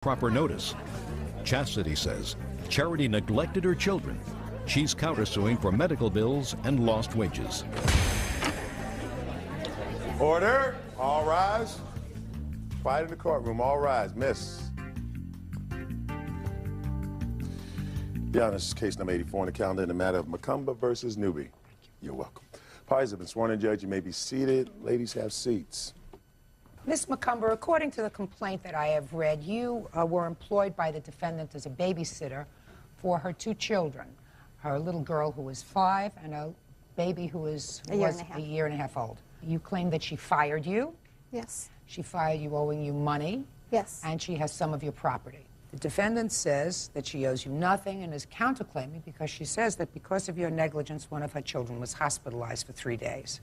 proper notice. Chastity says Charity neglected her children. She's countersuing for medical bills and lost wages. Order. All rise. Quiet in the courtroom. All rise. Miss. Your Honor, this is case number 84 on the calendar in the matter of Macumba versus Newby. You're welcome. Parties have been sworn in, Judge. You may be seated. Ladies, have seats. Ms. Macumber, according to the complaint that I have read, you were employed by the defendant as a babysitter for her two children, her little girl who was 5 and a baby who was a year and a half old. You claim that she fired you? Yes. She fired you owing you money? Yes. And she has some of your property. The defendant says that she owes you nothing and is counterclaiming because she says that because of your negligence, one of her children was hospitalized for 3 days.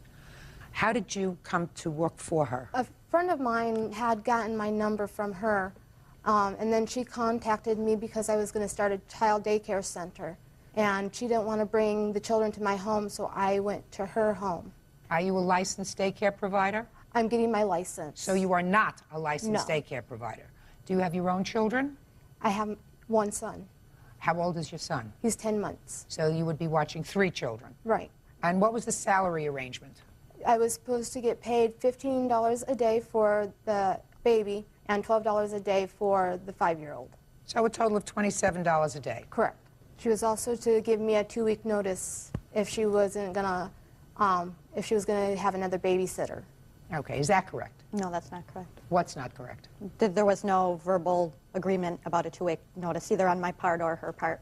How did you come to work for her? A friend of mine had gotten my number from her, and then she contacted me because I was going to start a child daycare center. And she didn't want to bring the children to my home, so I went to her home. Are you a licensed daycare provider? I'm getting my license. So you are not a licensed No. daycare provider. Do you have your own children? I have one son. How old is your son? He's 10 months. So you would be watching 3 children. Right. And what was the salary arrangement? I was supposed to get paid $15 a day for the baby and $12 a day for the 5-year-old. So a total of $27 a day. Correct. She was also to give me a 2-week notice if she wasn't gonna, if she was gonna have another babysitter. Okay, is that correct? No, that's not correct. What's not correct? There was no verbal agreement about a 2-week notice, either on my part or her part.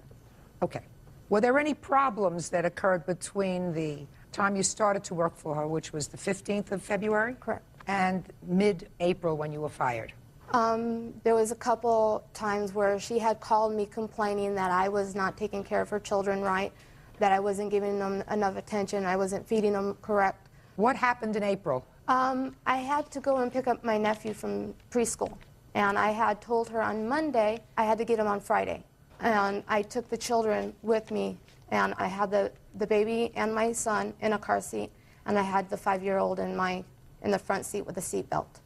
Okay. Were there any problems that occurred between the time you started to work for her, which was the 15th of February? Correct. And mid-April when you were fired? There was a couple times where she had called me complaining that I was not taking care of her children right, that I wasn't giving them enough attention, I wasn't feeding them correct. What happened in April? I had to go and pick up my nephew from preschool, and I had told her on Monday I had to get him on Friday. And I took the children with me, and I had the baby and my son in a car seat, and I had the 5-year-old in the front seat with a seatbelt.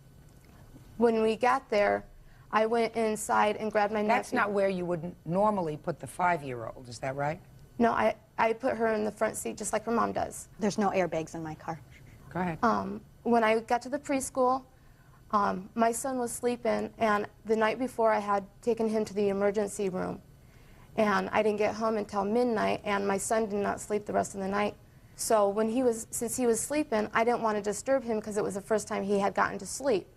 When we got there, I went inside and grabbed my nephew. That's not where you would normally put the 5-year-old, is that right? No, I put her in the front seat just like her mom does. There's no airbags in my car. Go ahead. When I got to the preschool, my son was sleeping, and the night before I had taken him to the emergency room. And I didn't get home until midnight, and my son did not sleep the rest of the night. So since he was sleeping, I didn't want to disturb him because it was the first time he had gotten to sleep.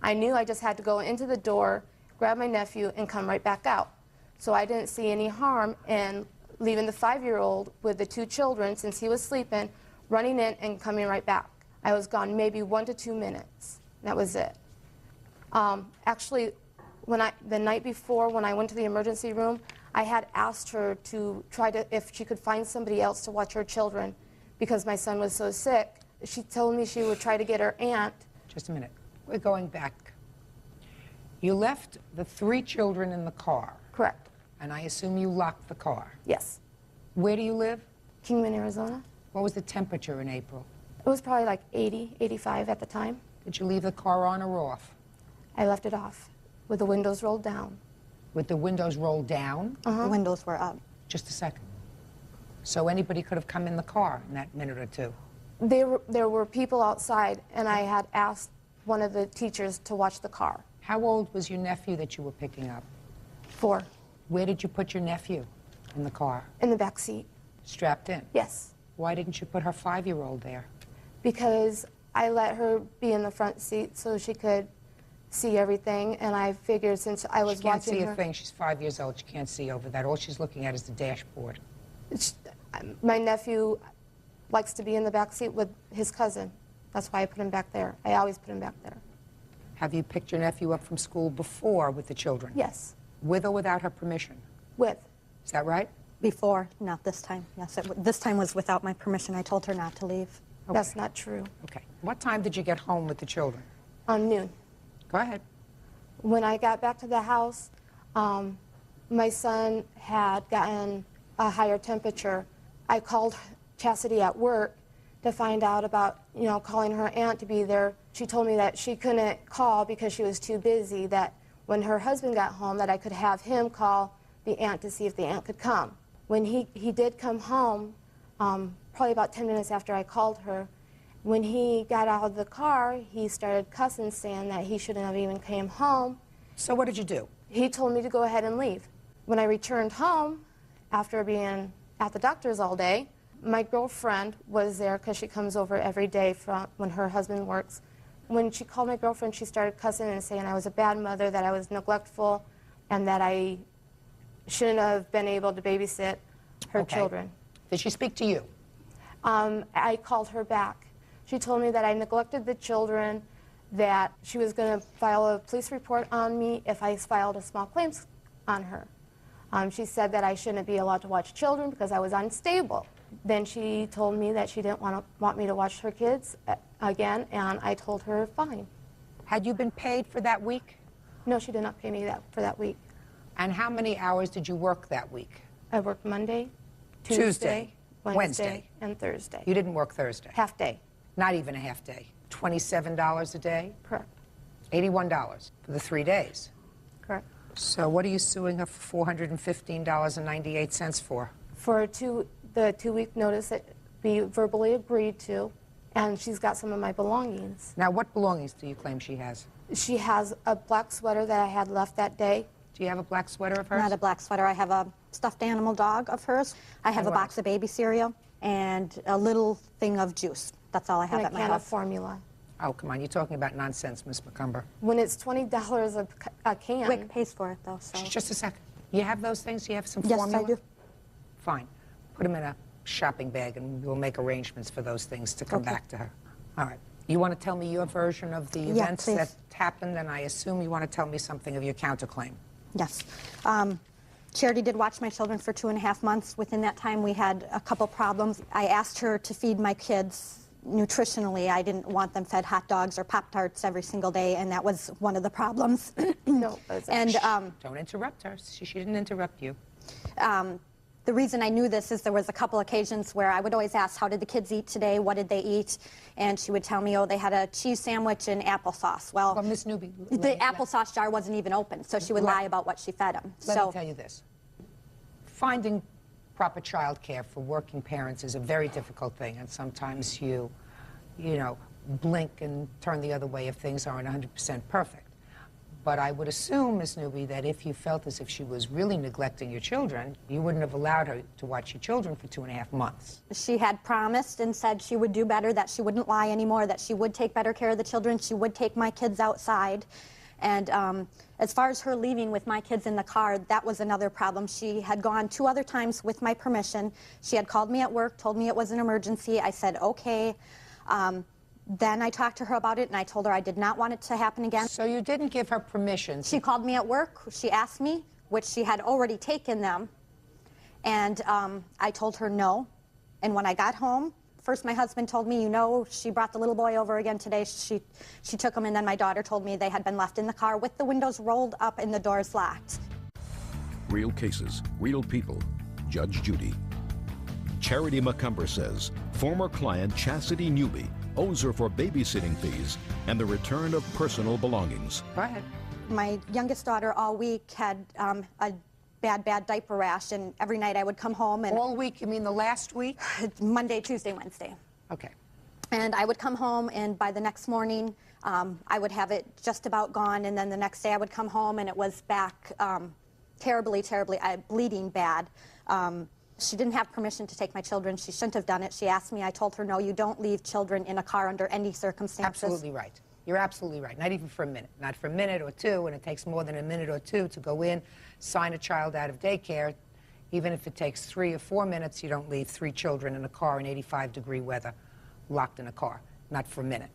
I knew I just had to go into the door, grab my nephew, and come right back out. So I didn't see any harm in leaving the 5-year-old with the 2 children, since he was sleeping, running in and coming right back. I was gone maybe 1 to 2 minutes. That was it. Actually, the night before, when I went to the emergency room, I had asked her to if she could find somebody else to watch her children because my son was so sick. She told me she would try to get her aunt. Just a minute. We're going back. You left the 3 children in the car. Correct. And I assume you locked the car. Yes. Where do you live? Kingman, Arizona. What was the temperature in April? It was probably like 80, 85 at the time. Did you leave the car on or off? I left it off with the windows rolled down. With the windows rolled down? The windows were up. Just a second. So anybody could have come in the car in that minute or two? There were people outside, and I had asked one of the teachers to watch the car. How old was your nephew that you were picking up? 4. Where did you put your nephew in the car? In the back seat. Strapped in? Yes. Why didn't you put her 5-year-old there? Because I let her be in the front seat so she could see everything, and I figured since I was watching her... She can't see a thing. She's 5 years old. She can't see over that. All she's looking at is the dashboard. My nephew likes to be in the back seat with his cousin. That's why I put him back there. I always put him back there. Have you picked your nephew up from school before with the children? Yes. With or without her permission? With. Is that right? Before, not this time. Yes, this time was without my permission. I told her not to leave. Okay. That's not true. Okay. What time did you get home with the children? Noon. Go ahead. When I got back to the house, my son had gotten a higher temperature. I called Chastity at work to find out about, calling her aunt to be there. She told me that she couldn't call because she was too busy, that when her husband got home that I could have him call the aunt to see if the aunt could come. When he did come home, probably about 10 minutes after I called her, when he got out of the car, he started cussing, saying that he shouldn't have even came home. So what did you do? He told me to go ahead and leave. When I returned home, after being at the doctor's all day, my girlfriend was there because she comes over every day from when her husband works. When she called my girlfriend, she started cussing and saying I was a bad mother, that I was neglectful, and that I shouldn't have been able to babysit her children. Did she speak to you? I called her back. She told me that I neglected the children, that she was going to file a police report on me if I filed a small claims on her. She said that I shouldn't be allowed to watch children because I was unstable. Then she told me that she didn't want me to watch her kids again, and I told her fine. Had you been paid for that week? No, she did not pay me for that week. And how many hours did you work that week? I worked Monday, Tuesday, Tuesday, Wednesday, and Thursday. You didn't work Thursday? Half day. Not Even a half day. $27 a day? Correct. $81 for the 3 days. Correct. So what are you suing her for $415.98 for? For the 2-week notice that we verbally agreed to, and she's got some of my belongings. Now, what belongings do you claim she has? She has a black sweater that I had left that day. Do you have a black sweater of hers? Not a black sweater. I have a stuffed animal dog of hers. I have a box of baby cereal and a little thing of juice. That's all I have And at a my can of house. formula. Oh, come on. You're talking about nonsense, Miss McCumber. When it's $20 a can. Wick pays for it, though, so. Just a second. You have those things? You have some Yes, formula? I do. Fine. Put them in a shopping bag, and we'll make arrangements for those things to come Okay. back to her. All right. You want to tell me your version of the Yeah, events please. that happened, and I assume you want to tell me something of your counterclaim. Yes. Charity did watch my children for 2.5 months. Within that time, we had a couple problems. I asked her to feed my kids nutritionally. I didn't want them fed hot dogs or Pop-Tarts every single day, and that was one of the problems. No. And Don't interrupt her. She didn't interrupt you. the reason I knew this is there was a couple occasions where I would always ask, how did the kids eat today? What did they eat? And she would tell me, oh, they had a cheese sandwich and applesauce. Well, Miss Newby, the applesauce jar wasn't even open, so she would lie about what she fed them. Let me tell you this. Finding proper child care for working parents is a very difficult thing, and sometimes you know, blink and turn the other way if things aren't 100% perfect. But I would assume, Ms. Newby, that if you felt as if she was really neglecting your children, you wouldn't have allowed her to watch your children for 2.5 months. She had promised and said she would do better, that she wouldn't lie anymore, that she would take better care of the children, she would take my kids outside. And as far as her leaving with my kids in the car, that was another problem. She had gone 2 other times with my permission. She had called me at work, told me it was an emergency. I said, okay. Then I talked to her about it, and I told her I did not want it to happen again. So you didn't give her permission? She called me at work. She asked me, which she had already taken them, and I told her no. And when I got home, first my husband told me, you know, she brought the little boy over again today. She took him, and then my daughter told me they had been left in the car with the windows rolled up and the doors locked. Real cases, real people. Judge Judy. Charity McCumber says former client Chastity Newby owes her for babysitting fees and the return of personal belongings. Go ahead. My youngest daughter all week had a bad diaper rash, and every night I would come home and... All week? You mean the last week? Monday, Tuesday, Wednesday. Okay. And I would come home, and by the next morning, I would have it just about gone, and then the next day I would come home, and it was back terribly, bleeding bad. She didn't have permission to take my children. She shouldn't have done it. She asked me. I told her, no, you don't leave children in a car under any circumstances. Absolutely right. You're absolutely right. Not even for a minute. Not for a minute or two, and it takes more than a minute or two to go in, sign a child out of daycare. Even if it takes 3 or 4 minutes, you don't leave 3 children in a car in 85-degree weather, locked in a car. Not for a minute.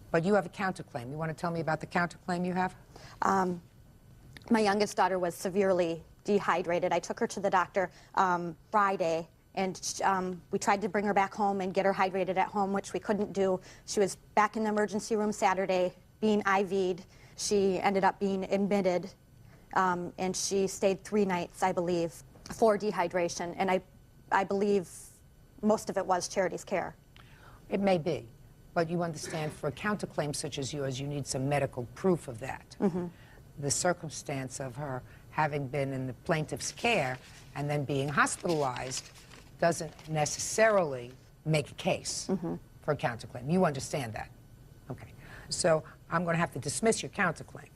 But you have a counterclaim. You want to tell me about the counterclaim you have? My youngest daughter was severely dehydrated. I took her to the doctor Friday, and we tried to bring her back home and get her hydrated at home, which we couldn't do. She was back in the emergency room Saturday being IV'd. She ended up being admitted, and she stayed 3 nights, I believe, for dehydration. And I believe most of it was Charity's care. It may be, but you understand for a counterclaim such as yours, you need some medical proof of that. the circumstance of her having been in the plaintiff's care and then being hospitalized doesn't necessarily make a case for a counterclaim. You understand that? Okay. So I'm going to have to dismiss your counterclaim,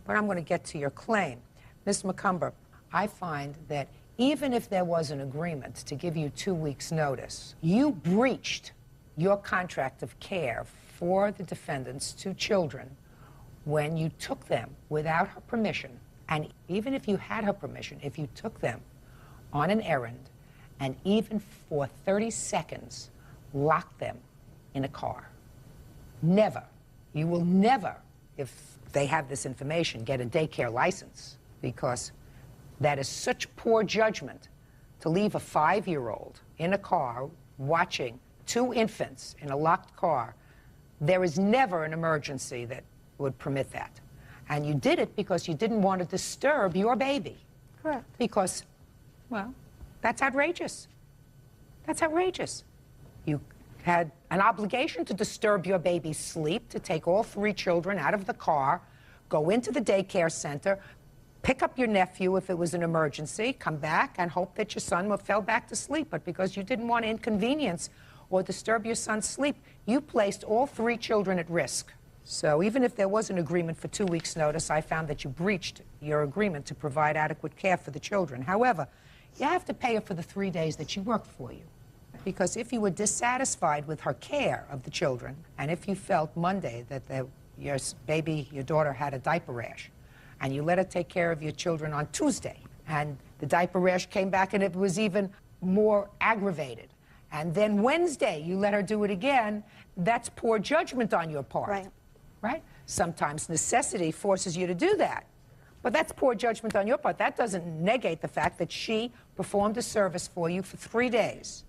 but I'm going to get to your claim. Ms. McCumber, I find that even if there was an agreement to give you 2 weeks' notice, you breached your contract of care for the defendant's 2 children when you took them without her permission. And even if you had her permission, if you took them on an errand and even for 30 seconds locked them in a car, never, you will never, if they have this information, get a daycare license, because that is such poor judgment to leave a 5-year-old in a car watching 2 infants in a locked car. There is never an emergency that would permit that. And you did it because you didn't want to disturb your baby. Correct. Because, well, that's outrageous. That's outrageous. You had an obligation to disturb your baby's sleep, to take all 3 children out of the car, go into the daycare center, pick up your nephew if it was an emergency, come back and hope that your son fell back to sleep. But because you didn't want to inconvenience or disturb your son's sleep, you placed all 3 children at risk. So even if there was an agreement for 2 weeks' notice, I found that you breached your agreement to provide adequate care for the children. However, you have to pay her for the 3 days that she worked for you. Because if you were dissatisfied with her care of the children, and if you felt Monday that your daughter had a diaper rash, and you let her take care of your children on Tuesday, and the diaper rash came back and it was even more aggravated, and then Wednesday you let her do it again, that's poor judgment on your part. Right. Right? Sometimes necessity forces you to do that. But that's poor judgment on your part. That doesn't negate the fact that she performed a service for you for 3 days.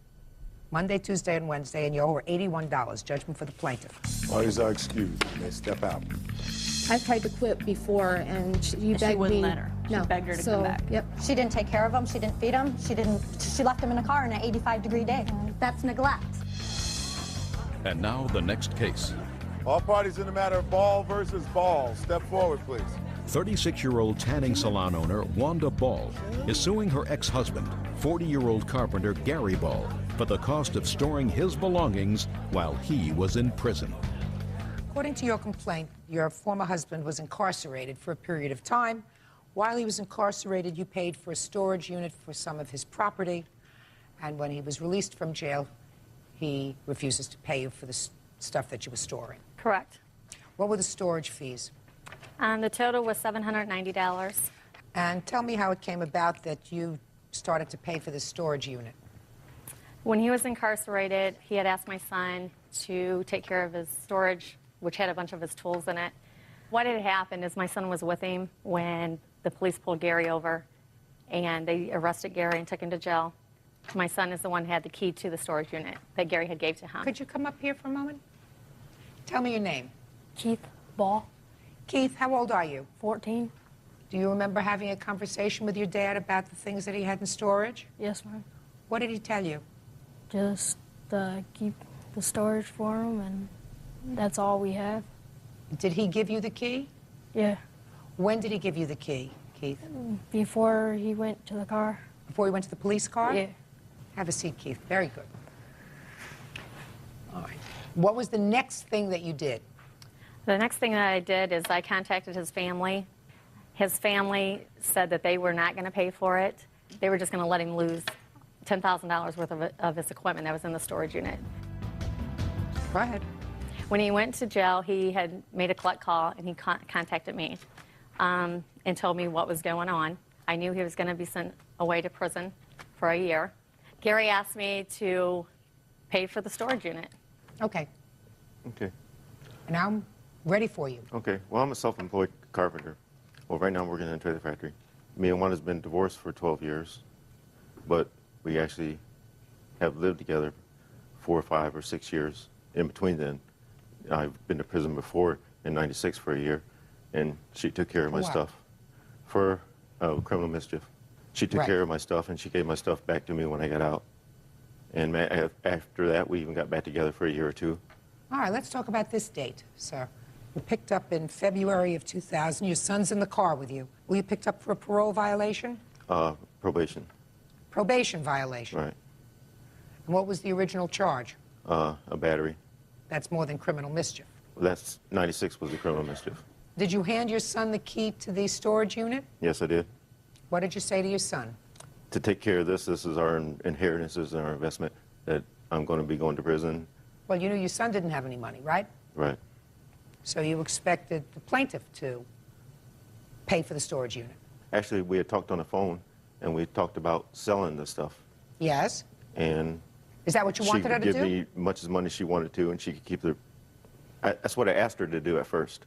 Monday, Tuesday, and Wednesday, and you owe her $81, judgment for the plaintiff. Parties are excused. You may step out. I tried to quit before, and she begged me. She wouldn't let her. No. She begged her to come back. Yep. She didn't take care of them. She didn't feed them. She left them in a car on an 85-degree day. That's neglect. And now the next case. All parties in the matter of Ball versus Ball. Step forward, please. 36-year-old tanning salon owner Wanda Ball is suing her ex-husband, 40-year-old carpenter Gary Ball, for the cost of storing his belongings while he was in prison. According to your complaint, your former husband was incarcerated for a period of time. While he was incarcerated, you paid for a storage unit for some of his property, and when he was released from jail, he refuses to pay you for the stuff that you were storing. Correct. What were the storage fees? The total was $790. And tell me how it came about that you started to pay for this storage unit. When he was incarcerated, he had asked my son to take care of his storage, which had a bunch of his tools in it. What had happened is my son was with him when the police pulled Gary over, and they arrested Gary and took him to jail. My son is the one who had the key to the storage unit that Gary had gave to him. Could you come up here for a moment? Tell me your name. Keith Ball, Keith, how old are you? 14. Do you remember having a conversation with your dad about the things that he had in storage? Yes, ma'am. What did he tell you? Just keep the storage for him, and that's all we have. Did he give you the key? Yeah. When did he give you the key, Keith? Before he went to the car. Before he went to the police car? Yeah. Have a seat, Keith. Very good. All right. What was the next thing that you did? The next thing that I did is I contacted his family. His family said that they were not going to pay for it. They were just going to let him lose $10,000 worth of his equipment that was in the storage unit. Go ahead. When he went to jail, he had made a collect call, and he contacted me and told me what was going on. I knew he was going to be sent away to prison for a year. Gary asked me to pay for the storage unit. Okay. Okay. Now I'm ready for you. Okay. Well, I'm a self-employed carpenter. Well, right now I'm working in a trailer factory. Me and Wanda's been divorced for 12 years, but we actually have lived together 4 or 5 or 6 years in between then. I've been to prison before in '96 for a year, and she took care of my what? stuff for criminal mischief. She took Right. care of my stuff, and she gave my stuff back to me when I got out. And after that, we even got back together for a year or two. All right, let's talk about this date, sir. were picked up in February of 2000. Your son's in the car with you. Were you picked up for a parole violation? Probation. Probation violation. Right. And what was the original charge? A battery. That's more than criminal mischief. That's 96 was the criminal mischief. Did you hand your son the key to the storage unit? Yes, I did. What did you say to your son? To take care of this, this is our inheritance, this is our investment, that I'm going to be going to prison. Well, you knew your son didn't have any money, right? Right. So you expected the plaintiff to pay for the storage unit. Actually, we had talked on the phone, and we talked about selling the stuff. Yes? And Is that what you wanted her to she do? could give me much as money she wanted to, and she could keep the... that's what I asked her to do at first,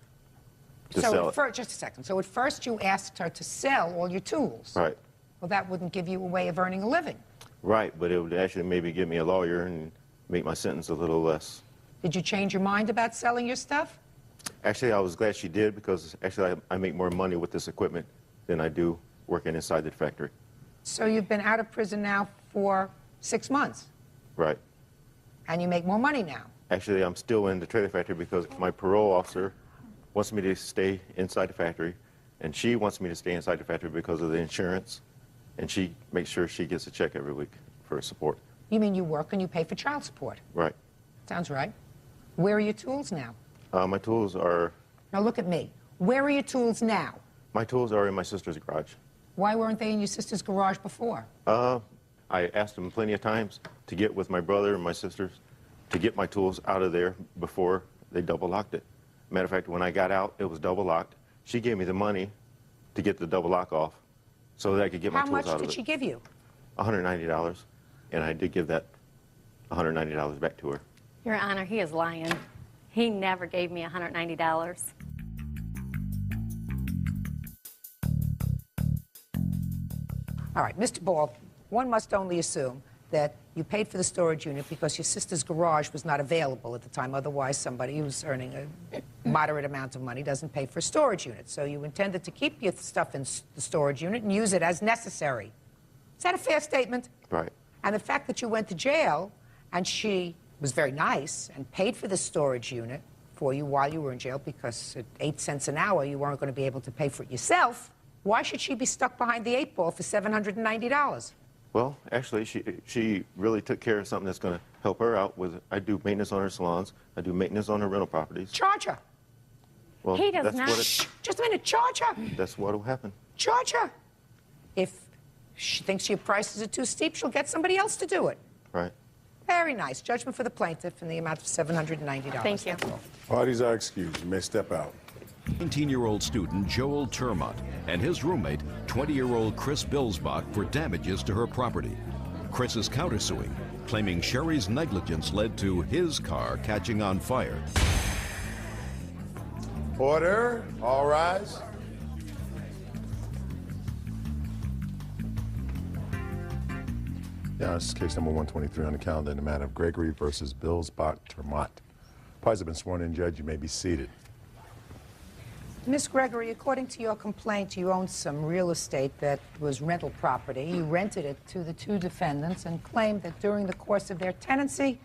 to sell it. Just a second. So at first you asked her to sell all your tools. Right. Well, that wouldn't give you a way of earning a living. Right, but it would actually maybe give me a lawyer and make my sentence a little less. Did you change your mind about selling your stuff? Actually, I was glad she did, because actually I make more money with this equipment than I do working inside the factory. So you've been out of prison now for 6 months, Right. and you make more money now. Actually, I'm still in the trailer factory because my parole officer wants me to stay inside the factory, and she wants me to stay inside the factory because of the insurance, and she makes sure she gets a check every week for support. You mean you work and you pay for child support? Right. Sounds right. Where are your tools now? My tools are... Now look at me. Where are your tools now? My tools are in my sister's garage. Why weren't they in your sister's garage before? I asked them plenty of times to get with my brother and my sisters to get my tools out of there before they double locked it. Matter of fact, when I got out, it was double locked. She gave me the money to get the double lock off so that I could get my tools out of it. How much did she give you? $190, and I did give that $190 back to her. Your Honor, he is lying. He never gave me $190. All right, Mr. Ball, one must only assume that you paid for the storage unit because your sister's garage was not available at the time. Otherwise, somebody who's earning a moderate amount of money doesn't pay for a storage unit. So you intended to keep your stuff in the storage unit and use it as necessary. Is that a fair statement? Right. And the fact that you went to jail and she was very nice and paid for the storage unit for you while you were in jail because at 8 cents an hour you weren't going to be able to pay for it yourself, why should she be stuck behind the 8 ball for $790? Well, actually, she really took care of something that's going to help her out with, I do maintenance on her salons, I do maintenance on her rental properties. Charge her. Well, He does that's not. what Shh, just a minute, charge her. that's what will happen. Charge her. If she thinks your prices are too steep, she'll get somebody else to do it. Right. Very nice. Judgment for the plaintiff in the amount of $790. Thank you. That's all. Parties are excused. You may step out. 19-year-old student Joel Termont and his roommate, 20-year-old Chris Bilsbach, for damages to her property. Chris is countersuing, claiming Sherry's negligence led to his car catching on fire. Order. All rise. Yeah, this is case number 123 on the calendar in the matter of Gregory versus Bilsbach Termont. Parties have been sworn in, Judge. You may be seated. Miss Gregory, according to your complaint, you owned some real estate that was rental property. You rented it to the 2 defendants and claimed that during the course of their tenancy,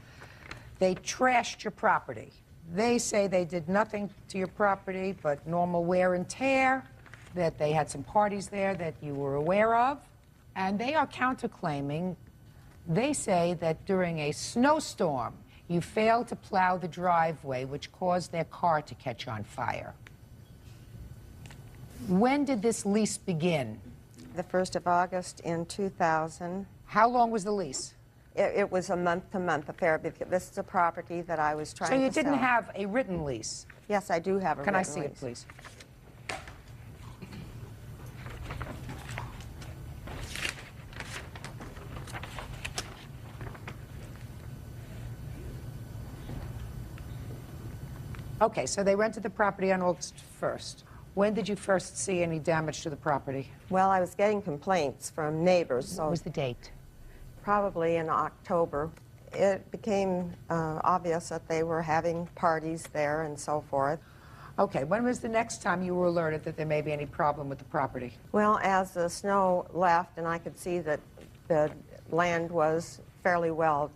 they trashed your property. They say they did nothing to your property but normal wear and tear, that they had some parties there that you were aware of, and they are counterclaiming. They say that during a snowstorm, you failed to plow the driveway, which caused their car to catch on fire. When did this lease begin? The 1st of August in 2000. How long was the lease? It was a month-to-month affair because this is a property that I was trying to sell. So you didn't have a written lease? Yes, I do have a Can I written see lease. it, please? Okay, so they rented the property on August 1st. When did you first see any damage to the property? Well, I was getting complaints from neighbors, so What was the date? probably in October. It became obvious that they were having parties there and so forth. Okay, when was the next time you were alerted that there may be any problem with the property? Well, as the snow left and I could see that the land was fairly well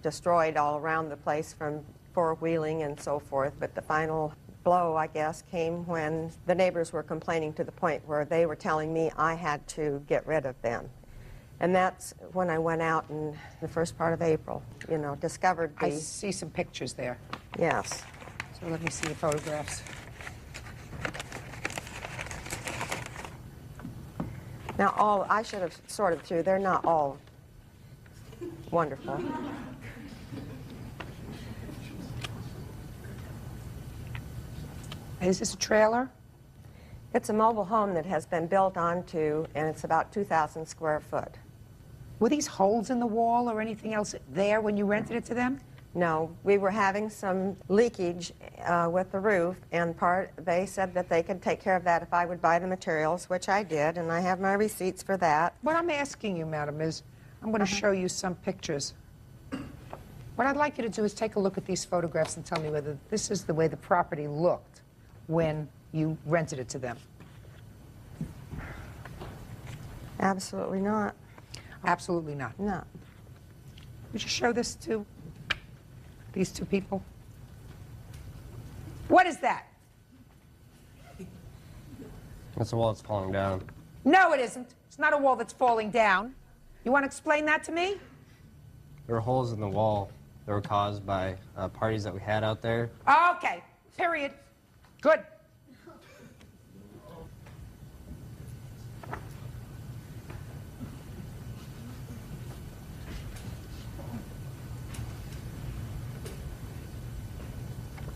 destroyed all around the place from four-wheeling and so forth, but the final blow, I guess, came when the neighbors were complaining to the point where they were telling me I had to get rid of them. And that's when I went out in the first part of April, you know, discovered the... I see some pictures there. Yes. So let me see the photographs. Now, I should have sorted through. They're not all wonderful. Is this a trailer? It's a mobile home that has been built onto, and it's about 2,000 square foot. Were these holes in the wall or anything else there when you rented it to them? No, we were having some leakage with the roof, and they said that they could take care of that if I would buy the materials, which I did, and I have my receipts for that. What I'm asking you, madam, is I'm going to show you some pictures. What I'd like you to do is take a look at these photographs and tell me whether this is the way the property looked when you rented it to them. Absolutely not. Absolutely not. No. Would you show this to these two people? What is that? That's a wall that's falling down. No, it isn't. It's not a wall that's falling down. You want to explain that to me? There were holes in the wall that were caused by parties that we had out there. Okay, period. Good.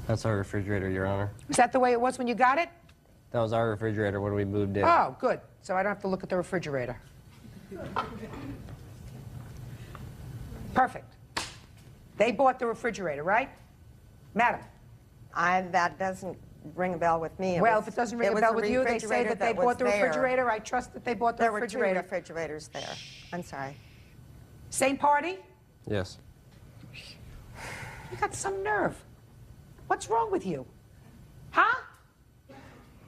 That's our refrigerator, Your Honor. Is that the way it was when you got it? That was our refrigerator when we moved in. Oh, good. So I don't have to look at the refrigerator. Perfect. They bought the refrigerator, right? Madam. That doesn't ring a bell with me. Well, if it doesn't ring a bell with you, they say that they bought the refrigerator. I trust that they bought the refrigerator. There were 2 refrigerators there. I'm sorry. Same party? Yes. You got some nerve. What's wrong with you? Huh?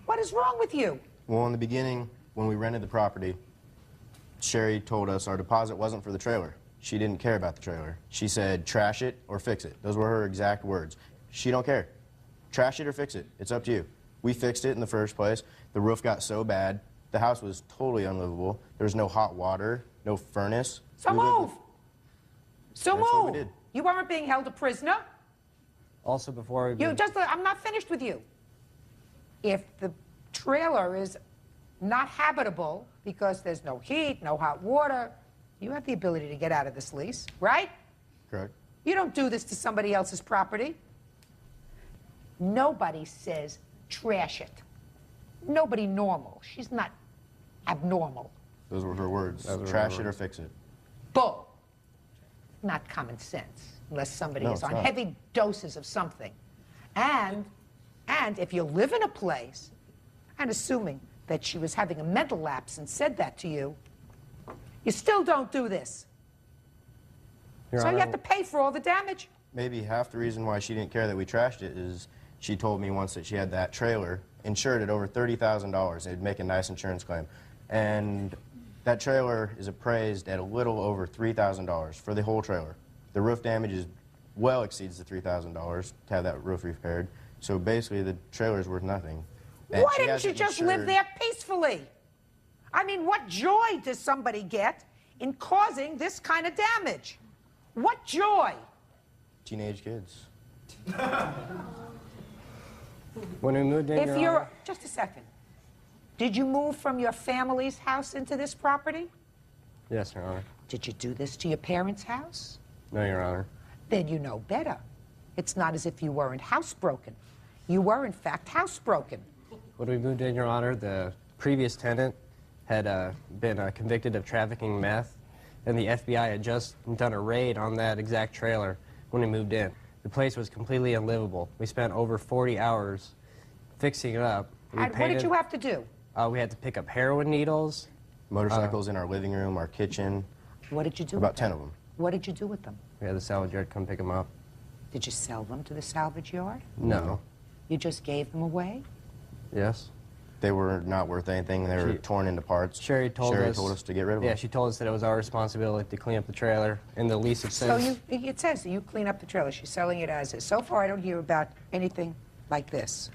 What is wrong with you? Well, in the beginning, when we rented the property, Sherry told us our deposit wasn't for the trailer. She didn't care about the trailer. She said, trash it or fix it. Those were her exact words. She don't care. Trash it or fix it. It's up to you. We fixed it in the first place. The roof got so bad. The house was totally unlivable. There was no hot water, no furnace. So move. So That's what we move. did. You aren't being held a prisoner. Also, before we... I'm not finished with you. If the trailer is not habitable because there's no heat, no hot water, you have the ability to get out of this lease, right? Correct. You don't do this to somebody else's property. Nobody says trash it. Nobody normal. She's not abnormal. Those were her words. Trash it or fix it. Bull. Not common sense, unless somebody is on heavy doses of something. And if you live in a place, and assuming that she was having a mental lapse and said that to you, you still don't do this. Your So Honor, you have to pay for all the damage. Maybe half the reason why she didn't care that we trashed it is she told me once that she had that trailer insured at over $30,000. They'd make a nice insurance claim. And that trailer is appraised at a little over $3,000 for the whole trailer. The roof damage well exceeds the $3,000 to have that roof repaired. So basically, the trailer's worth nothing. And Why didn't you just live there peacefully? I mean, what joy does somebody get in causing this kind of damage? What joy? Teenage kids. when we moved in, Your Honor, Just a second. Did you move from your family's house into this property? Yes, Your Honor. Did you do this to your parents' house? No, Your Honor. Then you know better. It's not as if you weren't housebroken. You were, in fact, housebroken. When we moved in, Your Honor, the previous tenant had been convicted of trafficking meth, and the FBI had just done a raid on that exact trailer when we moved in. The place was completely unlivable. We spent over 40 hours fixing it up. And what did you have to do? We had to pick up heroin needles. Motorcycles in our living room, our kitchen. What did you do About with 10 them? of them. What did you do with them? We had the salvage yard come pick them up. Did you sell them to the salvage yard? No. You just gave them away? Yes. They were not worth anything. They were torn into parts. Sherry told us to get rid of them. Yeah, she told us that it was our responsibility to clean up the trailer. In the lease it says... So it says that you clean up the trailer. She's selling it as is. So far, I don't hear about anything like this.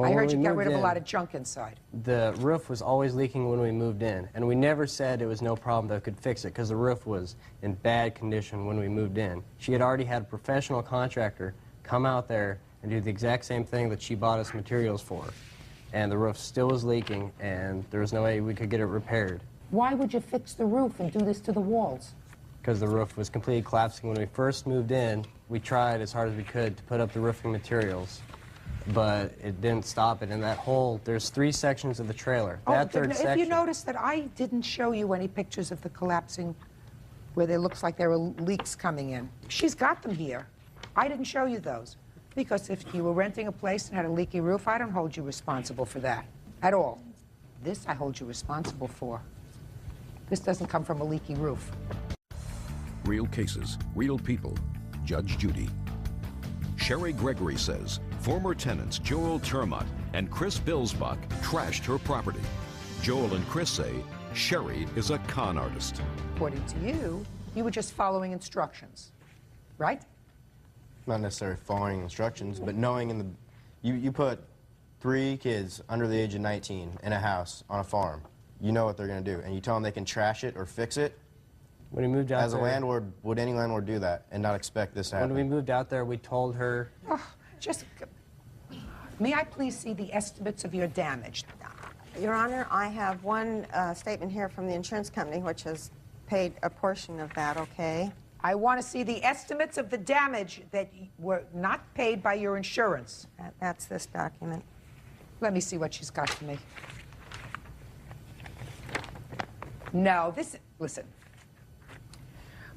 I heard when you we got moved rid of a in, lot of junk inside. The roof was always leaking when we moved in, and we never said it was no problem that could fix it because the roof was in bad condition when we moved in. She had already had a professional contractor come out there and do the exact same thing that she bought us materials for, and the roof still was leaking, and there was no way we could get it repaired. Why would you fix the roof and do this to the walls? Because the roof was completely collapsing when we first moved in. We tried as hard as we could to put up the roofing materials, but it didn't stop it. And that whole, there's 3 sections of the trailer. That third if section. you notice that I didn't show you any pictures of the collapsing where there looks like there were leaks coming in. She's got them here. I didn't show you those. Because if you were renting a place and had a leaky roof, I don't hold you responsible for that at all. This I hold you responsible for. This doesn't come from a leaky roof. Real cases, real people. Judge Judy. Sherry Gregory says former tenants Joel Termott and Chris Bilsbach trashed her property. Joel and Chris say Sherry is a con artist. According to you, you were just following instructions, right? Not necessarily following instructions, but knowing in the... You put 3 kids under the age of 19 in a house on a farm. You know what they're going to do, and you tell them they can trash it or fix it. When we moved out As a there, landlord, would any landlord do that and not expect this to happen? when we moved out there, we told her. Oh, may I please see the estimates of your damage? Your Honor, I have one statement here from the insurance company, which has paid a portion of that, okay? I want to see the estimates of the damage that were not paid by your insurance. That's this document. Let me see what she's got for me. No, listen.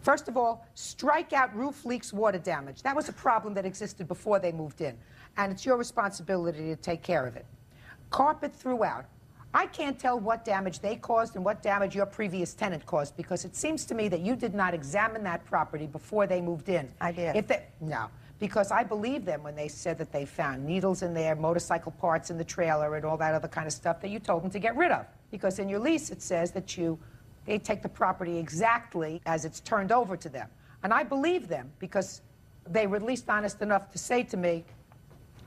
First of all, strike out roof leaks, water damage. That was a problem that existed before they moved in, and it's your responsibility to take care of it. Carpet throughout. I can't tell what damage they caused and what damage your previous tenant caused, because it seems to me that you did not examine that property before they moved in. I did. No, because I believe them when they said that they found needles in there, motorcycle parts in the trailer, and all that other kind of stuff that you told them to get rid of. Because in your lease it says that they take the property exactly as it's turned over to them. And I believe them because they were at least honest enough to say to me,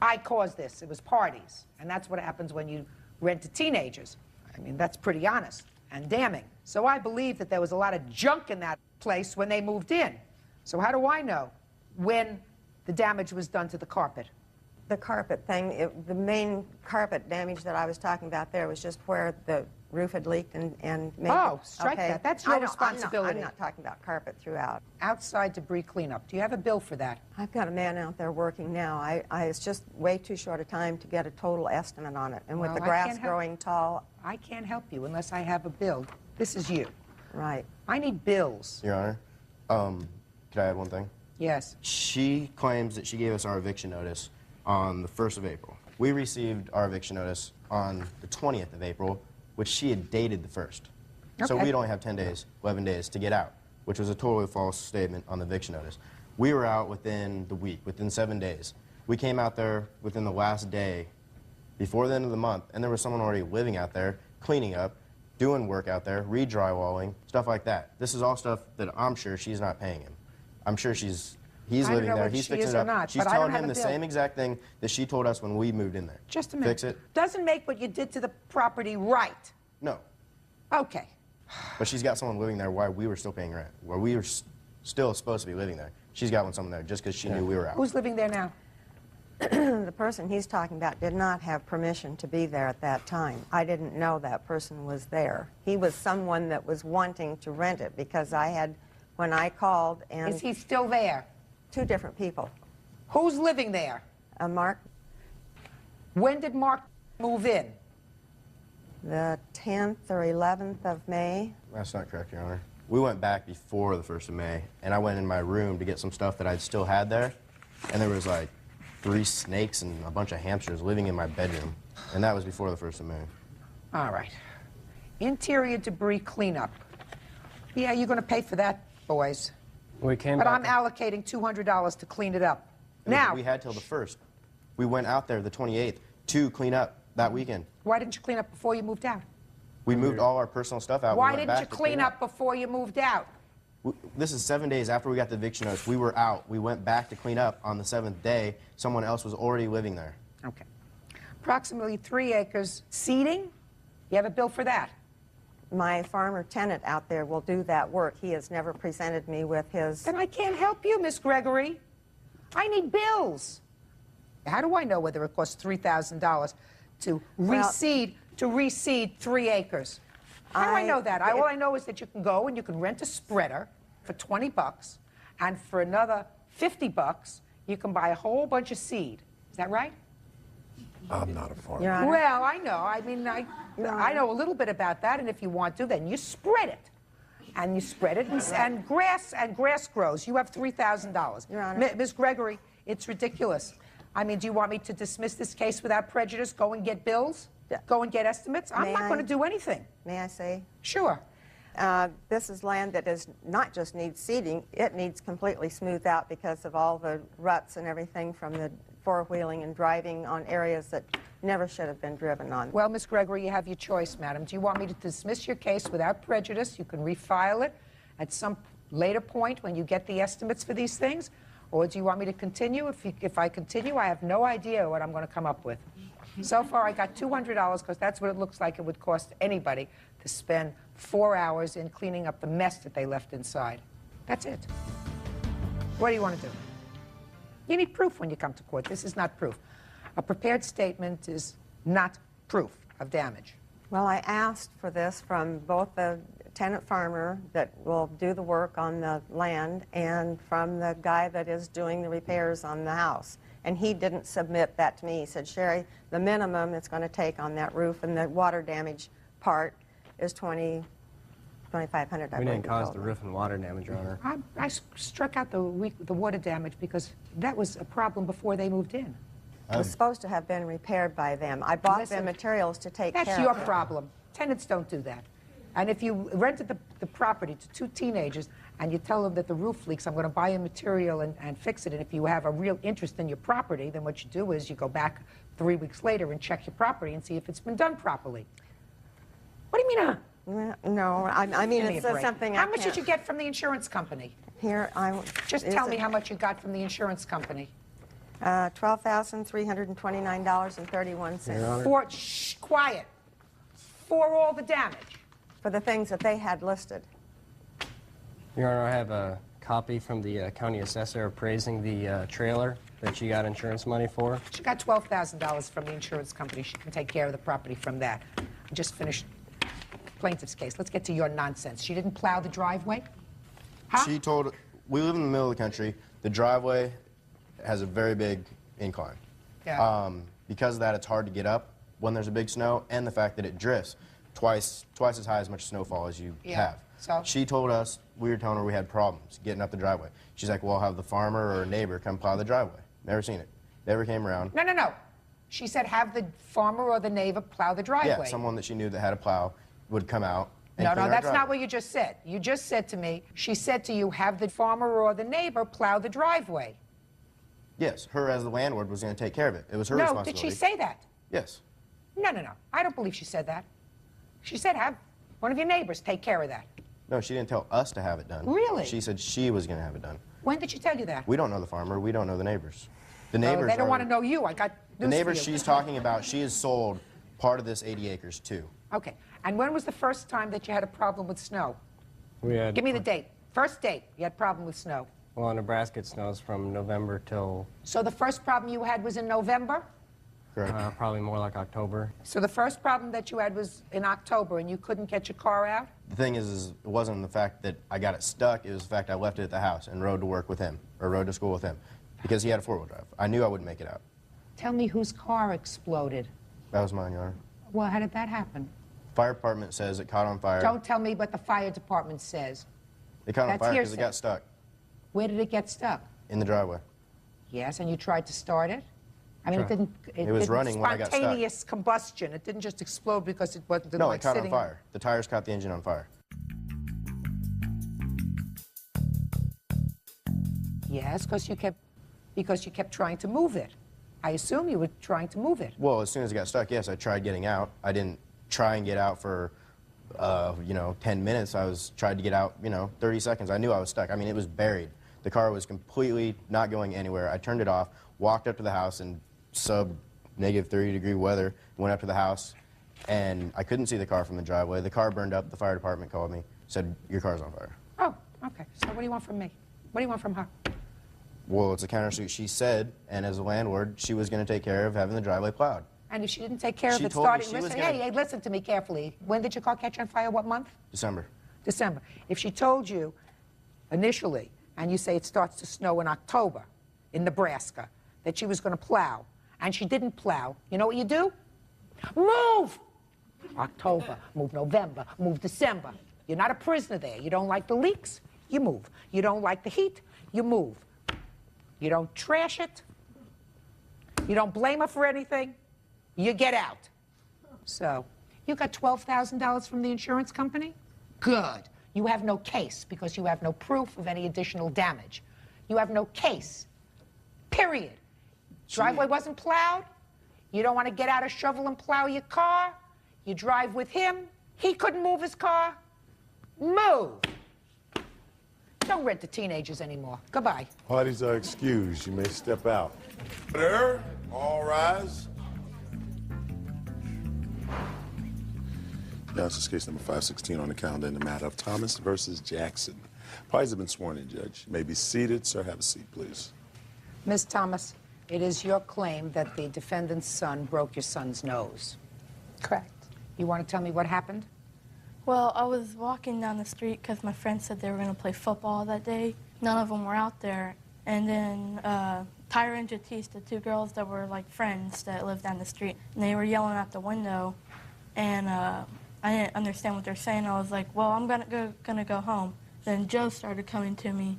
I caused this, it was parties. And that's what happens when you rent to teenagers. I mean, that's pretty honest and damning. So I believe that there was a lot of junk in that place when they moved in. So how do I know when the damage was done to the carpet? The carpet thing, the main carpet damage that I was talking about there was just where the roof had leaked and made strike that. That's your responsibility. I'm not talking about carpet throughout. Outside debris cleanup. Do you have a bill for that? I've got a man out there working now. It's just way too short a time to get a total estimate on it. And with the grass growing tall... I can't help you unless I have a bill. This is you. Right. I need bills. Your Honor, could I add one thing? Yes. She claims that she gave us our eviction notice on the 1st of April. We received our eviction notice on the 20th of April, which she had dated the 1st. Okay. So we'd only have 10 days, 11 days to get out, which was a totally false statement on the eviction notice. We were out within the week, within 7 days. We came out there within the last day, before the end of the month, and there was someone already living out there, cleaning up, doing work out there, re-drywalling, stuff like that. This is all stuff that I'm sure she's not paying him. I'm sure he's living there, he's fixing it up. She's telling him the same exact thing that she told us when we moved in there. Just a minute. Fix it. Doesn't make what you did to the property right. No. Okay. But she's got someone living there while we were still paying rent, while we were still supposed to be living there. She's got someone there just because she knew we were out. Who's living there now? The person he's talking about did not have permission to be there at that time. I didn't know that person was there. He was someone that was wanting to rent it because when I called and... Is he still there? 2 different people. Who's living there? Mark. When did Mark move in? The 10th or 11th of May. That's not correct, Your Honor. We went back before the 1st of May, and I went in my room to get some stuff that I'd still had there, and there was like 3 snakes and a bunch of hamsters living in my bedroom, and that was before the 1st of May. All right. Interior debris cleanup. Yeah, you're going to pay for that, boys. But I'm allocating $200 to clean it up. Now. We had till the 1st. We went out there the 28th to clean up that weekend. Why didn't you clean up before you moved out? We moved all our personal stuff out. Why didn't you clean up before you moved out? This is 7 days after we got the eviction notice. We were out. We went back to clean up on the 7th day. Someone else was already living there. Okay. approximately 3 acres. Seeding? You have a bill for that? My farmer tenant out there will do that work. He has never presented me with his... Then I can't help you, Miss Gregory. I need bills. How do I know whether it costs $3,000 to reseed 3 acres? How do I know that? All I know is that you can go and you can rent a spreader for $20, and for another $50, you can buy a whole bunch of seed. Is that right? I'm not a farmer. Your Honor? Well, I know. I mean, I know a little bit about that, and if you want to, then you spread it. And you spread it, and grass grows. You have $3,000. Your Honor. Ms. Gregory, it's ridiculous. I mean, do you want me to dismiss this case without prejudice, go and get bills, go and get estimates? I'm not going to do anything. May I say? Sure. This is land that does not just need seeding, it needs completely smoothed out because of all the ruts and everything from the four-wheeling and driving on areas that never should have been driven on. Well, Ms. Gregory, you have your choice, madam. Do you want me to dismiss your case without prejudice? You can refile it at some later point when you get the estimates for these things. Or do you want me to continue? If I continue, I have no idea what I'm going to come up with. So far, I got $200 because that's what it looks like it would cost anybody to spend 4 hours in cleaning up the mess that they left inside. That's it. What do you want to do? You need proof when you come to court. This is not proof. A prepared statement is not proof of damage. Well, I asked for this from both the tenant farmer that will do the work on the land and from the guy that is doing the repairs on the house. And he didn't submit that to me. He said, Sherry, the minimum it's going to take on that roof and the water damage part is $2,500. We didn't cause the roof and water damage, Your Honor. I struck out the water damage because that was a problem before they moved in. It was supposed to have been repaired by them. I bought them materials to take care of it. That's your problem. Tenants don't do that. And if you rented the property to 2 teenagers and you tell them that the roof leaks, I'm going to buy you material and fix it, and if you have a real interest in your property, then what you do is you go back 3 weeks later and check your property and see if it's been done properly. What do you mean, No, I mean, it's something How much did you get from the insurance company? Here, Just tell me how much you got from the insurance company. $12,329.31. Your Honor. Quiet. For all the damage. For the things that they had listed. Your Honor, I have a copy from the county assessor appraising the trailer that she got insurance money for. She got $12,000 from the insurance company. She can take care of the property from that. I just finished plaintiff's case. Let's get to your nonsense. She didn't plow the driveway? Huh? She told, we live in the middle of the country. The driveway has a very big incline. Yeah. Because of that, it's hard to get up when there's a big snow, and the fact that it drifts twice as high as much snowfall as you have. So? She told us, we were telling her we had problems getting up the driveway. She's like, well, I'll have the farmer or a neighbor come plow the driveway. Never seen it. Never came around. No. She said have the farmer or the neighbor plow the driveway. Yeah, someone that she knew that had a plow would come out and No, clean our that's driveway. not what you just said. You just said to me, she said to you, have the farmer or the neighbor plow the driveway. Yes, her as the landlord was going to take care of it. It was her No, responsibility. did she say that? Yes. No. I don't believe she said that. She said have one of your neighbors take care of that. No, she didn't tell us to have it done. Really? She said she was going to have it done. When did she tell you that? We don't know the farmer. We don't know the neighbors. The neighbors They don't are- want to know you. I got The news neighbors for you. she's talking about, she has sold part of this 80 acres too. Okay. And when was the first time that you had a problem with snow? We had, Give me the date. First date you had a problem with snow. well, in Nebraska it snows from November till So the first problem you had was in November? Correct. probably more like October. So the first problem that you had was in October and you couldn't get your car out? The thing is it wasn't the fact that I got it stuck. It was the fact I left it at the house and rode to work with him, or rode to school with him, because he had a four-wheel drive. I knew I wouldn't make it out. Tell me whose car exploded. That was mine, Your Honor. Well, how did that happen? Fire department says it caught on fire. Don't tell me what the fire department says. It caught on That's fire because hearsay. it got stuck Where did it get stuck? in the driveway. Yes, and you tried to start it? I mean, it didn't... It was didn't running when I got stuck. Spontaneous combustion. It didn't just explode because it wasn't No, like it caught on sitting... fire. The tires caught the engine on fire. Yes, because you kept trying to move it. I assume you were trying to move it. Well, as soon as it got stuck, yes, I tried getting out. I didn't try and get out for, 10 minutes. I tried to get out, 30 seconds. I knew I was stuck. I mean, it was buried. The car was completely not going anywhere. I turned it off, walked up to the house, and subbed negative 30-degree weather. Went up to the house, and I couldn't see the car from the driveway. The car burned up. The fire department called me, said, your car's on fire. Oh, okay. So what do you want from me? What do you want from her? Well, it's a countersuit. She said, and as a landlord, she was going to take care of having the driveway plowed. And if she didn't take care of She it, told me starting, she was listen, gonna- hey, listen to me carefully. When did your car catch on fire? What month? December. December. If she told you initially, and you say it starts to snow in October in Nebraska, that she was going to plow, and she didn't plow, you know what you do? Move! October, move November, move December. You're not a prisoner there. You don't like the leaks, you move. You don't like the heat, you move. You don't trash it. You don't blame her for anything. You get out. So, you got $12,000 from the insurance company? Good. You have no case because you have no proof of any additional damage. You have no case. Period. Driveway wasn't plowed. You don't want to get out a shovel and plow your car. You drive with him. He couldn't move his car. Move. Don't rent to teenagers anymore. Goodbye. Parties are excused. You may step out. Order. All rise. Now, this is case number 516 on the calendar in the matter of Thomas versus Jackson. Parties have been sworn in, Judge. You may be seated. Sir, have a seat, please. Miss Thomas, it is your claim that the defendant's son broke your son's nose. Correct. You want to tell me what happened? Well, I was walking down the street because my friends said they were going to play football that day. None of them were out there. And then Tyra and Jatiste, the two girls that were like friends that lived down the street, and they were yelling out the window. And I didn't understand what they're saying. I was like, well, I'm gonna go home. Then Joe started coming to me,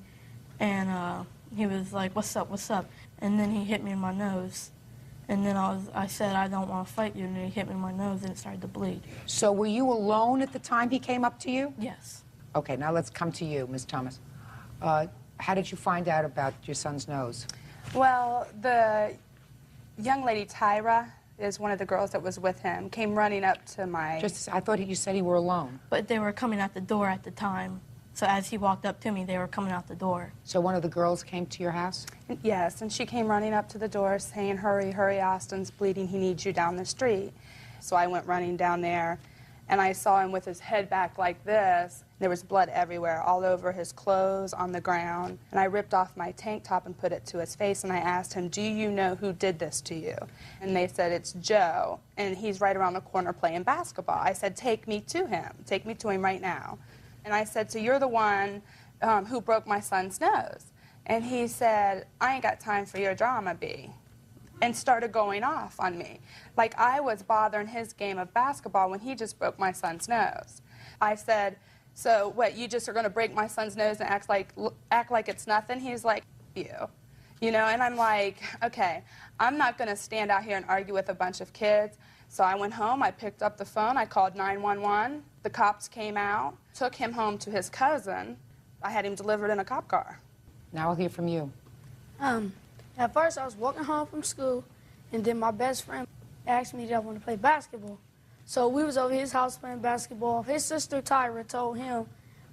and he was like, what's up, what's up? And then he hit me in my nose. And then I said, I don't want to fight you, and then he hit me in my nose, and it started to bleed. So were you alone at the time he came up to you? Yes. Okay, now let's come to you, Ms. Thomas. How did you find out about your son's nose? Well, the young lady, Tyra, is one of the girls that was with him, came running up to my... I thought you said you were alone. But they were coming out the door at the time. So as he walked up to me, they were coming out the door. So one of the girls came to your house? Yes, and she came running up to the door saying, hurry, hurry, Austin's bleeding, he needs you down the street. So I went running down there, and I saw him with his head back like this. There was blood everywhere, all over his clothes, on the ground. And I ripped off my tank top and put it to his face, and I asked him, do you know who did this to you? And they said, it's Joe, and he's right around the corner playing basketball. I said, take me to him. Take me to him right now. And I said, so you're the one who broke my son's nose. And he said, I ain't got time for your drama, B. And started going off on me. Like I was bothering his game of basketball when he just broke my son's nose. I said, so what, you just are going to break my son's nose and act like it's nothing? He's like, you. You know, and I'm like, okay, I'm not going to stand out here and argue with a bunch of kids. So I went home, I picked up the phone, I called 911. The cops came out, took him home to his cousin. I had him delivered in a cop car. Now I'll hear from you. At first I was walking home from school, and then my best friend asked me did I want to play basketball. So we was over his house playing basketball. His sister Tyra told him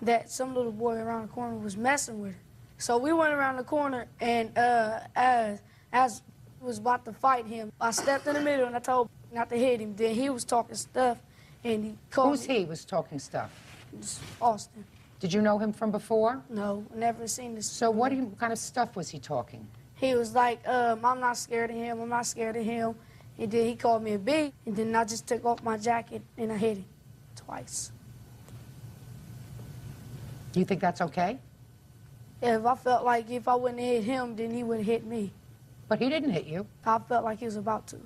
that some little boy around the corner was messing with her. So we went around the corner, and as was about to fight him, I stepped in the middle and I told not to hit him. Then he was talking stuff, and he called Who's he was talking stuff? It's Austin. Did you know him from before? No, never seen this. So what kind of stuff was he talking? He was like, I'm not scared of him, I'm not scared of him. And then he called me a B, and then I just took off my jacket and I hit him twice. You think that's okay? Yeah, if I felt like if I wouldn't have hit him, then he would have hit me. But he didn't hit you. I felt like he was about to.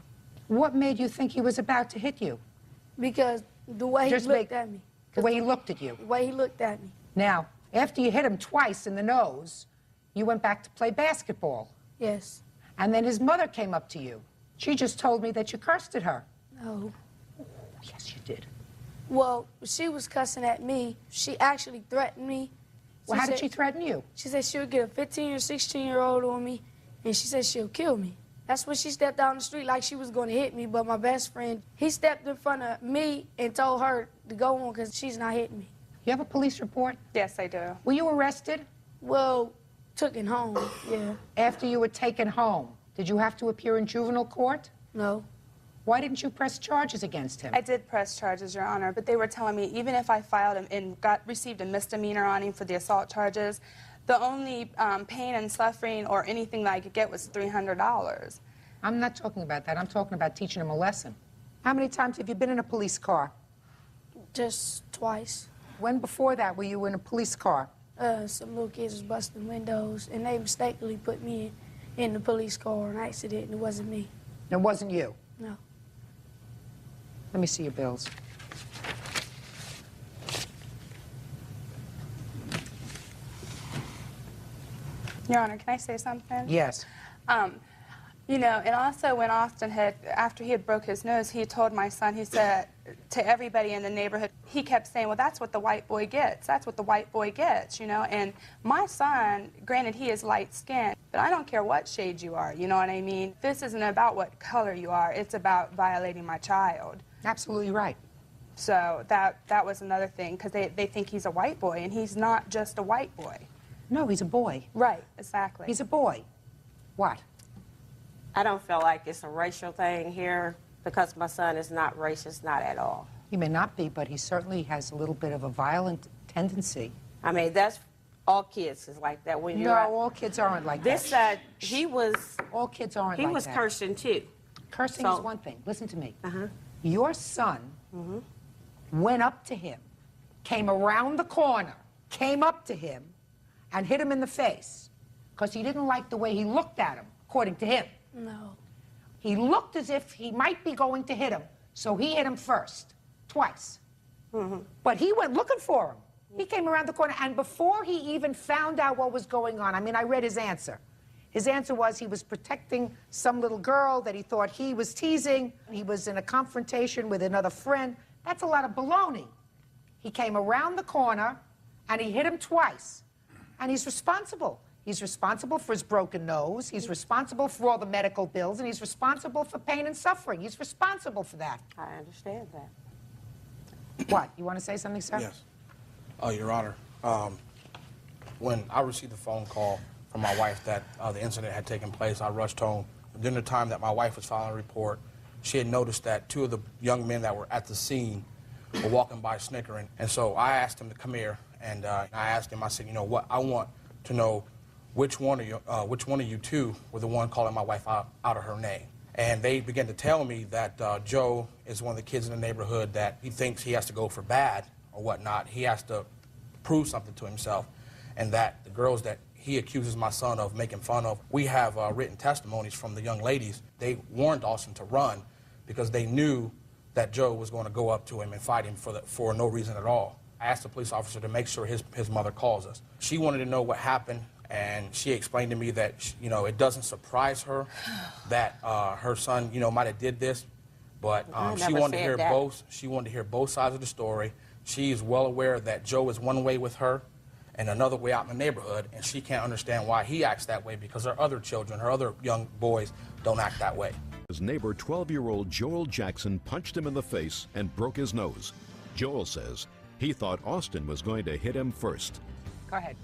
What made you think he was about to hit you? Because the way he looked at me. The way he looked at you. The way he looked at me. Now, after you hit him twice in the nose, you went back to play basketball. Yes. And then his mother came up to you. She just told me that you cursed at her. No. Oh, yes, you did. Well, she was cussing at me. She actually threatened me. Well, how did she threaten you? She said she would get a 15 or 16-year-old on me, and she said she'll kill me. That's when she stepped down the street like she was going to hit me, but my best friend, he stepped in front of me and told her to go on because she's not hitting me. You have a police report? Yes, I do. Were you arrested? Well, took him home, yeah. After you were taken home, did you have to appear in juvenile court? No. Why didn't you press charges against him? I did press charges, Your Honor, but they were telling me even if I filed him and received a misdemeanor on him for the assault charges, the only pain and suffering or anything that I could get was $300. I'm not talking about that. I'm talking about teaching him a lesson. How many times have you been in a police car? Just twice. When before that were you in a police car? Some little kids was busting windows, and they mistakenly put me in the police car on accident, and it wasn't me. It wasn't you? No. Let me see your bills. Your Honor, can I say something? Yes. You know, and also when Austin had, after he had broke his nose, he told my son, he said to everybody in the neighborhood, he kept saying, well, that's what the white boy gets. That's what the white boy gets, you know. And my son, granted, he is light-skinned, but I don't care what shade you are, you know what I mean? This isn't about what color you are. It's about violating my child. Absolutely right. So that was another thing, because they think he's a white boy, and he's not just a white boy. No, he's a boy. Right, exactly. He's a boy. What? I don't feel like it's a racial thing here because my son is not racist, not at all. He may not be, but he certainly has a little bit of a violent tendency. I mean, that's all kids is like that. When No, you're all kids aren't like this, that. he was. All kids aren't he like was that. cursing too. Cursing So- is one thing. Listen to me. Uh-huh. Your son went up to him, came around the corner, came up to him, and hit him in the face because he didn't like the way he looked at him, according to him. No. He looked as if he might be going to hit him, so he hit him first, twice. But he went looking for him. He came around the corner, and before he even found out what was going on, I mean, I read his answer. His answer was he was protecting some little girl that he thought he was teasing. He was in a confrontation with another friend. That's a lot of baloney. He came around the corner, and he hit him twice. And he's responsible. He's responsible for his broken nose. He's responsible for all the medical bills, and he's responsible for pain and suffering. He's responsible for that. I understand that. What? You want to say something, sir? Yes. Your Honor, when I received the phone call from my wife that the incident had taken place, I rushed home. During the time that my wife was filing a report, she had noticed that two of the young men that were at the scene were walking by snickering. And so I asked him to come here, and I asked him, I said, you know what, I want to know which one of you two were the one calling my wife out of her name. And they began to tell me that Joe is one of the kids in the neighborhood that he thinks he has to go for bad or whatnot. He has to prove something to himself. And that the girls that he accuses my son of making fun of, we have written testimonies from the young ladies. They warned Austin to run because they knew that Joe was going to go up to him and fight him for no reason at all. I asked the police officer to make sure his mother calls us. She wanted to know what happened, and she explained to me that, you know, it doesn't surprise her that her son, you know, might have did this, but she wanted to hear both. She wanted to hear both sides of the story. She is well aware that Joe is one way with her and another way out in the neighborhood, and she can't understand why he acts that way because her other children, her other young boys, don't act that way. His neighbor, 12-year-old Joel Jackson, punched him in the face and broke his nose. Joel says he thought Austin was going to hit him first. Go ahead.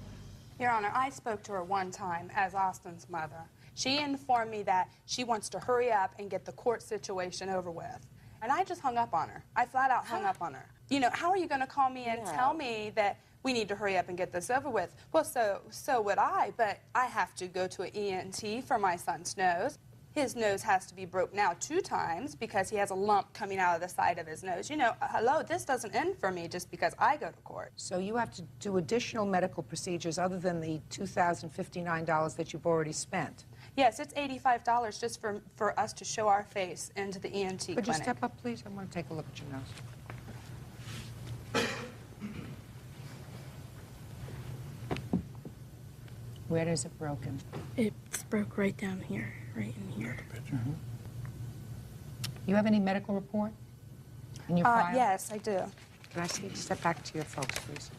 Your Honor, I spoke to her one time as Austin's mother. She informed me that she wants to hurry up and get the court situation over with. And I just hung up on her. I flat out hung up on her. You know, how are you going to call me and tell me that we need to hurry up and get this over with? Well, so would I, but I have to go to an ENT for my son's nose. His nose has to be broke now 2 times because he has a lump coming out of the side of his nose. You know, hello, this doesn't end for me just because I go to court. So you have to do additional medical procedures other than the $2,059 that you've already spent. Yes, it's $85 just for us to show our face into the ENT clinic. Could you step up, please? I want to take a look at your nose. Where is it broken? It's broke right down here, right in here. You have any medical report in your file? Yes, I do. Can I see you step back to your folks, please?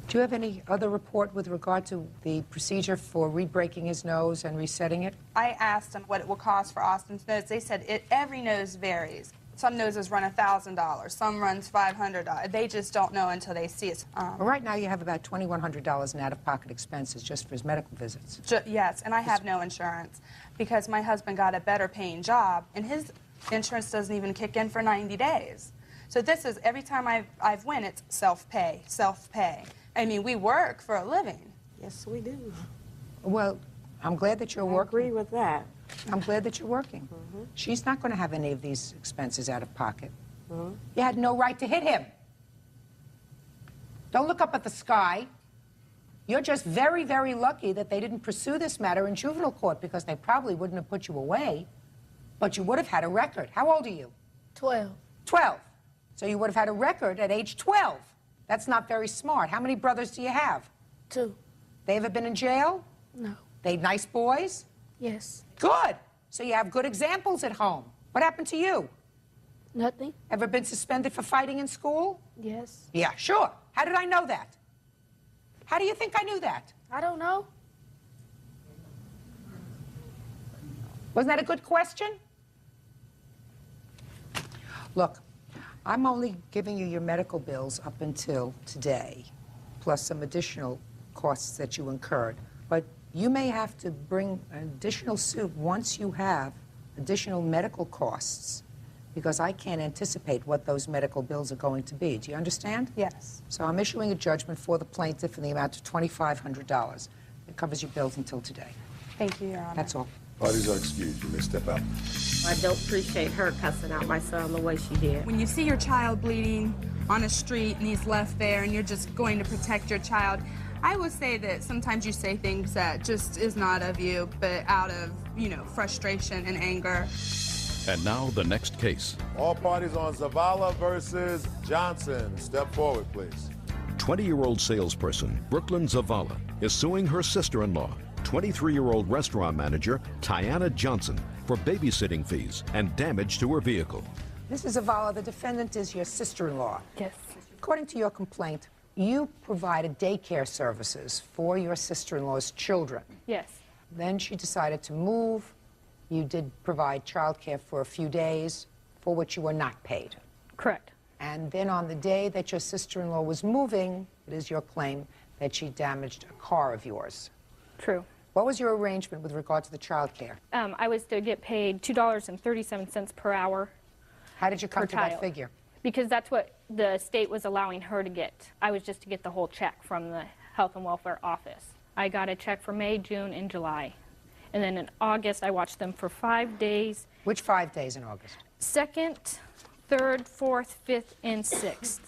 Do you have any other report with regard to the procedure for re-breaking his nose and resetting it? I asked them what it will cost for Austin's nose. They said every nose varies. Some noses run $1,000, some runs $500. They just don't know until they see it. Well, right now you have about $2,100 in out-of-pocket expenses just for his medical visits. Yes, and I have no insurance because my husband got a better paying job, and his insurance doesn't even kick in for 90 days. So this is, every time I've went, it's self-pay, self-pay. I mean, we work for a living. Yes, we do. Well, I'm glad that you're working. I agree with that. I'm glad that you're working. She's not going to have any of these expenses out of pocket. You had no right to hit him. Don't look up at the sky. You're just very, very lucky that they didn't pursue this matter in juvenile court because they probably wouldn't have put you away, but you would have had a record. How old are you? 12. 12. So you would have had a record at age 12. That's not very smart. How many brothers do you have? 2. They ever been in jail? No. They nice boys? Yes. Good. So you have good examples at home. What happened to you? Nothing. Ever been suspended for fighting in school? Yes. Yeah, sure. How did I know that? How do you think I knew that? I don't know. Wasn't that a good question? Look, I'm only giving you your medical bills up until today, plus some additional costs that you incurred. But you may have to bring an additional suit once you have additional medical costs, because I can't anticipate what those medical bills are going to be. Do you understand? Yes. So I'm issuing a judgment for the plaintiff in the amount of $2,500. It covers your bills until today. Thank you, Your Honor. That's all. Parties are excused. You may step out. I don't appreciate her cussing out my son the way she did. When you see your child bleeding on a street and he's left there and you're just going to protect your child, I would say that sometimes you say things that just is not of you, but out of, frustration and anger. And now the next case. All parties on Zavala versus Johnson. Step forward, please. 20-year-old salesperson Brooklyn Zavala is suing her sister-in-law, 23-year-old restaurant manager Tiana Johnson, for babysitting fees and damage to her vehicle. Mrs. Zavala, the defendant is your sister-in-law. Yes. According to your complaint, you provided daycare services for your sister-in-law's children. Yes. Then she decided to move. You did provide childcare for a few days, for which you were not paid. Correct. And then on the day that your sister-in-law was moving, it is your claim that she damaged a car of yours. True. What was your arrangement with regard to the childcare? I was to get paid $2.37 per hour. How did you come per to that child. figure? Because that's what the state was allowing her to get. I was just to get the whole check from the Health and Welfare Office. I got a check for May, June, and July. And then in August, I watched them for 5 days. Which 5 days in August? 2nd, 3rd, 4th, 5th, and 6th.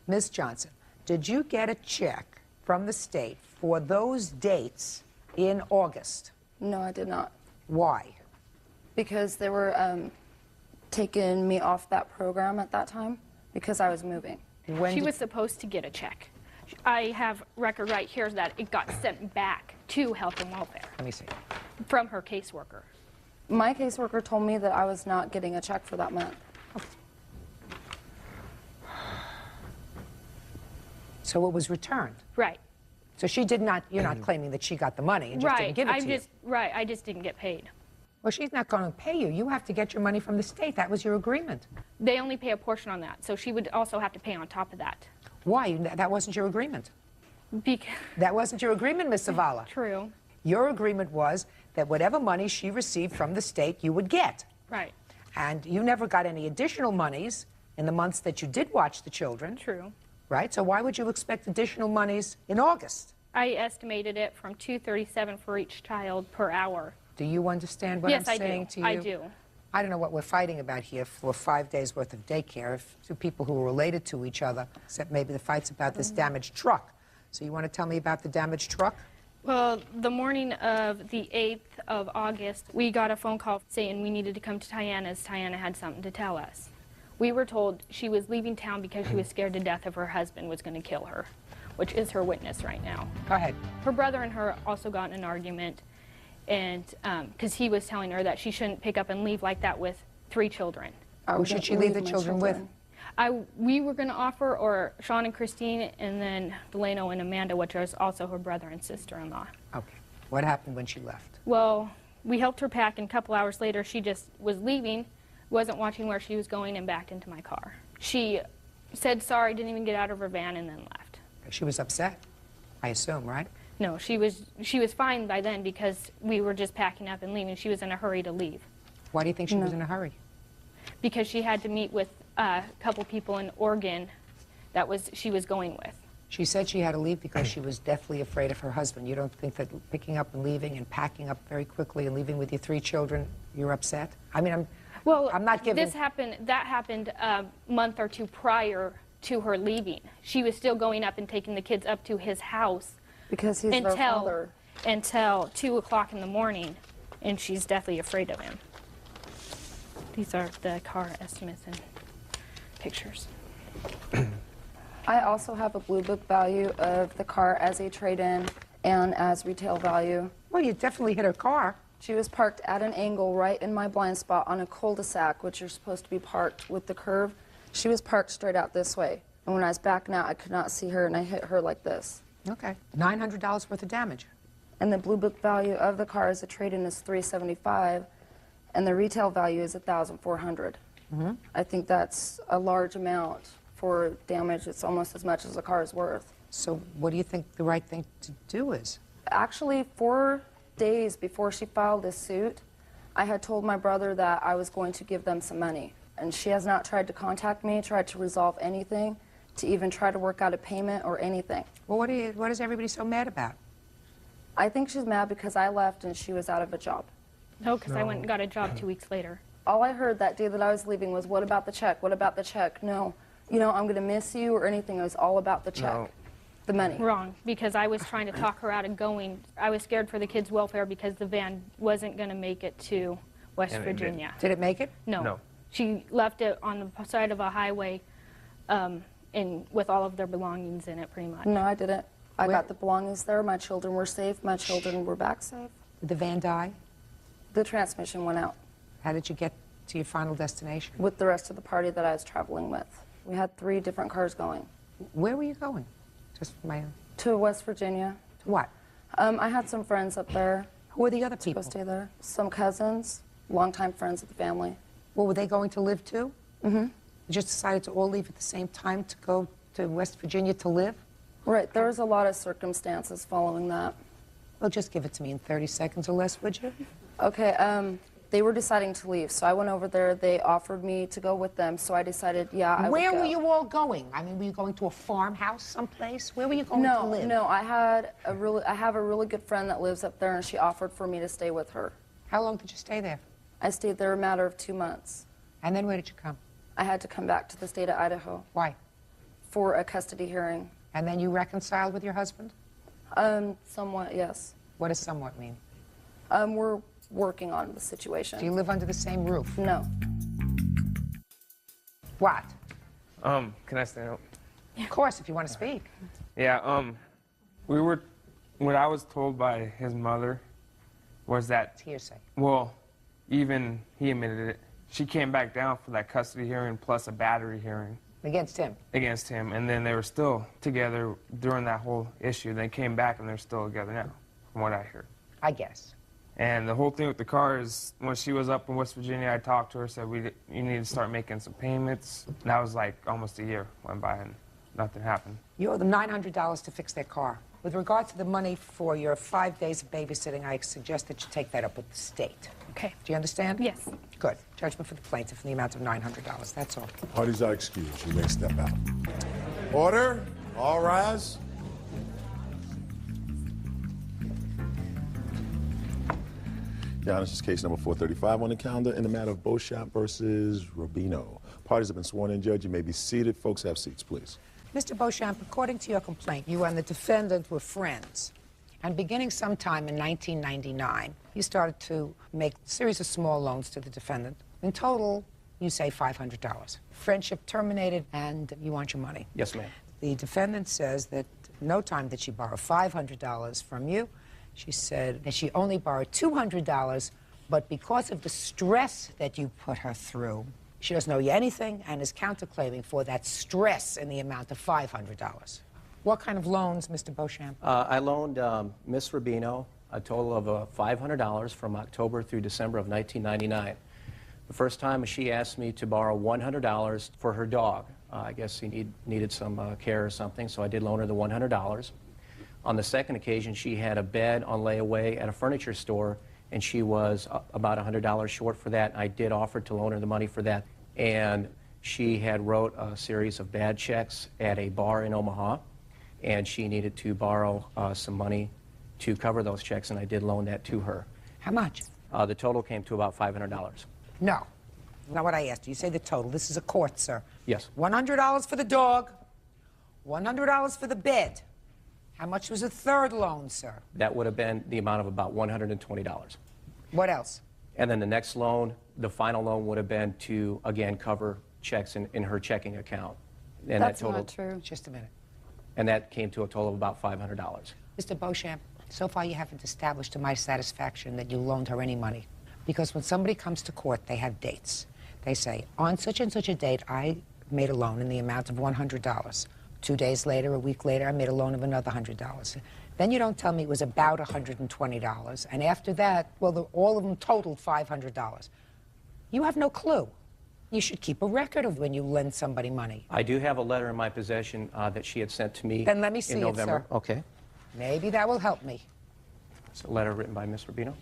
Ms. Johnson, did you get a check from the state for those dates in August? No, I did not. Why? Because they were taking me off that program at that time because I was moving. She was supposed to get a check. I have record right here that it got sent back to Health and Welfare. Let me see. From her caseworker. My caseworker told me that I was not getting a check for that month. So it was returned? Right. So she did not, you're not claiming that she got the money and just didn't give it to you? Right, I just didn't get paid. Well, she's not going to pay you. You have to get your money from the state. That was your agreement. They only pay a portion on that, so she would also have to pay on top of that. Why? That wasn't your agreement. That wasn't your agreement, Ms. Zavala. True. Your agreement was that whatever money she received from the state, you would get. Right. And you never got any additional monies in the months that you did watch the children. True. Right? So why would you expect additional monies in August? I estimated it from $2.37 for each child per hour. Do you understand what I'm saying to you? I do. I don't know what we're fighting about here for 5 days' worth of daycare. If two people who are related to each other, except maybe the fight's about this damaged truck. So you want to tell me about the damaged truck? Well, the morning of the 8th of August, we got a phone call saying we needed to come to Tiana's. Tiana had something to tell us. We were told she was leaving town because she was scared to death if her husband was going to kill her, which is her witness right now. Go ahead. Her brother and her also got in an argument, and because he was telling her that she shouldn't pick up and leave like that with 3 children. Who should she leave the children with? We were going to offer, or Sean and Christine, and then Delano and Amanda, which was also her brother and sister-in-law. Okay. What happened when she left? Well, we helped her pack, and a couple hours later, she just was leaving, wasn't watching where she was going and backed into my car. She said sorry, didn't even get out of her van, and then left. She was upset, I assume, right? No, she was fine by then because we were just packing up and leaving. She was in a hurry to leave. Why do you think she was in a hurry? Because she had to meet with a couple people in Oregon that she was going with. She said she had to leave because she was deathly afraid of her husband. You don't think that picking up and leaving and packing up very quickly and leaving with your 3 children, you're upset? I mean, I'm not giving... That happened a month or 2 prior to her leaving. She was still going up and taking the kids up to his house. Because he's their father. Until 2 o'clock in the morning, and she's deathly afraid of him. These are the car estimates and pictures. I also have a Blue Book value of the car as a trade-in and as retail value. Well, you definitely hit her car. She was parked at an angle right in my blind spot on a cul-de-sac, which you're supposed to be parked with the curve. She was parked straight out this way. And when I was backing out, I could not see her, and I hit her like this. Okay. $900 worth of damage. And the Blue Book value of the car as a trade-in is $375, and the retail value is $1,400. I think that's a large amount for damage. It's almost as much as the car is worth. So what do you think the right thing to do is? Actually, 4 days before she filed this suit, I had told my brother that I was going to give them some money. And she has not tried to contact me, tried to resolve anything, to even try to work out a payment or anything. Well, what is everybody so mad about? I think she's mad because I left and she was out of a job. No, because I went and got a job 2 weeks later. All I heard that day that I was leaving was, what about the check? What about the check? No, you know, I'm going to miss you or anything. It was all about the check, the money. Wrong, because I was trying to talk her out of going. I was scared for the kids' welfare because the van wasn't going to make it to West Virginia. Did it make it? No. She left it on the side of a highway with all of their belongings in it, pretty much. No, I didn't. I got the belongings there. My children were safe. My children were back safe. Did the van die? The transmission went out. How did you get to your final destination? With the rest of the party that I was traveling with. We had 3 different cars going. Where were you going? Just to West Virginia. To what? I had some friends up there. Who were the other people? To stay there. Some cousins, longtime friends of the family. Well, were they going to live too? Mm-hmm. You just decided to all leave at the same time to go to West Virginia to live? Right. There was a lot of circumstances following that. Well, just give it to me in 30 seconds or less, would you? Okay. They were deciding to leave, so I went over there. They offered me to go with them, so I decided, yeah, I would go. Where were you all going? I mean, were you going to a farmhouse someplace? Where were you going to live? No, I have a really good friend that lives up there, and she offered for me to stay with her. How long did you stay there? I stayed there a matter of 2 months. And then where did you come? I had to come back to the state of Idaho. Why? For a custody hearing. And then you reconciled with your husband? Somewhat, yes. What does somewhat mean? We're working on the situation. Do you live under the same roof? No. What? Can I stand up? Of course, if you want to speak. Yeah, what I was told by his mother was that... It's hearsay. Well, even he admitted it. She came back down for that custody hearing plus a battery hearing. Against him? Against him, and then they were still together during that whole issue. They came back and they're still together now, from what I hear. I guess. And the whole thing with the car is, when she was up in West Virginia, I talked to her, said, you need to start making some payments. And that was like almost a year went by and nothing happened. You owe them $900 to fix their car. With regard to the money for your 5 days of babysitting, I suggest that you take that up with the state. Okay. Do you understand? Yes. Good. Judgment for the plaintiff in the amount of $900. That's all. Parties are excused. You may step out. Order. All rise. Your Honor, this is case number 435 on the calendar in the matter of Beauchamp versus Rubino. Parties have been sworn in, Judge. You may be seated. Folks, have seats, please. Mr. Beauchamp, according to your complaint, you and the defendant were friends. And beginning sometime in 1999, you started to make a series of small loans to the defendant. In total, you say $500. Friendship terminated, and you want your money. Yes, ma'am. The defendant says that no time did she borrow $500 from you. She said that she only borrowed $200, but because of the stress that you put her through, she doesn't owe you anything and is counterclaiming for that stress in the amount of $500. What kind of loans, Mr. Beauchamp? I loaned Miss Rubino a total of $500 from October through December of 1999. The first time she asked me to borrow $100 for her dog. I guess he needed some care or something, so I did loan her the $100. On the second occasion, she had a bed on layaway at a furniture store, and she was about $100 short for that. I did offer to loan her the money for that. And she had wrote a series of bad checks at a bar in Omaha, and she needed to borrow some money to cover those checks, and I did loan that to her. How much? The total came to about $500. No. Not what I asked you. You say the total. This is a court, sir. Yes. $100 for the dog, $100 for the bed. How much was the third loan, sir? That would have been the amount of about $120. What else? And then the next loan, the final loan, would have been to, again, cover checks in her checking account. And That's that total, not true. Just a minute. And that came to a total of about $500. Mr. Beauchamp, so far you haven't established to my satisfaction that you loaned her any money. Because when somebody comes to court, they have dates. They say, on such and such a date, I made a loan in the amount of $100. 2 days later, a week later, I made a loan of another $100. Then you don't tell me it was about $120. And after that, well, all of them totaled $500. You have no clue. You should keep a record of when you lend somebody money. I do have a letter in my possession that she had sent to me Then let me see in it, November. sir. Okay. Maybe that will help me. It's a letter written by Ms. Rubino.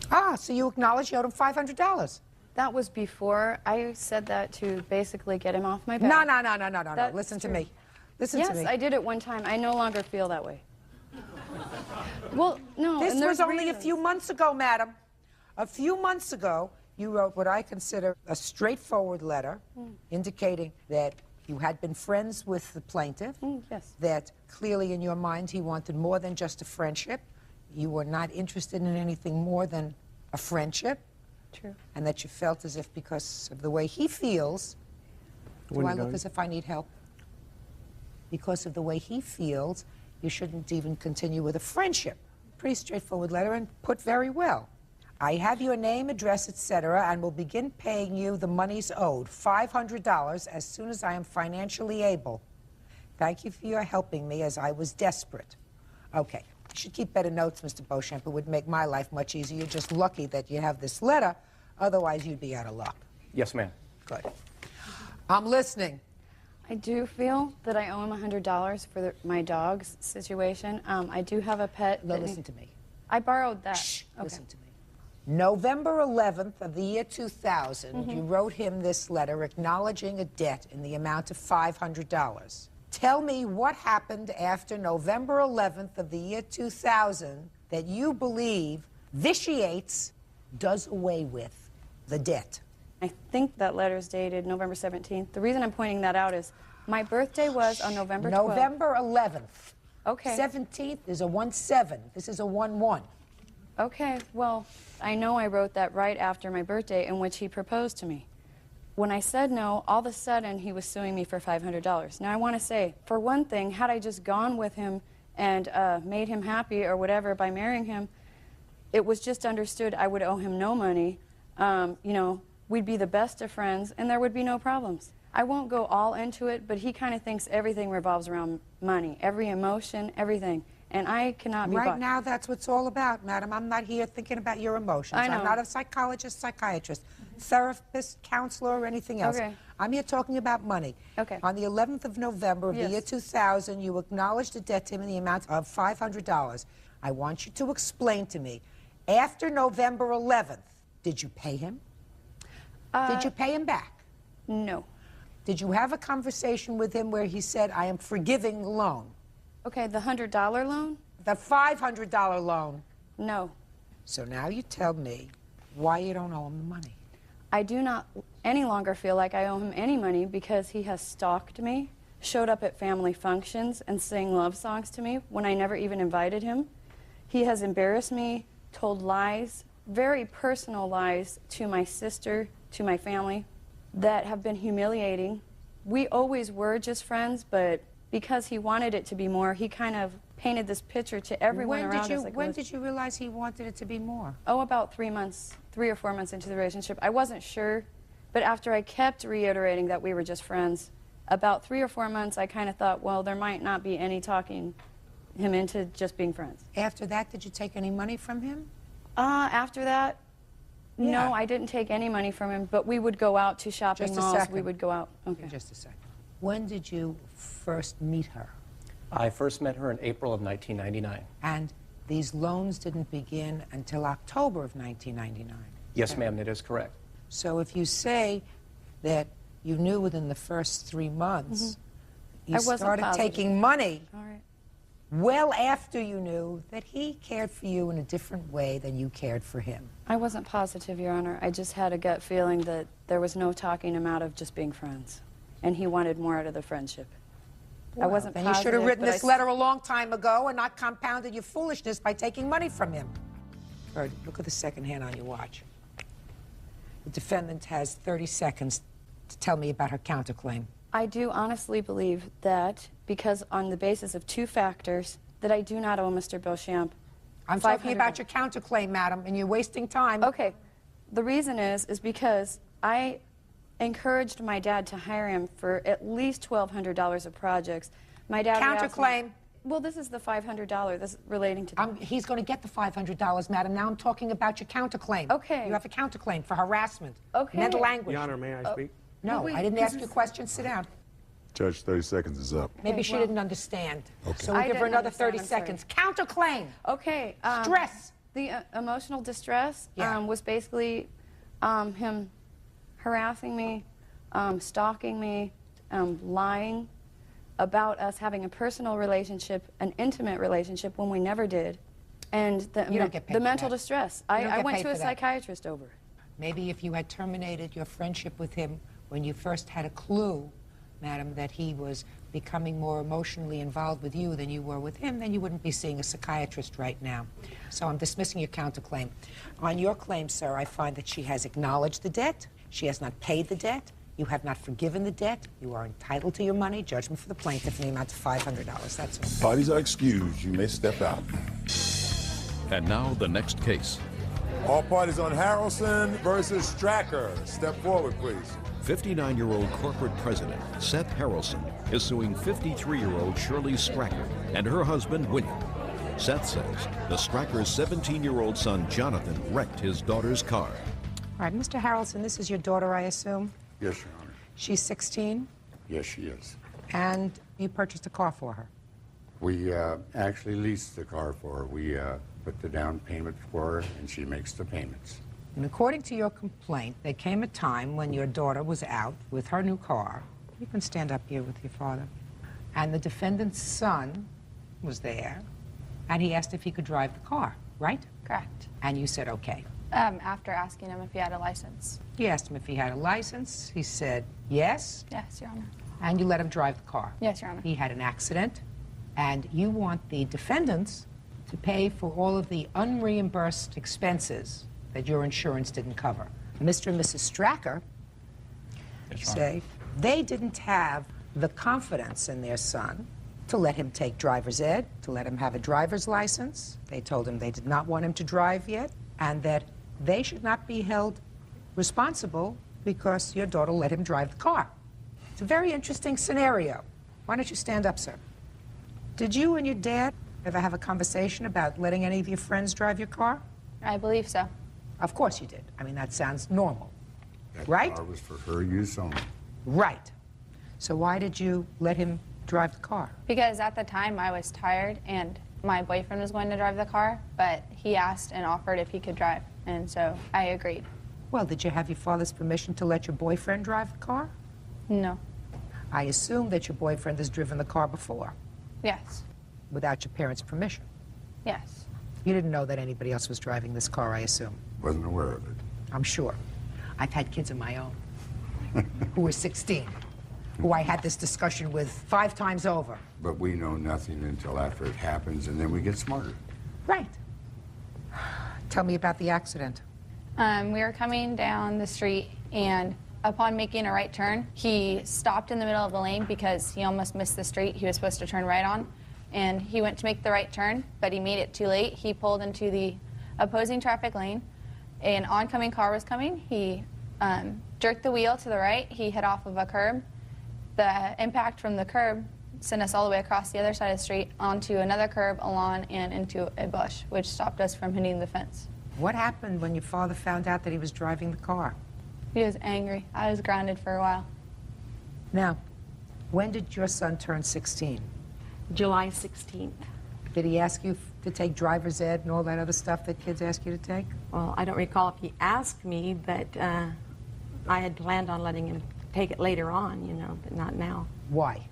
Ah, so you acknowledge you owed him $500. That was before. I said that to basically get him off my back. No. That's Listen to true. me. Listen to me. Yes, I did it one time. I no longer feel that way. Well, no. This and was there's only a reasons. few months ago, madam. A few months ago, you wrote what I consider a straightforward letter indicating that you had been friends with the plaintiff, yes. that clearly in your mind he wanted more than just a friendship. You were not interested in anything more than a friendship. True. And that you felt as if because of the way he feels, do I look as if I need help? Because of the way he feels, you shouldn't even continue with a friendship. Pretty straightforward letter and put very well. I have your name, address, etc., and will begin paying you the monies owed, $500, as soon as I am financially able. Thank you for your helping me, as I was desperate. Okay. You should keep better notes, Mr. Beauchamp. It would make my life much easier. You're just lucky that you have this letter. Otherwise, you'd be out of luck. Yes, ma'am. Good. I'm listening. I do feel that I owe him $100 for my dog's situation. I do have a pet. No, listen to me. I borrowed that. Shh, listen to me. November 11th of the year 2000, you wrote him this letter acknowledging a debt in the amount of $500. Tell me what happened after November 11th of the year 2000 that you believe vitiates, does away with the debt. I think that letter is dated November 17th. The reason I'm pointing that out is my birthday was on November 12th. November 11th. Okay. 17th is a 1-7. This is a 1-1. Okay, well, I know I wrote that right after my birthday in which he proposed to me. When I said no, all of a sudden he was suing me for $500. Now I want to say, for one thing, had I just gone with him and made him happy or whatever by marrying him, it was just understood I would owe him no money. You know, we'd be the best of friends and there would be no problems. I won't go all into it, but he kind of thinks everything revolves around money, every emotion, everything. And I cannot be Right now, that's what it's all about, madam. I'm not here thinking about your emotions. I know. I'm not a psychologist, psychiatrist, therapist, counselor, or anything else. Okay. I'm here talking about money. Okay. On the 11th of November of the year 2000, you acknowledged a debt to him in the amount of $500. I want you to explain to me, after November 11th, did you pay him? Did you pay him back? No. Did you have a conversation with him where he said, I am forgiving the loan? Okay, the $100 loan? The $500 loan? No. So now you tell me why you don't owe him the money. I do not any longer feel like I owe him any money because he has stalked me, showed up at family functions, and sang love songs to me when I never even invited him. He has embarrassed me, told lies, very personal lies to my sister, to my family, that have been humiliating. We always were just friends, but because he wanted it to be more, he kind of painted this picture to everyone around us. When did you realize he wanted it to be more? Oh, about 3 or 4 months into the relationship. I wasn't sure, but after I kept reiterating that we were just friends, about 3 or 4 months, I kind of thought, well, there might not be any talking him into just being friends. After that, did you take any money from him? After that, Yeah. no, I didn't take any money from him, but we would go out to shopping Just a malls. second. We would go out. Okay. Just a second. When did you first meet her? I first met her in April of 1999. And these loans didn't begin until October of 1999. Yes, ma'am, that is correct. So if you say that you knew within the first 3 months, you I wasn't started positive. taking money All right. well after you knew that he cared for you in a different way than you cared for him. I wasn't positive, Your Honor. I just had a gut feeling that there was no talking him out of just being friends. And he wanted more out of the friendship. I wasn't Then positive. you should have written but this letter a long time ago and not compounded your foolishness by taking money from him. Bird, look at the second hand on your watch. The defendant has 30 seconds to tell me about her counterclaim. I do honestly believe that because on the basis of 2 factors that I do not owe Mr. Beauchamp. I'm talking about your counterclaim, madam, and you're wasting time. Okay. The reason is because I encouraged my dad to hire him for at least $1,200 of projects. My dad would ask me- Counterclaim. Well, this is the $500. This is relating to. He's going to get the $500, madam. Now I'm talking about your counterclaim. Okay. You have a counterclaim for harassment. Okay. Mental anguish. Your Honor, may I speak? No, wait, I didn't this ask you a is- question. Sit down. Judge, 30 seconds is up. Maybe Okay, she well- didn't understand. Okay. So we'll I give her didn't another understand, 30 I'm sorry. seconds. Counterclaim. Okay. Stress. The emotional distress was basically him harassing me, stalking me, lying about us having a personal relationship, an intimate relationship when we never did, and You don't get paid the for mental that. distress. You don't I get went paid to a for that. psychiatrist over it. Maybe if you had terminated your friendship with him when you first had a clue, madam, that he was becoming more emotionally involved with you than you were with him, then you wouldn't be seeing a psychiatrist right now. So I'm dismissing your counterclaim. On your claim, sir, I find that she has acknowledged the debt. She has not paid the debt. You have not forgiven the debt. You are entitled to your money. Judgment for the plaintiff in the amount of $500. That's all. Parties are excused. You may step out. And now the next case. All parties on Harrelson versus Stracker. Step forward, please. 59-year-old corporate president Seth Harrelson is suing 53-year-old Shirley Stracker and her husband William. Seth says the Strackers' 17-year-old son Jonathan wrecked his daughter's car. All right, Mr. Harrelson, this is your daughter, I assume? Yes, Your Honor. She's 16, Yes, she is. and you purchased a car for her. We actually leased the car for her. We put the down payment for her, and she makes the payments. And according to your complaint, there came a time when your daughter was out with her new car. You can stand up here with your father. And the defendant's son was there, and he asked if he could drive the car, right? Correct. And you said okay. After asking him if he had a license. You asked him if he had a license. He said yes. Yes, Your Honor. And you let him drive the car. Yes, Your Honor. He had an accident, and you want the defendants to pay for all of the unreimbursed expenses that your insurance didn't cover. Mr. and Mrs. Stracker say they didn't have the confidence in their son to let him take driver's ed, to let him have a driver's license. They told him they did not want him to drive yet, and that they should not be held responsible because your daughter let him drive the car. It's a very interesting scenario. Why don't you stand up, sir? Did you and your dad ever have a conversation about letting any of your friends drive your car? I believe so. Of course you did. I mean, that sounds normal. That Right? car was for her use only. Right. So why did you let him drive the car? Because at the time I was tired and my boyfriend was going to drive the car, but he asked and offered if he could drive, and so I agreed. Well, did you have your father's permission to let your boyfriend drive the car? No. I assume that your boyfriend has driven the car before, Yes. without your parents' permission. Yes. You didn't know that anybody else was driving this car, I assume. Wasn't aware of it. I'm sure. I've had kids of my own who were 16, who I had this discussion with 5 times over. But we know nothing until after it happens, and then we get smarter. Right. Tell me about the accident. We were coming down the street, and upon making a right turn, he stopped in the middle of the lane because he almost missed the street he was supposed to turn right on. And he went to make the right turn, but he made it too late. He pulled into the opposing traffic lane. An oncoming car was coming. He jerked the wheel to the right. He hit off of a curb, The impact from the curb sent us all the way across the other side of the street onto another curb, a lawn, and into a bush, which stopped us from hitting the fence. What happened when your father found out that he was driving the car? He was angry. I was grounded for a while. Now, when did your son turn 16? July 16th. Did he ask you to take driver's ed and all that other stuff that kids ask you to take? Well, I don't recall if he asked me, but I had planned on letting him take it later on, you know, but not now. Why?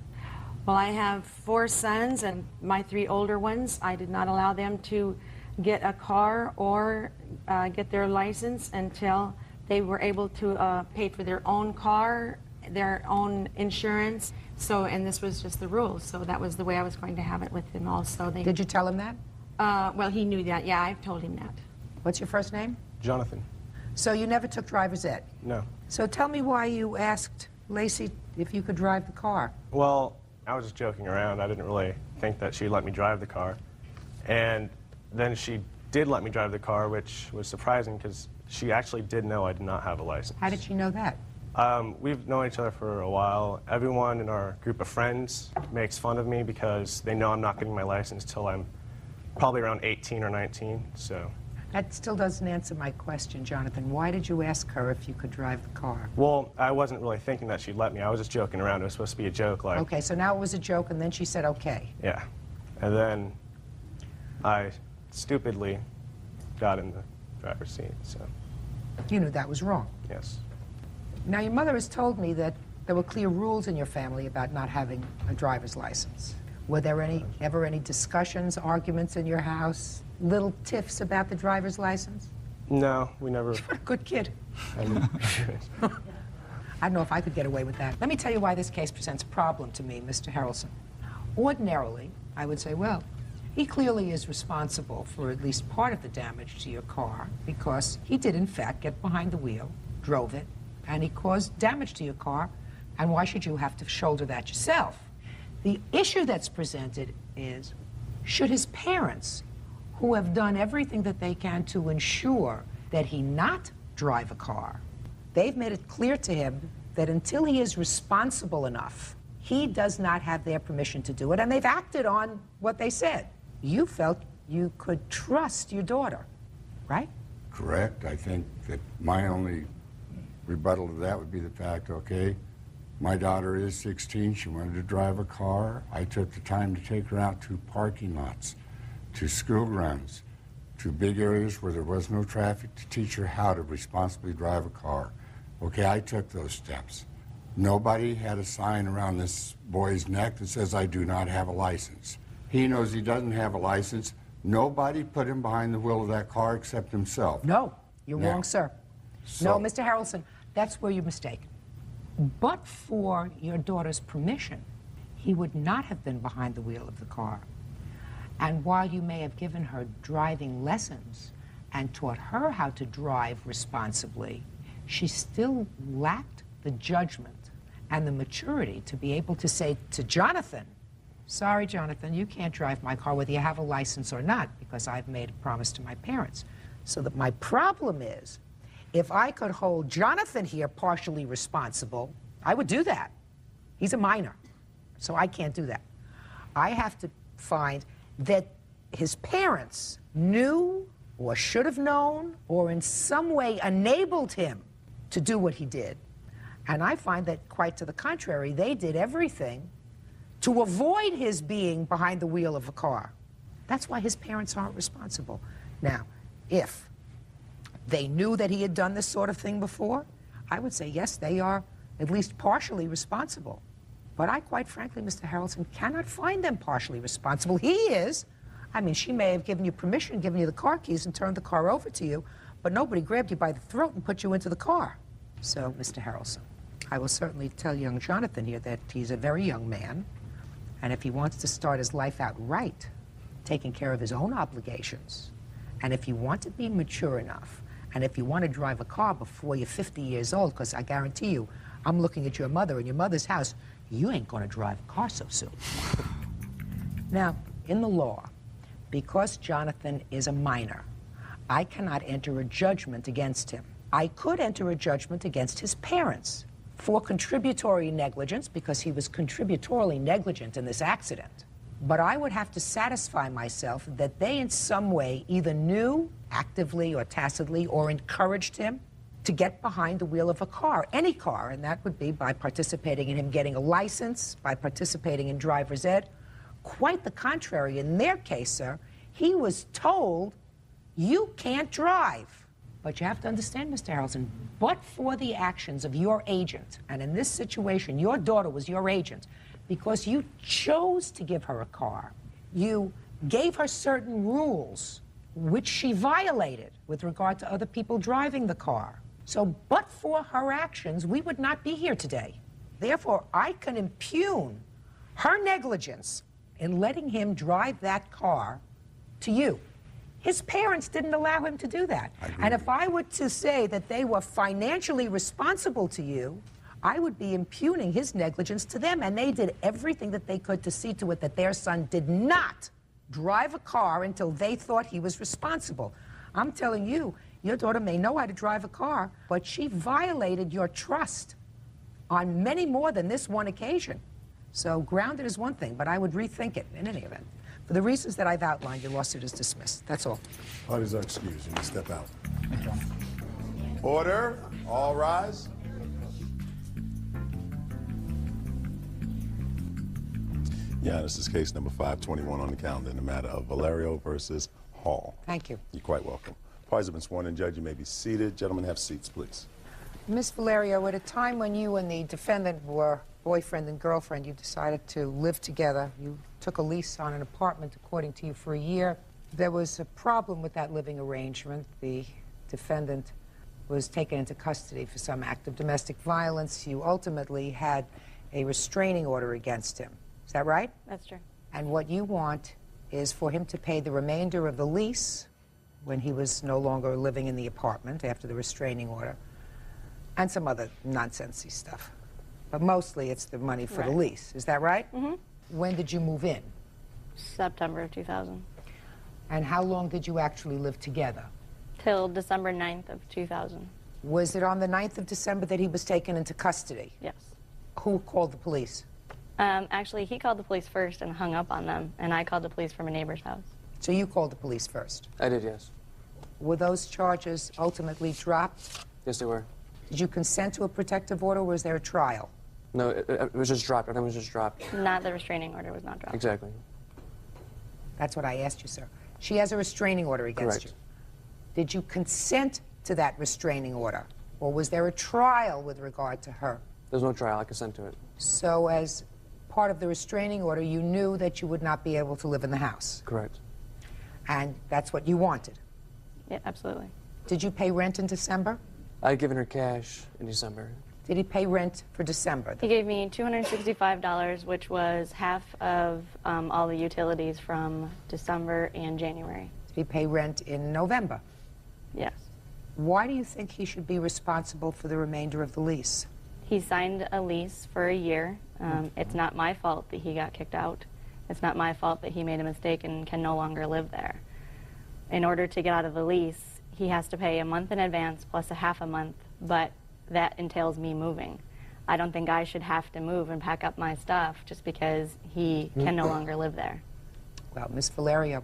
Well, I have 4 sons, and my 3 older ones, I did not allow them to get a car or get their license until they were able to pay for their own car, their own insurance. So, and this was just the rules, so that was the way I was going to have it with them also. Did you tell him that? Well, he knew that. Yeah, I've told him that. What's your first name? Jonathan. So you never took driver's ed? No. So tell me why you asked Lacey if you could drive the car. Well, I was just joking around. I didn't really think that she'd let me drive the car. And then she did let me drive the car, which was surprising because she actually did know I did not have a license. How did she know that? We've known each other for a while. Everyone in our group of friends makes fun of me because they know I'm not getting my license till I'm probably around 18 or 19, so. That still doesn't answer my question, Jonathan. Why did you ask her if you could drive the car? Well, I wasn't really thinking that she'd let me. I was just joking around. It was supposed to be a joke, like. Okay, so now it was a joke, and then she said okay. Yeah. And then I stupidly got in the driver's seat, so. You knew that was wrong. Yes. Now, your mother has told me that there were clear rules in your family about not having a driver's license. Were there ever any discussions, arguments in your house, little tiffs about the driver's license? No, we never. What a good kid. I don't know if I could get away with that. Let me tell you why this case presents a problem to me, Mr. Harrelson. Ordinarily, I would say, well, he clearly is responsible for at least part of the damage to your car because he did, in fact, get behind the wheel, drove it, and he caused damage to your car, and why should you have to shoulder that yourself? The issue that's presented is, should his parents, who have done everything that they can to ensure that he not drive a car, they've made it clear to him that until he is responsible enough, he does not have their permission to do it, and they've acted on what they said. You felt you could trust your daughter, right? Correct. I think that my only rebuttal to that would be the fact, okay, my daughter is 16, she wanted to drive a car. I took the time to take her out to parking lots, to school grounds, to big areas where there was no traffic to teach her how to responsibly drive a car. Okay, I took those steps. Nobody had a sign around this boy's neck that says, I do not have a license. He knows he doesn't have a license. Nobody put him behind the wheel of that car except himself. No, you're Now, wrong, sir. No, Mr. Harrelson, that's where you're mistaken. But for your daughter's permission, he would not have been behind the wheel of the car. And while you may have given her driving lessons and taught her how to drive responsibly, she still lacked the judgment and the maturity to be able to say to Jonathan, sorry, Jonathan, you can't drive my car whether you have a license or not because I've made a promise to my parents. So that my problem is, if I could hold Jonathan here partially responsible, I would do that. He's a minor, so I can't do that. I have to find that his parents knew or should have known or in some way enabled him to do what he did. And I find that quite to the contrary, they did everything to avoid his being behind the wheel of a car. That's why his parents aren't responsible. Now, if they knew that he had done this sort of thing before, I would say, yes, they are at least partially responsible. But I, quite frankly, Mr. Harrelson, cannot find them partially responsible. He is. I mean, she may have given you permission, given you the car keys, and turned the car over to you, but nobody grabbed you by the throat and put you into the car. So, Mr. Harrelson, I will certainly tell young Jonathan here that he's a very young man, and if he wants to start his life out right, taking care of his own obligations, and if you want to be mature enough, and if you want to drive a car before you're 50 years old, because I guarantee you, I'm looking at your mother in your mother's house, you ain't going to drive a car so soon. Now, in the law, because Jonathan is a minor, I cannot enter a judgment against him. I could enter a judgment against his parents for contributory negligence, because he was contributorily negligent in this accident. But I would have to satisfy myself that they in some way either knew, actively or tacitly, or encouraged him to get behind the wheel of a car, any car, and that would be by participating in him getting a license, by participating in driver's ed. Quite the contrary. In their case, sir, he was told, you can't drive. But you have to understand, Mr. Harrelson, but for the actions of your agent, and in this situation, your daughter was your agent, because you chose to give her a car. You gave her certain rules, which she violated with regard to other people driving the car. So, but for her actions, we would not be here today. Therefore, I can impugn her negligence in letting him drive that car to you. His parents didn't allow him to do that. And if I were to say that they were financially responsible to you, I would be impugning his negligence to them, and they did everything that they could to see to it that their son did not drive a car until they thought he was responsible. I'm telling you, your daughter may know how to drive a car, but she violated your trust on many more than this one occasion. So grounded is one thing, but I would rethink it in any event. For the reasons that I've outlined, your lawsuit is dismissed. That's all. Parties are excused. You may step out. Order. All rise. Yeah, this is case number 521 on the calendar in the matter of Valerio versus Hall. Thank you. You're quite welcome. Parties have been sworn in. Judge, you may be seated. Gentlemen, have seats, please. Ms. Valerio, at a time when you and the defendant were boyfriend and girlfriend, you decided to live together. You took a lease on an apartment, according to you, for a year. There was a problem with that living arrangement. The defendant was taken into custody for some act of domestic violence. You ultimately had a restraining order against him. Is that right? That's true. And what you want is for him to pay the remainder of the lease when he was no longer living in the apartment after the restraining order, and some other nonsensy stuff. But mostly it's the money for the lease. Is that right? Mm-hmm. When did you move in? September of 2000. And how long did you actually live together? Till December 9th of 2000. Was it on the 9th of December that he was taken into custody? Yes. Who called the police? Actually, he called the police first and hung up on them, and I called the police from a neighbor's house. So you called the police first? I did, yes. Were those charges ultimately dropped? Yes, they were. Did you consent to a protective order, or was there a trial? No, it was just dropped. Everything was just dropped. Not the restraining order was not dropped. Exactly. That's what I asked you, sir. She has a restraining order against Correct. you. Did you consent to that restraining order, or was there a trial with regard to her? There's no trial. I consent to it. So as part of the restraining order, you knew that you would not be able to live in the house? Correct. And that's what you wanted? Yeah, absolutely. Did you pay rent in December? I had given her cash in December. Did he pay rent for December? He gave me $265, which was half of all the utilities from December and January. Did he pay rent in November? Yes. Why do you think he should be responsible for the remainder of the lease? He signed a lease for a year. It's not my fault that he got kicked out. It's not my fault that he made a mistake and can no longer live there. In order to get out of the lease, he has to pay a month in advance plus a half a month, but that entails me moving. I don't think I should have to move and pack up my stuff just because he can no longer live there. Well, Ms. Valerio,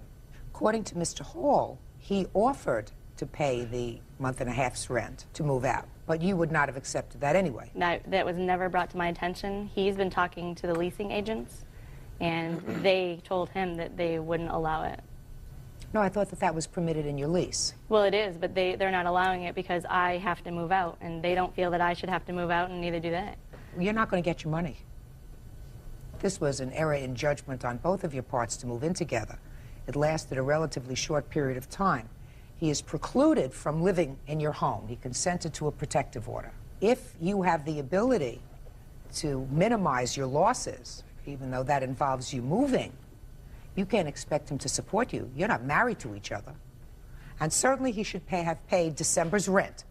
according to Mr. Hall, he offered to pay the month and a half's rent to move out, but you would not have accepted that anyway. That was never brought to my attention. He's been talking to the leasing agents, and they told him that they wouldn't allow it. No, I thought that that was permitted in your lease. Well, it is, but they're not allowing it because I have to move out, and they don't feel that I should have to move out, and neither do they. You're not going to get your money. This was an error in judgment on both of your parts to move in together. It lasted a relatively short period of time. He is precluded from living in your home. He consented to a protective order. If you have the ability to minimize your losses, even though that involves you moving, you can't expect him to support you. You're not married to each other. And certainly he should have paid December's rent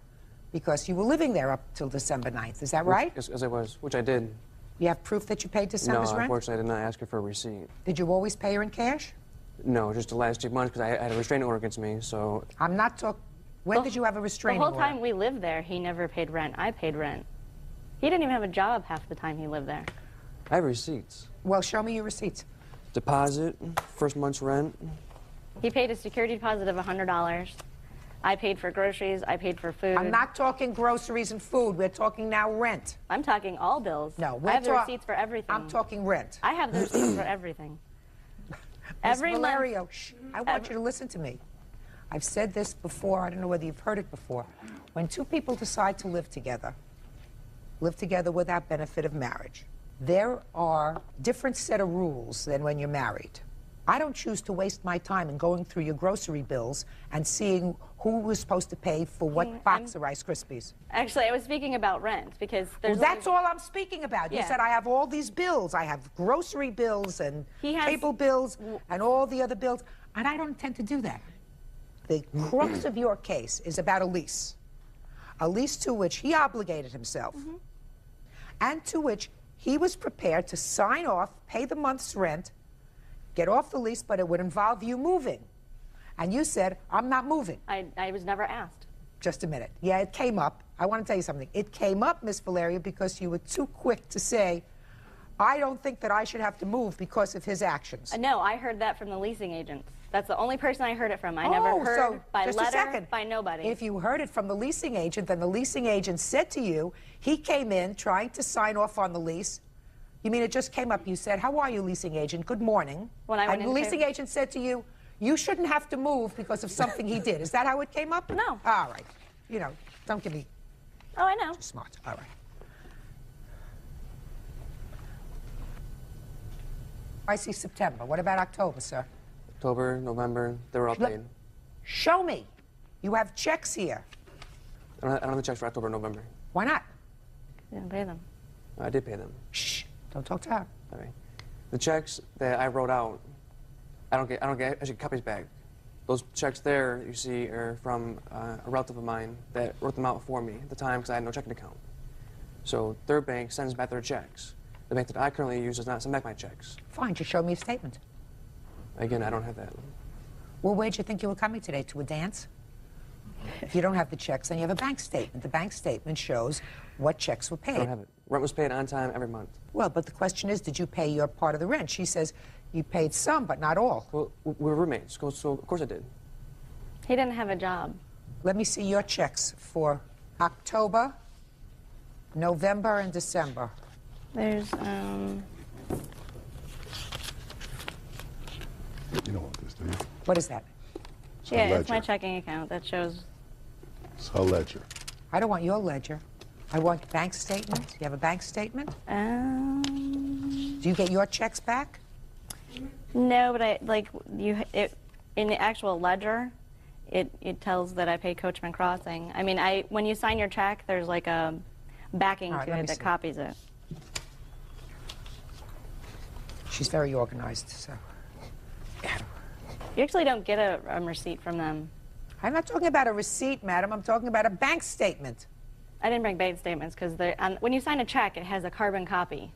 because you were living there up till December 9th. Is that right? Yes, I was, which I did. You have proof that you paid December's No, rent? unfortunately, I did not ask her for a receipt. Did you always pay her in cash? No, just the last 2 months because I had a restraining order against me, so... I'm not talking... When did you have a restraining order? The whole time we lived there, he never paid rent. I paid rent. He didn't even have a job half the time he lived there. I have receipts. Well, show me your receipts. Deposit, first month's rent. He paid a security deposit of $100. I paid for groceries. I paid for food. I'm not talking groceries and food. We're talking now rent. I'm talking all bills. No, I have the receipts for everything. I'm talking rent. I have the receipts for everything. Every month. Valerio, shh, I want you to listen to me. I've said this before. I don't know whether you've heard it before. When two people decide to live together without benefit of marriage, there are different set of rules than when you're married. I don't choose to waste my time in going through your grocery bills and seeing who was supposed to pay for what box of Rice Krispies. Actually, I was speaking about rent because there's. Well, that's all I'm speaking about. Yeah. You said I have all these bills. I have grocery bills and cable bills and all the other bills, and I don't intend to do that. The crux of your case is about a lease to which he obligated himself, and to which he was prepared to sign off, pay the month's rent, get off the lease, but it would involve you moving. And you said, I'm not moving. I was never asked. Just a minute. Yeah, it came up. I want to tell you something. It came up, Miss Valeria, because you were too quick to say, I don't think that I should have to move because of his actions. No, I heard that from the leasing agents. That's the only person I heard it from. I never heard by letter, by nobody. If you heard it from the leasing agent, then the leasing agent said to you, he came in trying to sign off on the lease. You mean it just came up, you said, how are you, leasing agent? Good morning. When I went and the leasing agent said to you, you shouldn't have to move because of something he did. Is that how it came up? No. All right. You know, don't give me... Oh, I know. Too smart. All right. I see September. What about October, sir? October, November, they were all paid. Show me. You have checks here. I don't have the checks for October, November. Why not? You didn't pay them. I did pay them. Shh. Don't talk to her. All right. The checks that I wrote out, I don't get actually copies back. Those checks there you see are from a relative of mine that wrote them out for me at the time because I had no checking account. So their bank sends back their checks. The bank that I currently use does not send back my checks. Fine, just show me a statement. Again, I don't have that. Well, where'd you think you were coming today? To a dance? If you don't have the checks, then you have a bank statement. The bank statement shows what checks were paid. I don't have it. Rent was paid on time every month. Well, but the question is, did you pay your part of the rent? She says you paid some, but not all. Well, we're roommates, so of course I did. He didn't have a job. Let me see your checks for October, November, and December. There's, You don't want this, do you? What is that? yeah, it's my checking account that shows. It's her ledger. I don't want your ledger. I want bank statement. You have a bank statement? Do you get your checks back? No, but in the actual ledger, it tells that I pay Coachman Crossing. I mean, when you sign your check, there's like a backing to it that copies it. She's very organized, so. You actually don't get a receipt from them. I'm not talking about a receipt, madam. I'm talking about a bank statement. I didn't bring bank statements because when you sign a check, it has a carbon copy.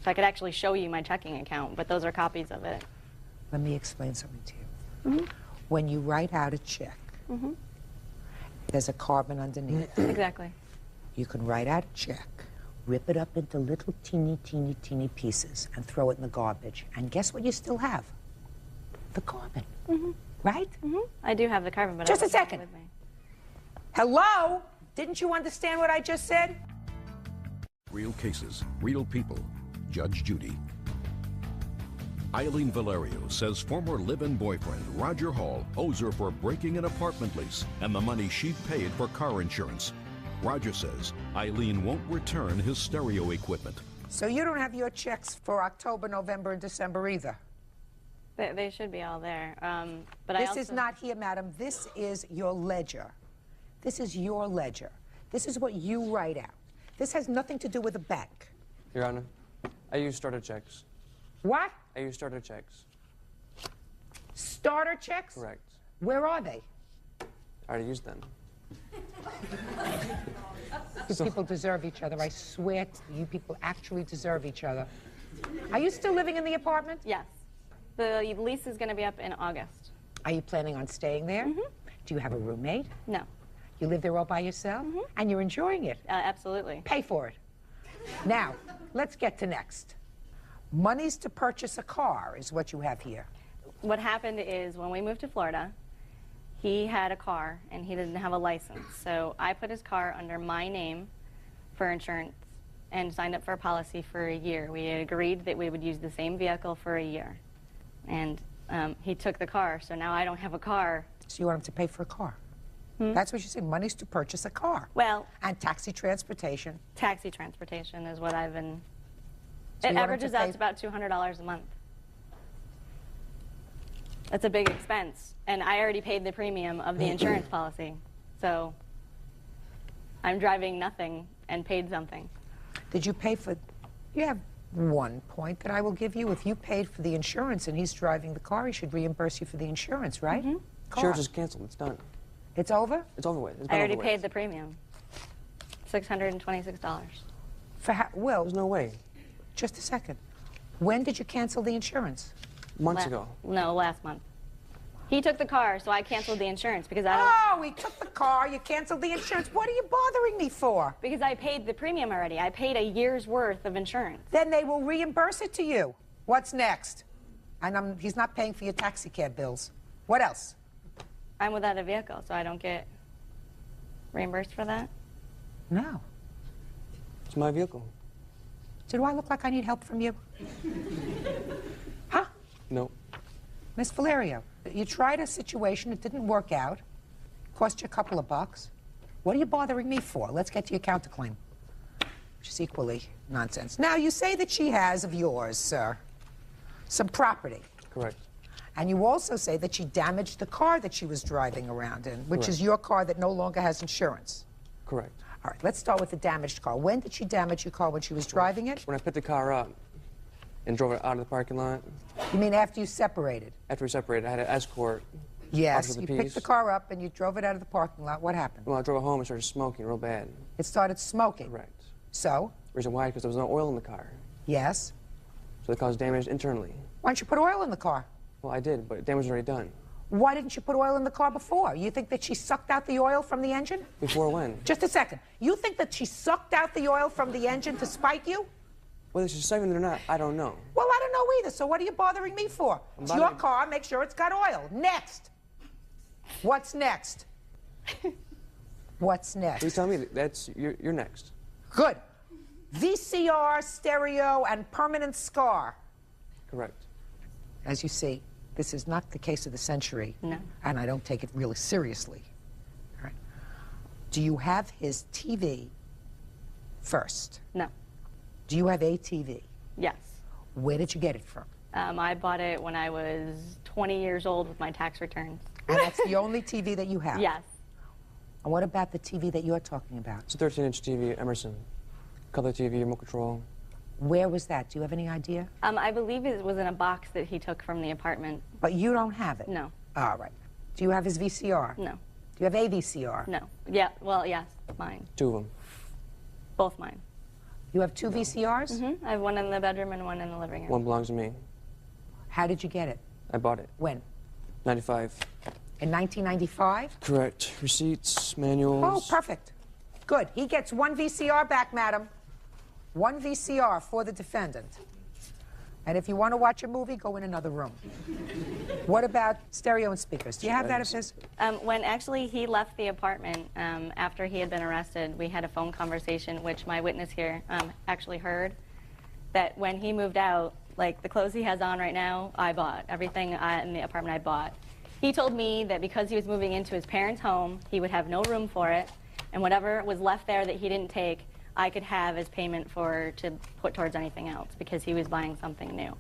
So I could actually show you my checking account, but those are copies of it. Let me explain something to you. When you write out a check, there's a carbon underneath. Exactly. You can write out a check, rip it up into little teeny, teeny, teeny pieces, and throw it in the garbage. And guess what you still have? The carbon. Right? I do have the carbon, but just I a second. with me. Hello? Didn't you understand what I just said? Real cases, real people. Judge Judy. Eileen Valerio says former live-in boyfriend Roger Hall owes her for breaking an apartment lease and the money she paid for car insurance. Roger says Eileen won't return his stereo equipment. So you don't have your checks for October, November, and December either? They should be all there. But this is not here, madam. This is your ledger. This is your ledger. This is what you write out. This has nothing to do with a bank. Your Honor, I use starter checks. What? I use starter checks. Starter checks? Correct. Where are they? I already used them. You people deserve each other. I swear you people actually deserve each other. Are you still living in the apartment? Yes. The lease is going to be up in August. Are you planning on staying there? Do you have a roommate? No. You live there all by yourself? And you're enjoying it? Absolutely. Pay for it. Now, let's get to next. Monies to purchase a car is what you have here. What happened is when we moved to Florida, he had a car and he didn't have a license. So I put his car under my name for insurance and signed up for a policy for a year. We had agreed that we would use the same vehicle for a year. And he took the car, so now I don't have a car. So you want him to pay for a car? That's what you said, monies to purchase a car. Well. And taxi transportation. Taxi transportation is what I've been. So it averages out to about $200 a month. That's a big expense. And I already paid the premium of the insurance policy. So I'm driving nothing and paid something. Did you pay for, you have one point that I will give you. If you paid for the insurance and he's driving the car, he should reimburse you for the insurance, right? Insurance is canceled. It's done. It's over? It's over with. It's I already paid the premium. $626. For how, well, there's no way. Just a second. When did you cancel the insurance? Months ago. No, last month. He took the car, so I canceled the insurance because I don't. Oh, he took the car, you canceled the insurance. What are you bothering me for? Because I paid the premium already. I paid a year's worth of insurance. Then they will reimburse it to you. What's next? And he's not paying for your taxi cab bills. What else? I'm without a vehicle, so I don't get reimbursed for that? No. It's my vehicle. Do I look like I need help from you? Huh? No. Miss Valerio, you tried a situation, it didn't work out, cost you a couple of bucks. What are you bothering me for? Let's get to your counterclaim, which is equally nonsense. Now, you say that she has of yours, sir, some property. Correct. And you also say that she damaged the car that she was driving around in, which is your car that no longer has insurance. Correct. All right, let's start with the damaged car. When did she damage your car? When she was driving it? When I picked the car up and drove it out of the parking lot. You mean after you separated? After we separated, I had an escort. Yes, you picked the car up and you drove it out of the parking lot. What happened? Well, I drove it home and started smoking real bad. It started smoking? Correct. So? Reason why? Because there was no oil in the car. Yes. So it caused damage internally. Why didn't you put oil in the car? Well, I did, but damage was already done. Why didn't you put oil in the car before? You think that she sucked out the oil from the engine? Before when? Just a second. You think that she sucked out the oil from the engine to spite you? Whether she's sucking it or not, I don't know. Well, I don't know either, so what are you bothering me for? It's your car, make sure it's got oil. Next. What's next? What's next? Please tell me that's you're next. Good. VCR, stereo, and permanent scar. Correct. As you see, this is not the case of the century. No. And I don't take it really seriously. All right. Do you have his TV first? No. Do you have a TV? Yes. Where did you get it from? I bought it when I was 20 years old with my tax returns. And that's the only TV that you have? Yes. And what about the TV that you're talking about? It's a 13-inch TV, Emerson. Color TV, remote control. Where was that? Do you have any idea? I believe it was in a box that he took from the apartment. But you don't have it? No. All right. Do you have his VCR? No. Do you have a VCR? No. Yeah, well, yes, mine. Two of them. Both mine. You have two VCRs? Mm-hmm. I have one in the bedroom and one in the living room. One belongs to me. How did you get it? I bought it. When? 95. In 1995? Correct. Receipts, manuals. Oh, perfect. Good. He gets one VCR back, madam. One VCR for the defendant. And if you want to watch a movie, go in another room. What about stereo and speakers? Do you have that of his? When actually he left the apartment after he had been arrested, we had a phone conversation, which my witness here actually heard, that when he moved out, like the clothes he has on right now, I bought. Everything in the apartment I bought. He told me that because he was moving into his parents' home, he would have no room for it, and whatever was left there that he didn't take, I could have as payment to put towards anything else because he was buying something new.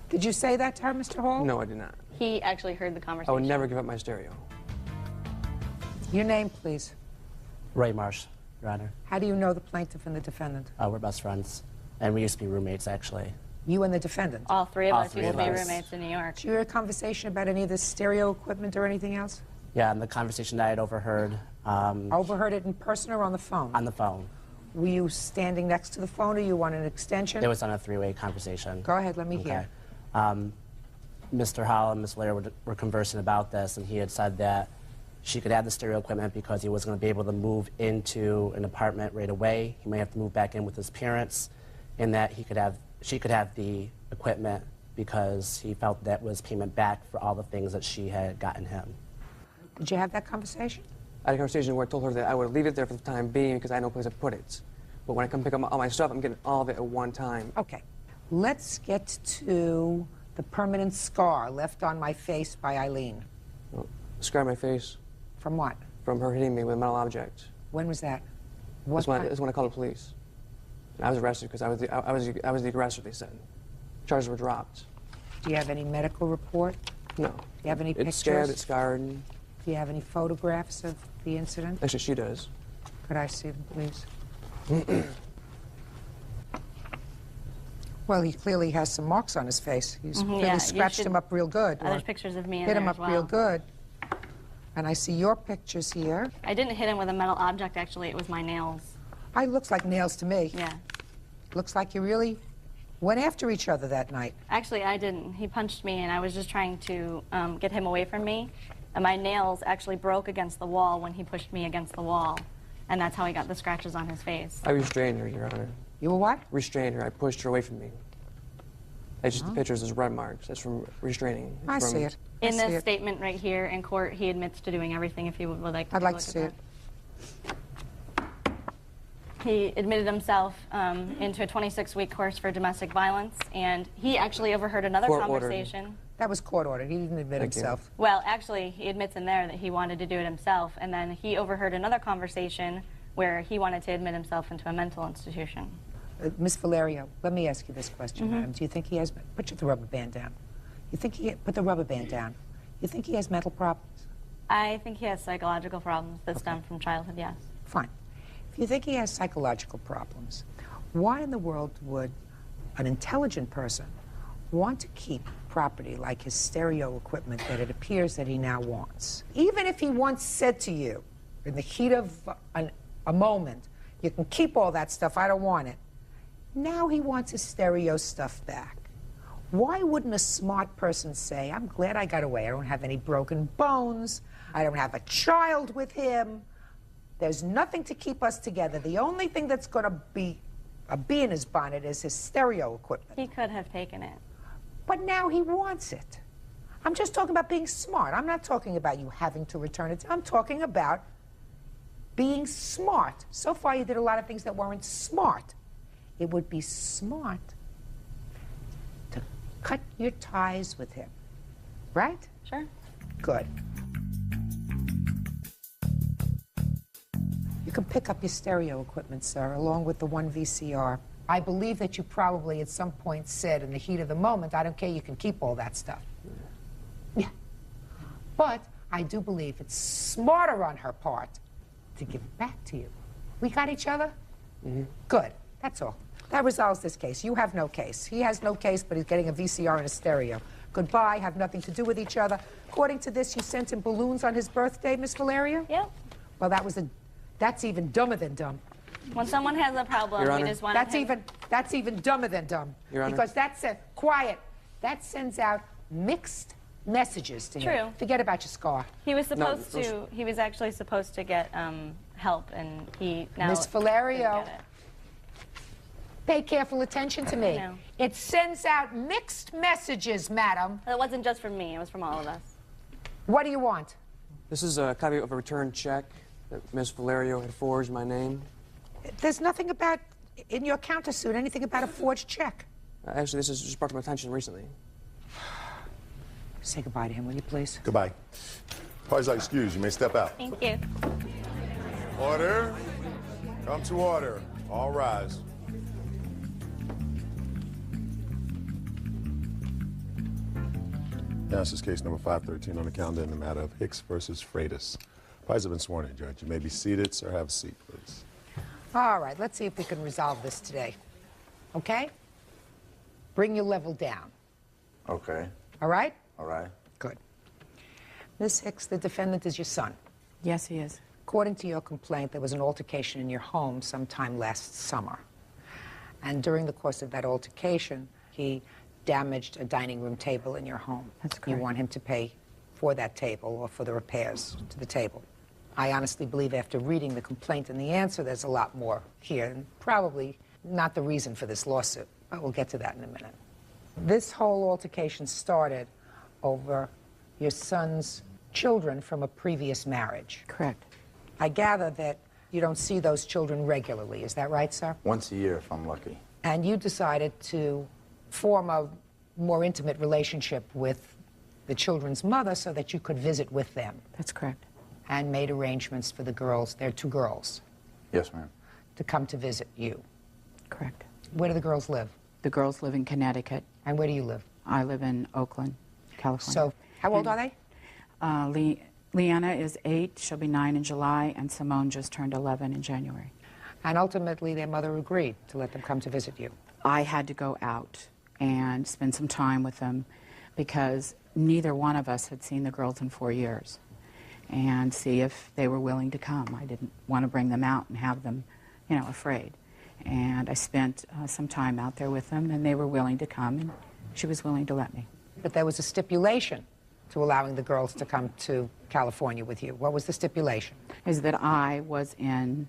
Did you say that to her, Mr. Hall? No, I did not. He actually heard the conversation. I would never give up my stereo. Your name, please. Ray Marsh, Your Honor. How do you know the plaintiff and the defendant? We're best friends, and we used to be roommates, actually. You and the defendant? All three of us three used to of be us. roommates in New York. Did you hear a conversation about any of the stereo equipment or anything else? Yeah, and the conversation that I had overheard. Overheard it in person or on the phone? On the phone. Were you standing next to the phone or you want an extension? It was on a three-way conversation. Go ahead, let me hear. Mr. Hall and Ms. Lair were conversing about this, and he had said that she could have the stereo equipment because he wasn't going to be able to move into an apartment right away. He may have to move back in with his parents, and that she could have the equipment because he felt that was payment back for all the things that she had gotten him. Did you have that conversation? I had a conversation where I told her that I would leave it there for the time being because I had no place to put it. But when I come pick up all my stuff, I'm getting all of it at one time. Okay. Let's get to the permanent scar left on my face by Eileen. Well, scar on my face. From what? From her hitting me with a metal object. When was that? That's when I called the police. And I was arrested because I was the aggressor, they said. Charges were dropped. Do you have any medical report? No. Do you have any pictures? It's scared, it's scarred. Do you have any photographs of the incident? Actually, she does. Could I see them, please? Well, he clearly has some marks on his face. He's really scratched him up real good. There's pictures of me in hit there him as up well. real good. And I see your pictures here. I didn't hit him with a metal object, actually. It was my nails. It looks like nails to me. Yeah. Looks like you really went after each other that night. Actually, I didn't. He punched me, and I was just trying to get him away from me. And my nails actually broke against the wall when he pushed me against the wall. And that's how he got the scratches on his face. I restrained her, Your Honor. You were what? Restrained her. I pushed her away from me. That's just the pictures, there's red marks. That's from restraining. I see it. In this statement right here in court, he admits to doing everything if you would like to I'd like look to at see it. that. He admitted himself into a 26-week course for domestic violence, and he actually overheard another conversation. That was court ordered. He didn't admit himself. Well, actually, he admits in there that he wanted to do it himself, and then he overheard another conversation where he wanted to admit himself into a mental institution. Ms. Valerio, let me ask you this question, madam. Do you think he has... Put the rubber band down. You think he... Put the rubber band down. You think he has mental problems? I think he has psychological problems that stem from childhood, yes. Fine. If you think he has psychological problems, why in the world would an intelligent person want to keep property like his stereo equipment that it appears that he now wants? Even if he once said to you, in the heat of a moment, you can keep all that stuff, I don't want it. Now he wants his stereo stuff back. Why wouldn't a smart person say, I'm glad I got away. I don't have any broken bones. I don't have a child with him. There's nothing to keep us together. The only thing that's going to be a bee in his bonnet is his stereo equipment. He could have taken it. But now he wants it. I'm just talking about being smart. I'm not talking about you having to return it. I'm talking about being smart. So far, you did a lot of things that weren't smart. It would be smart to cut your ties with him, right? Sure. Good. You can pick up your stereo equipment, sir, along with the one VCR. I believe that you probably at some point said in the heat of the moment, I don't care, you can keep all that stuff. Yeah. But I do believe it's smarter on her part to give it back to you. We got each other? Good. That's all. That resolves this case. You have no case. He has no case, but he's getting a VCR and a stereo. Goodbye, have nothing to do with each other. According to this, you sent him balloons on his birthday, Miss Valeria? Yep. Well, that's even dumber than dumb. When someone has a problem, Your we Honor. just want That's even dumber than dumb. Your Honor. Because quiet. That sends out mixed messages to him. True. Forget about your scar. He was supposed to. He was actually supposed to get help, and he now. Miss Valerio, didn't get it. pay careful attention to me. know. It sends out mixed messages, madam. It wasn't just from me. It was from all of us. What do you want? This is a copy of a returned check that Miss Valerio had forged my name. There's nothing about, in your countersuit, anything about a forged check. Actually, this is just brought to my attention recently. Say goodbye to him, will you, please? Goodbye. Parties are excused. You may step out. Thank you. Order. Come to order. All rise. Now, this is case number 513 on the calendar in the matter of Hicks versus Freitas. Parties have been sworn in, Judge. You may be seated. Sir, have a seat, please. All right, let's see if we can resolve this today. Okay? Bring your level down. Okay. All right? All right. Good. Ms. Hicks, the defendant is your son. Yes, he is. According to your complaint, there was an altercation in your home sometime last summer. And during the course of that altercation, he damaged a dining room table in your home. That's correct. You want him to pay for that table or for the repairs to the table. I honestly believe after reading the complaint and the answer, there's a lot more here, and probably not the reason for this lawsuit, but we'll get to that in a minute. This whole altercation started over your son's children from a previous marriage. Correct. I gather that you don't see those children regularly. Is that right, sir? Once a year, if I'm lucky. And you decided to form a more intimate relationship with the children's mother so that you could visit with them. That's correct. And made arrangements for the girls, they're 2 girls, Yes, ma'am. to come to visit you. Correct. Where do the girls live? The girls live in Connecticut. And where do you live? I live in Oakland, California. So, how old are they? Leanna is 8, she'll be 9 in July, and Simone just turned 11 in January. And ultimately, their mother agreed to let them come to visit you. I had to go out and spend some time with them because neither one of us had seen the girls in 4 years, and see if they were willing to come. I didn't want to bring them out and have them, you know, afraid. And I spent some time out there with them, and they were willing to come, and she was willing to let me. But there was a stipulation to allowing the girls to come to California with you. What was the stipulation? Is that I was in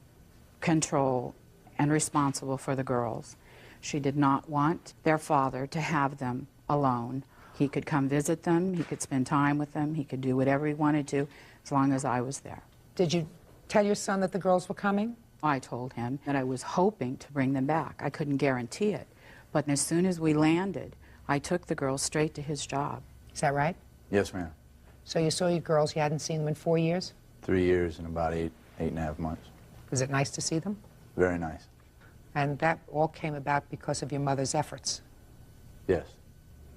control and responsible for the girls. She did not want their father to have them alone. He could come visit them, he could spend time with them, he could do whatever he wanted to, as long as I was there. Did you tell your son that the girls were coming? I told him that I was hoping to bring them back. I couldn't guarantee it. But as soon as we landed, I took the girls straight to his job. Is that right? Yes, ma'am. So you saw your girls, you hadn't seen them in 4 years? 3 years and about 8.5 months. Was it nice to see them? Very nice. And that all came about because of your mother's efforts? Yes.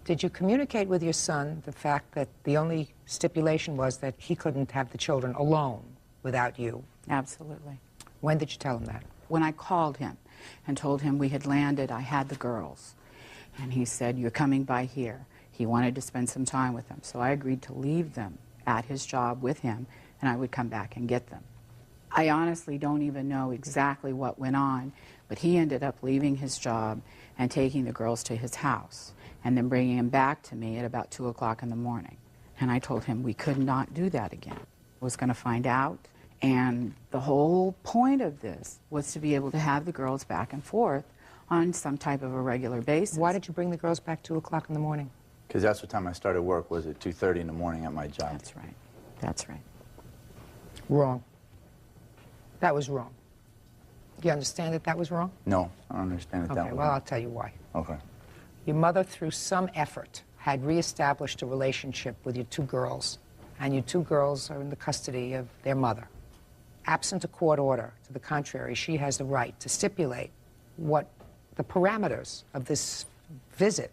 Did you communicate with your son the fact that the only stipulation was that he couldn't have the children alone without you? Absolutely. When did you tell him that? When I called him and told him we had landed, I had the girls. And he said, "You're coming by here." He wanted to spend some time with them. So I agreed to leave them at his job with him, and I would come back and get them. I honestly don't even know exactly what went on, but he ended up leaving his job and taking the girls to his house, and then bringing them back to me at about 2 o'clock in the morning. And I told him we could not do that again. I was going to find out, and the whole point of this was to be able to have the girls back and forth on some type of a regular basis. Why did you bring the girls back 2 o'clock in the morning? Because that's what time I started work, was at 2:30 in the morning at my job. That's right. That's right. Wrong. That was wrong. Do you understand that that was wrong? No, I don't understand it that Okay, way. well, I'll tell you why. Okay. Your mother, through some effort, had reestablished a relationship with your 2 girls, and your 2 girls are in the custody of their mother. Absent a court order to the contrary, she has the right to stipulate what the parameters of this visit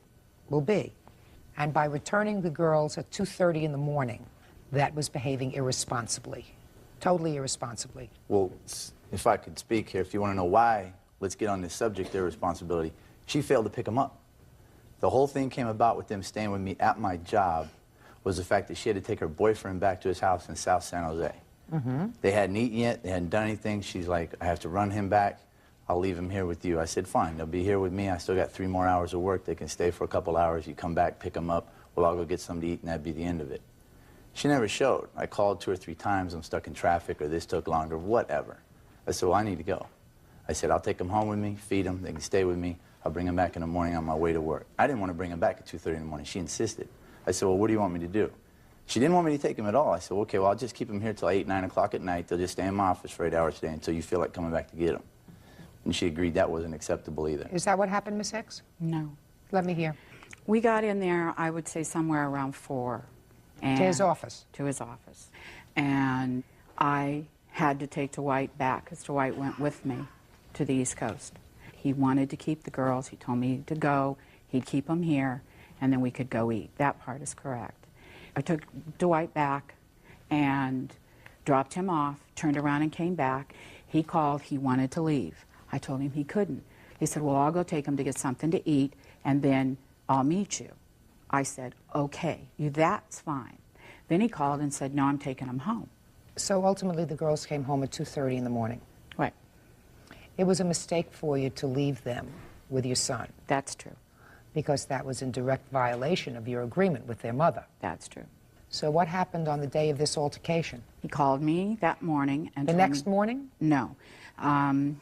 will be. And by returning the girls at 2:30 in the morning, that was behaving irresponsibly, totally irresponsibly. Well, if I could speak here, if you want to know why, let's get on this subject, their responsibility. She failed to pick them up. The whole thing came about with them staying with me at my job was the fact that she had to take her boyfriend back to his house in South San Jose. They hadn't eaten yet, they hadn't done anything. She's like, "I have to run him back. I'll leave him here with you." I said, "Fine, they'll be here with me. I still got 3 more hours of work. They can stay for a couple hours. You come back, pick them up. Well, I'll go get something to eat, and that'd be the end of it." She never showed. I called 2 or 3 times. I'm stuck in traffic, or this took longer, whatever. I said, "Well, I need to go." I said, "I'll take them home with me, feed them. They can stay with me. I'll bring them back in the morning on my way to work." I didn't want to bring them back at 2:30 in the morning. She insisted. I said, "Well, what do you want me to do?" She didn't want me to take them at all. I said, "Okay, well, I'll just keep them here till 8, 9 o'clock at night. They'll just stay in my office for 8 hours a day until you feel like coming back to get them." And she agreed that wasn't acceptable either. Is that what happened, Miss Hicks? No. Let me hear. We got in there, I would say, somewhere around 4. And To his office? To his office. And I had to take Dwight back, because Dwight went with me to the East Coast. He wanted to keep the girls. He told me to go. He'd keep them here, and then we could go eat. That part is correct. I took Dwight back and dropped him off, turned around and came back. He called. He wanted to leave. I told him he couldn't. He said, "Well, I'll go take him to get something to eat, and then I'll meet you." I said, "Okay, that's fine." Then he called and said, "No, I'm taking him home." So ultimately the girls came home at 2:30 in the morning. Right. It was a mistake for you to leave them with your son. That's true. Because that was in direct violation of your agreement with their mother. That's true. So what happened on the day of this altercation? He called me that morning and The next morning? No. I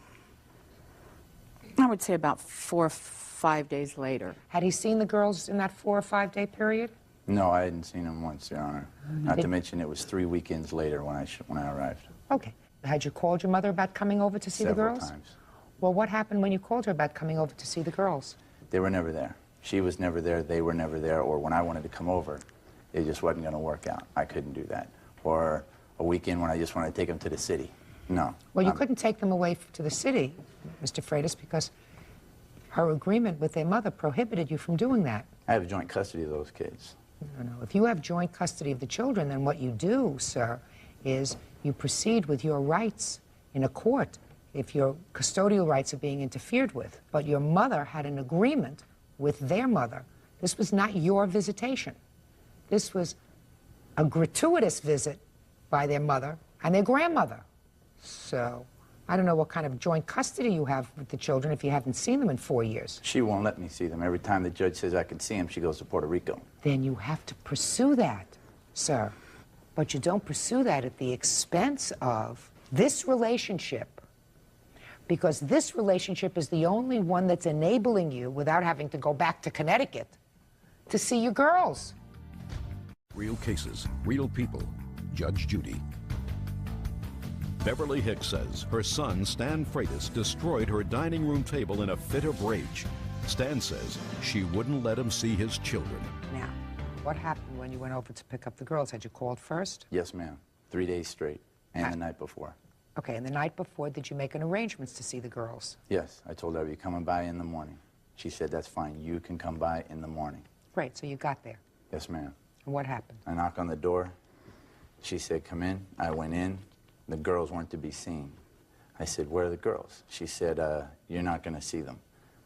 would say about 4 or 5 days later. Had he seen the girls in that 4 or 5 day period? No, I hadn't seen him once, Your Honor. Not to mention it was 3 weekends later when I arrived. Okay. Had you called your mother about coming over to see the girls? Several times. Well, what happened when you called her about coming over to see the girls? They were never there. She was never there, they were never there, or when I wanted to come over, it just wasn't going to work out. I couldn't do that. Or a weekend when I just wanted to take them to the city. No. Well, you couldn't take them away to the city, Mr. Freitas, because her agreement with their mother prohibited you from doing that. I have joint custody of those kids. No. If you have joint custody of the children, then what you do, sir, is you proceed with your rights in a court if your custodial rights are being interfered with. But your mother had an agreement with their mother. This was not your visitation. This was a gratuitous visit by their mother and their grandmother. So I don't know what kind of joint custody you have with the children if you haven't seen them in 4 years. She won't let me see them. Every time the judge says I can see them, she goes to Puerto Rico. Then you have to pursue that, sir. But you don't pursue that at the expense of this relationship, because this relationship is the only one that's enabling you, without having to go back to Connecticut, to see your girls. Real cases, real people. Judge Judy. Beverly Hicks says her son, Stan Freitas, destroyed her dining room table in a fit of rage. Stan says she wouldn't let him see his children. Now, what happened when you went over to pick up the girls? Had you called first? Yes, ma'am. 3 days straight. And the night before. Okay, and the night before, did you make an arrangements to see the girls? Yes, I told her I'd be coming by in the morning. She said, that's fine, you can come by in the morning. Great, so you got there. Yes, ma'am. And what happened? I knocked on the door. She said, come in. I went in. The girls weren't to be seen. I said, where are the girls? She said, you're not going to see them.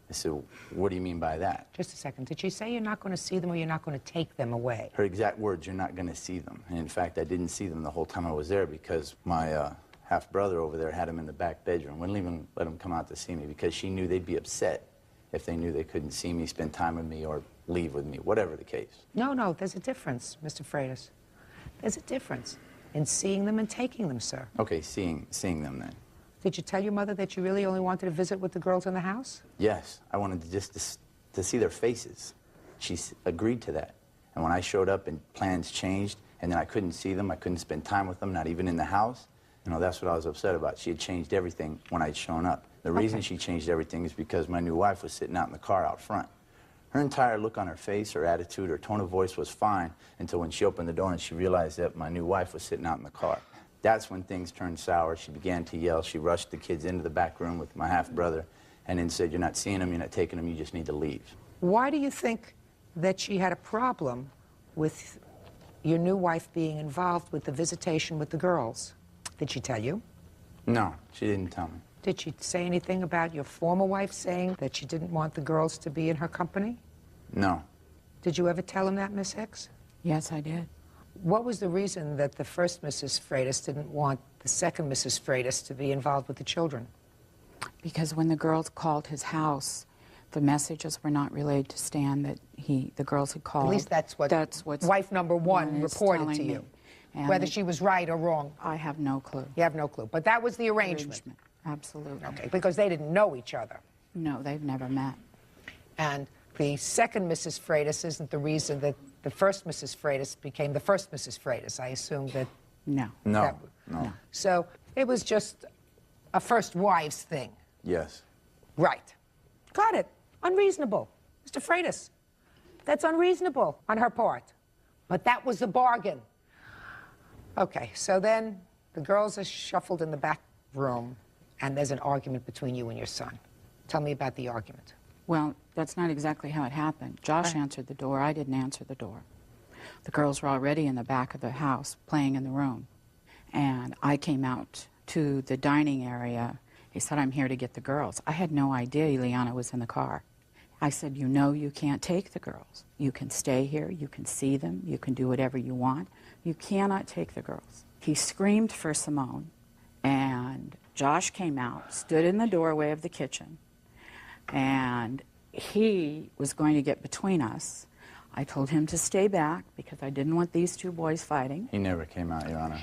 I said, what do you mean by that? Just a second. Did she say you're not going to see them or you're not going to take them away? Her exact words, you're not going to see them. And in fact, I didn't see them the whole time I was there because my half-brother over there had them in the back bedroom. Wouldn't even let them come out to see me because she knew they'd be upset if they knew they couldn't see me, spend time with me, or leave with me, whatever the case. No, there's a difference, Mr. Freitas. There's a difference in seeing them and taking them, sir. Okay, seeing them then. Did you tell your mother that you really only wanted to visit with the girls in the house? Yes, I wanted to see their faces. She agreed to that. And when I showed up and plans changed, and then I couldn't see them, I couldn't spend time with them, not even in the house, you know, that's what I was upset about. She had changed everything when I'd shown up. The reason she changed everything is because my new wife was sitting out in the car out front. Her entire look on her face, her attitude, her tone of voice was fine until when she opened the door and she realized that my new wife was sitting out in the car. That's when things turned sour. She began to yell. She rushed the kids into the back room with my half-brother and then said, you're not seeing them, you're not taking them, you just need to leave. Why do you think that she had a problem with your new wife being involved with the visitation with the girls? Did she tell you? No, she didn't tell me. Did she say anything about your former wife saying that she didn't want the girls to be in her company? No. Did you ever tell him that, Miss Hicks? Yes, I did. What was the reason that the first Mrs. Freitas didn't want the second Mrs. Freitas to be involved with the children? Because when the girls called his house, the messages were not relayed to Stan that the girls had called. At least that's what wife number one reported to you. Whether she was right or wrong. I have no clue. You have no clue. But that was the arrangement. Absolutely. Okay, because they didn't know each other. No, they've never met. And the second Mrs. Freitas isn't the reason that the first Mrs. Freitas became the first Mrs. Freitas. I assume that... No. No. So it was just a first wives thing. Yes. Right. Got it. Unreasonable. Mr. Freitas, that's unreasonable on her part. But that was the bargain. Okay, so then the girls are shuffled in the back room, and there's an argument between you and your son. Tell me about the argument. Well, that's not exactly how it happened. Josh answered the door. I didn't answer the door. The girls were already in the back of the house playing in the room. And I came out to the dining area. He said, I'm here to get the girls. I had no idea Ileana was in the car. I said, you know you can't take the girls. You can stay here. You can see them. You can do whatever you want. You cannot take the girls. He screamed for Simone, and Josh came out, stood in the doorway of the kitchen, and he was going to get between us. I told him to stay back because I didn't want these two boys fighting. He never came out, Your Honor.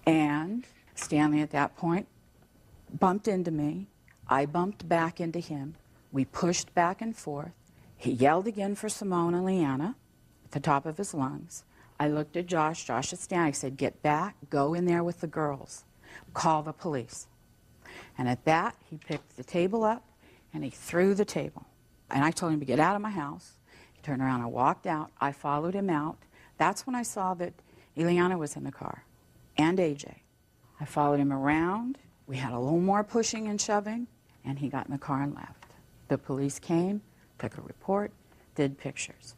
And Stanley at that point bumped into me. I bumped back into him. We pushed back and forth. He yelled again for Simone and Leanna at the top of his lungs. I looked at Josh. Josh is standing. I said, get back, go in there with the girls. Call the police. And at that, he picked the table up and he threw the table. And I told him to get out of my house. He turned around and walked out. I followed him out. That's when I saw that Ileana was in the car, and AJ. I followed him around. We had a little more pushing and shoving, and he got in the car and left. The police came, took a report, did pictures.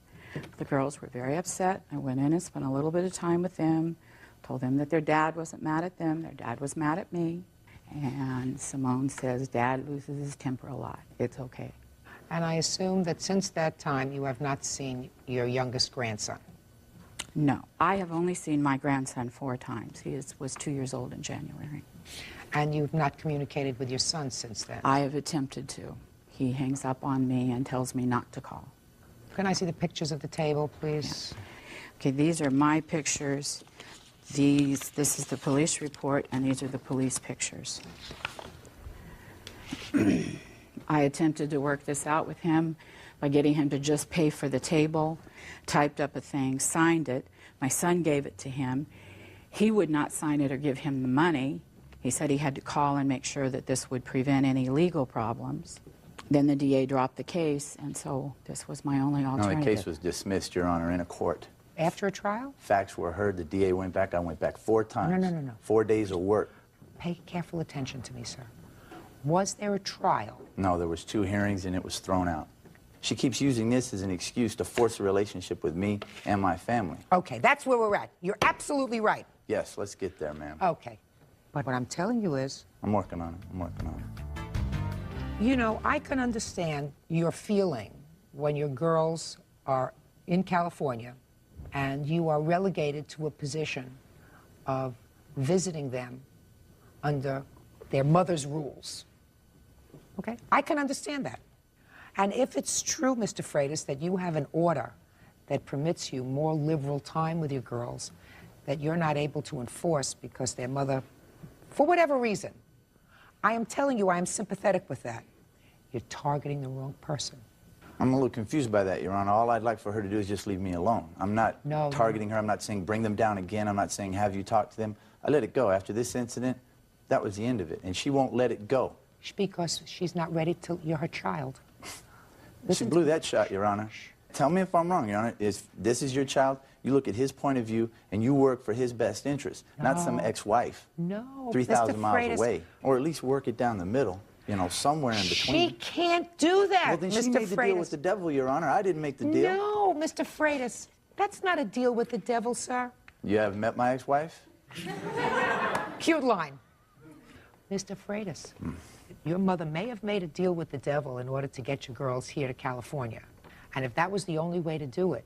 The girls were very upset. I went in and spent a little bit of time with them, told them that their dad wasn't mad at them, their dad was mad at me. And Simone says, Dad loses his temper a lot. It's okay. And I assume that since that time you have not seen your youngest grandson. No, I have only seen my grandson 4 times. He was 2 years old in January. And you've not communicated with your son since then? I have attempted to. He hangs up on me and tells me not to call. Can I see the pictures of the table, please? Yeah. Okay, these are my pictures. This is the police report, and these are the police pictures. I attempted to work this out with him by getting him to just pay for the table, typed up a thing, signed it. My son gave it to him. He would not sign it or give him the money. He said he had to call and make sure that this would prevent any legal problems. Then the DA dropped the case, and so this was my only alternative. No, the case was dismissed, Your Honor, in a court. After a trial? Facts were heard. The DA went back. I went back 4 times. No. 4 days of work. Pay careful attention to me, sir. Was there a trial? No, there was 2 hearings, and it was thrown out. She keeps using this as an excuse to force a relationship with me and my family. Okay, that's where we're at. You're absolutely right. Yes, let's get there, ma'am. Okay. But what I'm telling you is... I'm working on it. I'm working on it. You know, I can understand your feeling when your girls are in California and you are relegated to a position of visiting them under their mother's rules. Okay? I can understand that. And if it's true, Mr. Freitas, that you have an order that permits you more liberal time with your girls that you're not able to enforce because their mother, for whatever reason, I am telling you I am sympathetic with that. You're targeting the wrong person. I'm a little confused by that, Your Honor. All I'd like for her to do is just leave me alone. I'm not targeting her. I'm not saying bring them down again. I'm not saying have you talk to them. I let it go. After this incident, that was the end of it. And she won't let it go. Because she's not ready to, you're her child. She blew that shot, Your Honor. Tell me if I'm wrong, Your Honor. If this is your child, you look at his point of view and you work for his best interest, not some ex-wife. No, 3,000 miles away. Or at least work it down the middle, you know, somewhere in between. She can't do that, Well, then Mr. she made the Freitas. deal with the devil, Your Honor. I didn't make the deal. No, Mr. Freitas. That's not a deal with the devil, sir. You haven't met my ex-wife? Cute line. Mr. Freitas, your mother may have made a deal with the devil in order to get your girls here to California. And if that was the only way to do it,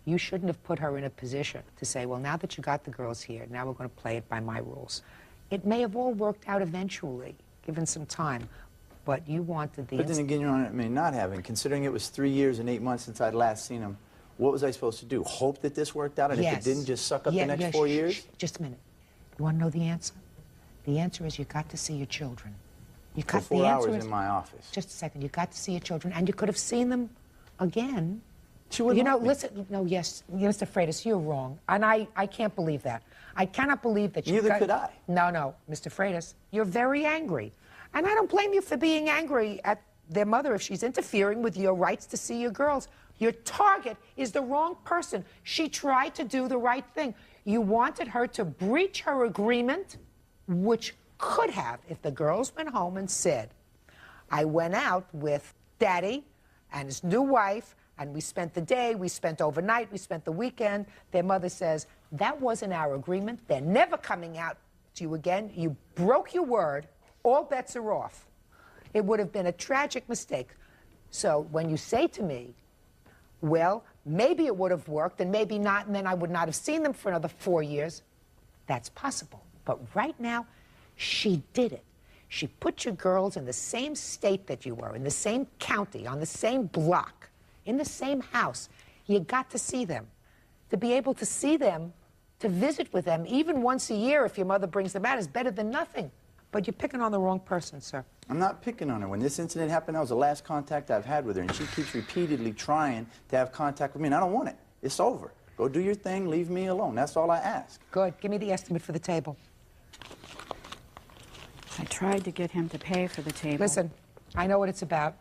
you shouldn't have put her in a position to say, well, now that you got the girls here, now we're going to play it by my rules. It may have all worked out eventually, given some time, but you wanted the... But then again, Your Honor, it may not have. And considering it was 3 years and 8 months since I'd last seen him, what was I supposed to do? Hope that this worked out? And if it didn't, just suck up the next 4 years? Just a minute. You want to know the answer? The answer is you got to see your children. You got For 4 hours in my office. Just a second. You got to see your children, and you could have seen them again. She wouldn't You know, let me. listen, no, yes, Mr. Freitas, you're wrong. And I can't believe that. I cannot believe that you Neither could I. No, Mr. Freitas, you're very angry. And I don't blame you for being angry at their mother if she's interfering with your rights to see your girls. Your target is the wrong person. She tried to do the right thing. You wanted her to breach her agreement, which could have if the girls went home and said, I went out with Daddy and his new wife, and we spent the day, we spent overnight, we spent the weekend. Their mother says, that wasn't our agreement. They're never coming out to you again. You broke your word. All bets are off. It would have been a tragic mistake. So when you say to me, well, maybe it would have worked and maybe not, and then I would not have seen them for another 4 years, that's possible. But right now, she did it. She put your girls in the same state that you were, in the same county, on the same block, in the same house. You got to see them. To be able to see them, to visit with them, even once a year if your mother brings them out, is better than nothing. But you're picking on the wrong person, sir. I'm not picking on her. When this incident happened, that was the last contact I've had with her, and she keeps repeatedly trying to have contact with me, and I don't want it. It's over. Go do your thing, leave me alone. That's all I ask. Good. Give me the estimate for the table. I tried to get him to pay for the table. Listen, I know what it's about.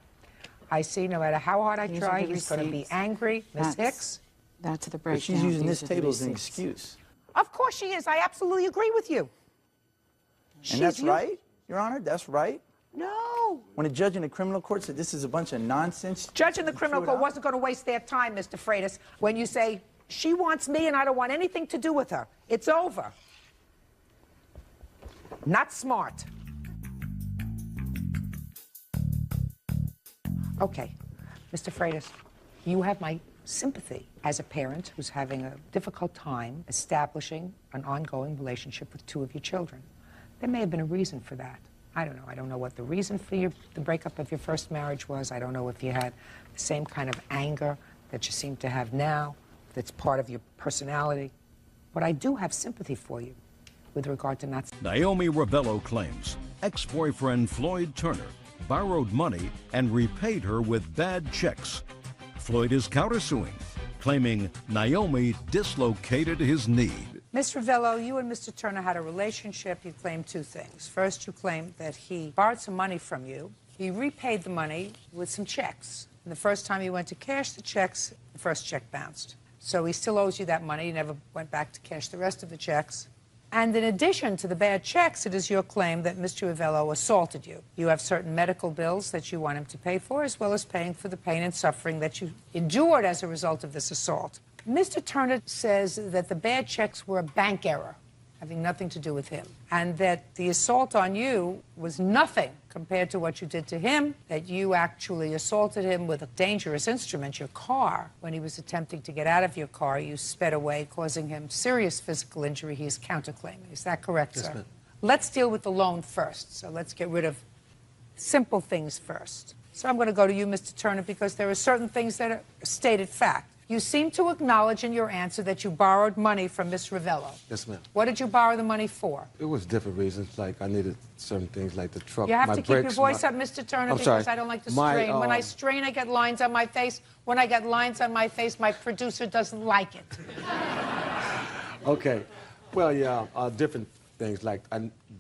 I see no matter how hard I These try, are the he's going to be receipts. angry. Miss Hicks? That's the But breakdown. she's using These this are the table as an receipts. excuse. Of course she is. I absolutely agree with you. And that's right, Your Honor? That's right? No. When a judge in a criminal court said this is a bunch of nonsense... Judge in the criminal court wasn't going to waste their time, Mr. Freitas, when you say, she wants me and I don't want anything to do with her. It's over. Not smart. Okay, Mr. Freitas, you have my sympathy as a parent who's having a difficult time establishing an ongoing relationship with two of your children. There may have been a reason for that. I don't know. I don't know what the reason for the breakup of your first marriage was. I don't know if you had the same kind of anger that you seem to have now, that's part of your personality. But I do have sympathy for you with regard to not... Naomi Ravello claims ex-boyfriend Floyd Turner borrowed money and repaid her with bad checks. Floyd is countersuing, claiming Naomi dislocated his knee. Ms. Ravello, you and Mr. Turner had a relationship. You claimed two things. First, you claimed that he borrowed some money from you. He repaid the money with some checks. And the first time you went to cash the checks, the first check bounced. So he still owes you that money. He never went back to cash the rest of the checks. And in addition to the bad checks, it is your claim that Mr. Ravello assaulted you. You have certain medical bills that you want him to pay for, as well as paying for the pain and suffering that you endured as a result of this assault. Mr. Turner says that the bad checks were a bank error, having nothing to do with him, and that the assault on you was nothing compared to what you did to him, that you actually assaulted him with a dangerous instrument, your car. When he was attempting to get out of your car, you sped away, causing him serious physical injury. He is counterclaiming. Is that correct, Yes, sir? ma'am. Let's deal with the loan first. So let's get rid of simple things first. So I'm going to go to you, Mr. Turner, because there are certain things that are stated fact. You seem to acknowledge in your answer that you borrowed money from Miss Ravello. Yes, ma'am. What did you borrow the money for? It was different reasons, like I needed certain things like the truck, You have my to keep your brakes, voice my- up, Mr. Turner, I'm because sorry. I don't like to My, strain. When I strain, I get lines on my face. When I get lines on my face, my producer doesn't like it. Okay. Well, yeah, different things, like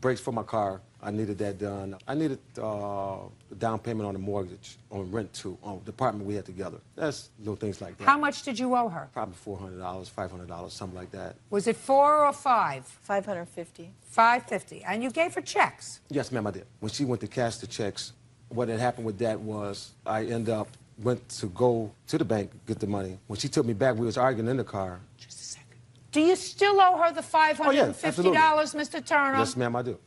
brakes for my car. I needed that done. I needed down payment on the mortgage, on rent too, on the apartment we had together. That's little things like that. How much did you owe her? Probably $400, $500, something like that. Was it 4 or 5? $550. $550. And you gave her checks. Yes, ma'am, I did. When she went to cash the checks, what had happened with that was I went to go to the bank, get the money. When she took me back, we was arguing in the car. Do you still owe her the $550, Oh, yeah, absolutely. Mr. Turner? Yes, ma'am, I do.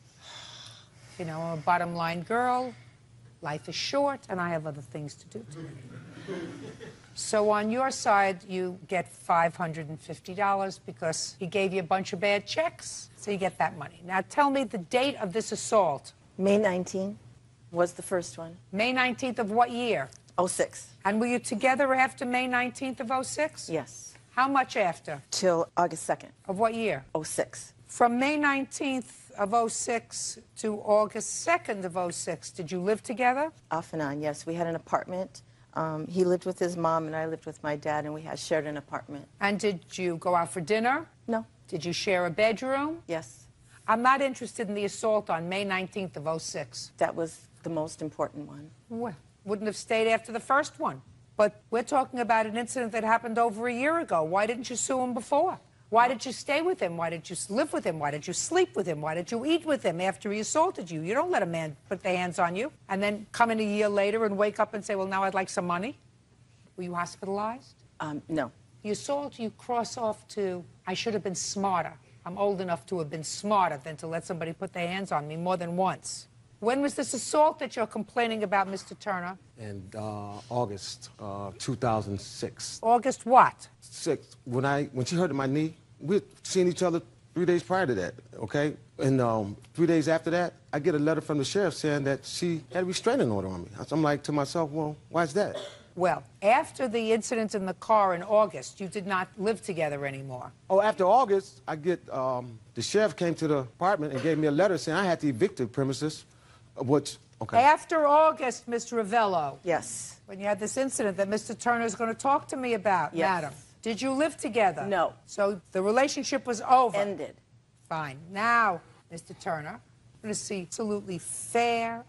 You know, I'm a bottom line girl. Life is short, and I have other things to do. So on your side, you get $550 because he gave you a bunch of bad checks, so you get that money. Now tell me the date of this assault. May 19th was the first one. May 19th of what year? 06. And were you together after May 19th of 06? Yes. How much after? Till August 2nd. Of what year? 06. From May 19th of 06 to August 2nd of 06, did you live together? Off and on, yes. We had an apartment. He lived with his mom and I lived with my dad, and we had shared an apartment. And did you go out for dinner? No. Did you share a bedroom? Yes. I'm not interested in the assault on May 19th of 06. That was the most important one. Well, wouldn't have stayed after the first one. But we're talking about an incident that happened over a year ago. Why didn't you sue him before? Why did you stay with him? Why did you live with him? Why did you sleep with him? Why did you eat with him after he assaulted you? You don't let a man put their hands on you and then come in a year later and wake up and say, well, now I'd like some money. Were you hospitalized? No. The assault you cross off to, I should have been smarter. I'm old enough to have been smarter than to let somebody put their hands on me more than once. When was this assault that you're complaining about, Mr. Turner? In August 2006. August what? 6. When she hurt my knee, we had seen each other 3 days prior to that, okay? And 3 days after that, I get a letter from the sheriff saying that she had a restraining order on me. I'm like to myself, well, why is that? Well, after the incident in the car in August, you did not live together anymore. Oh, after August, I get, the sheriff came to the apartment and gave me a letter saying I had to evict the premises, which, okay. After August, Mr. Ravello. Yes. When you had this incident that Mr. Turner is going to talk to me about, Yes. madam. Did you live together? No. So the relationship was over? Ended. Fine. Now, Mr. Turner, I'm going to see absolutely fair